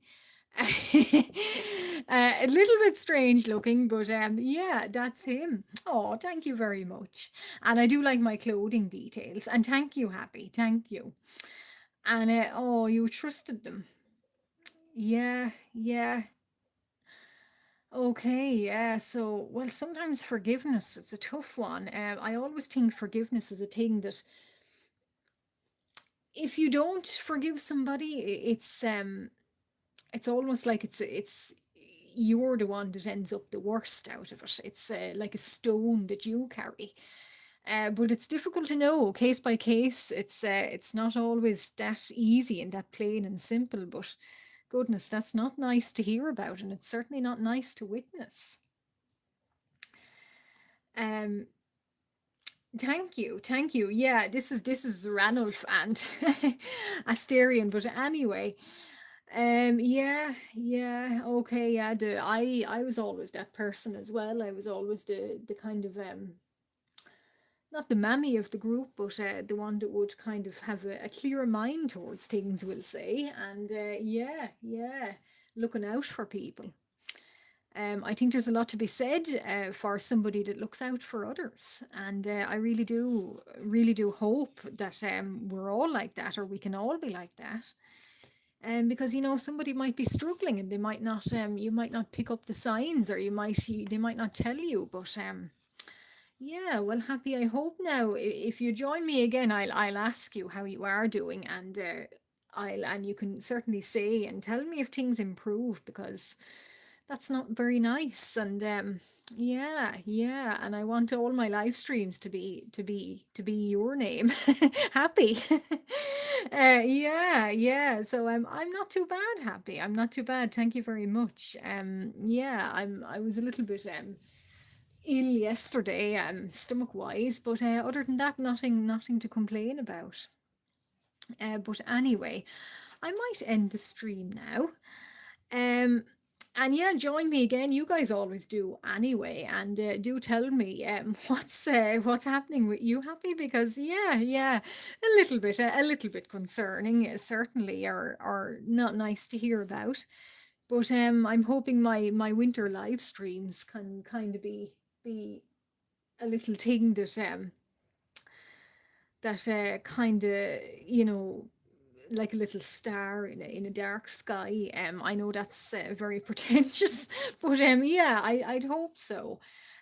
A little bit strange looking, but yeah, that's him. Oh, thank you very much. And I do like my clothing details. And thank you, Happy. Thank you. And oh, you trusted them. Yeah, yeah. Okay, yeah. So, well, sometimes forgiveness, it's a tough one. I always think forgiveness is a thing that if you don't forgive somebody, it's almost like it's you're the one that ends up the worst out of it. It's like a stone that you carry. But it's difficult to know case by case. It's not always that easy and that plain and simple. But goodness, that's not nice to hear about, and it's certainly not nice to witness. Um, thank you, thank you. Yeah, this is Ranulph and Asterion. But anyway, Yeah, okay, yeah. I was always that person as well. I was always the kind of not the mammy of the group, but the one that would kind of have a clearer mind towards things, we'll say. And yeah, looking out for people. I think there's a lot to be said for somebody that looks out for others, and I really do hope that we're all like that, or we can all be like that. Because somebody might be struggling, and they might not, you might not pick up the signs, or they might not tell you, but yeah, well, happy. I hope now. If you join me again, I'll ask you how you are doing, and and you can certainly say and tell me if things improve, because that's not very nice. And yeah, and I want all my live streams to be your name, happy. Yeah. So I'm not too bad, happy. I'm not too bad. Thank you very much. Yeah, I was a little bit ill yesterday, stomach wise, but other than that, nothing to complain about. But anyway, I might end the stream now. Um, and yeah, join me again. You guys always do anyway, and do tell me what's happening with you, happy, because yeah, a little bit concerning, certainly, or not nice to hear about. But I'm hoping my winter live streams can kind of be a little thing that kind of, like a little star in a dark sky. I know that's very pretentious, but yeah, I'd hope so.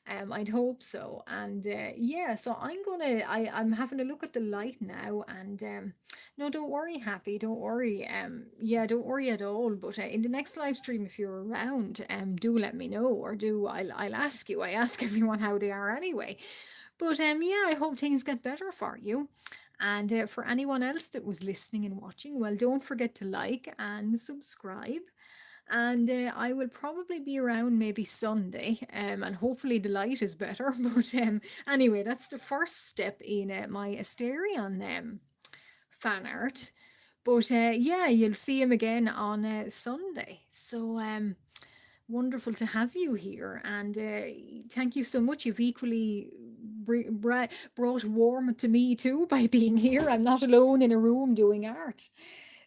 I'd hope so. And yeah, so I'm having a look at the light now, and no, don't worry, happy, don't worry. Yeah, don't worry at all. But in the next live stream, if you're around, do let me know, or I'll ask you. I ask everyone how they are anyway. But yeah, I hope things get better for you. And for anyone else that was listening and watching, well, don't forget to like and subscribe. And I will probably be around maybe Sunday, and hopefully the light is better. But anyway, that's the first step in my Asterion fan art. But yeah, you'll see him again on Sunday. So wonderful to have you here, and thank you so much. You've equally brought warmth to me too by being here. I'm not alone in a room doing art.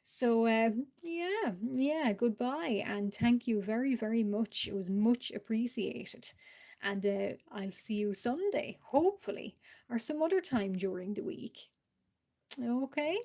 So yeah, goodbye, and thank you very, very much. It was much appreciated. And I'll see you Sunday, hopefully, or some other time during the week. Okay.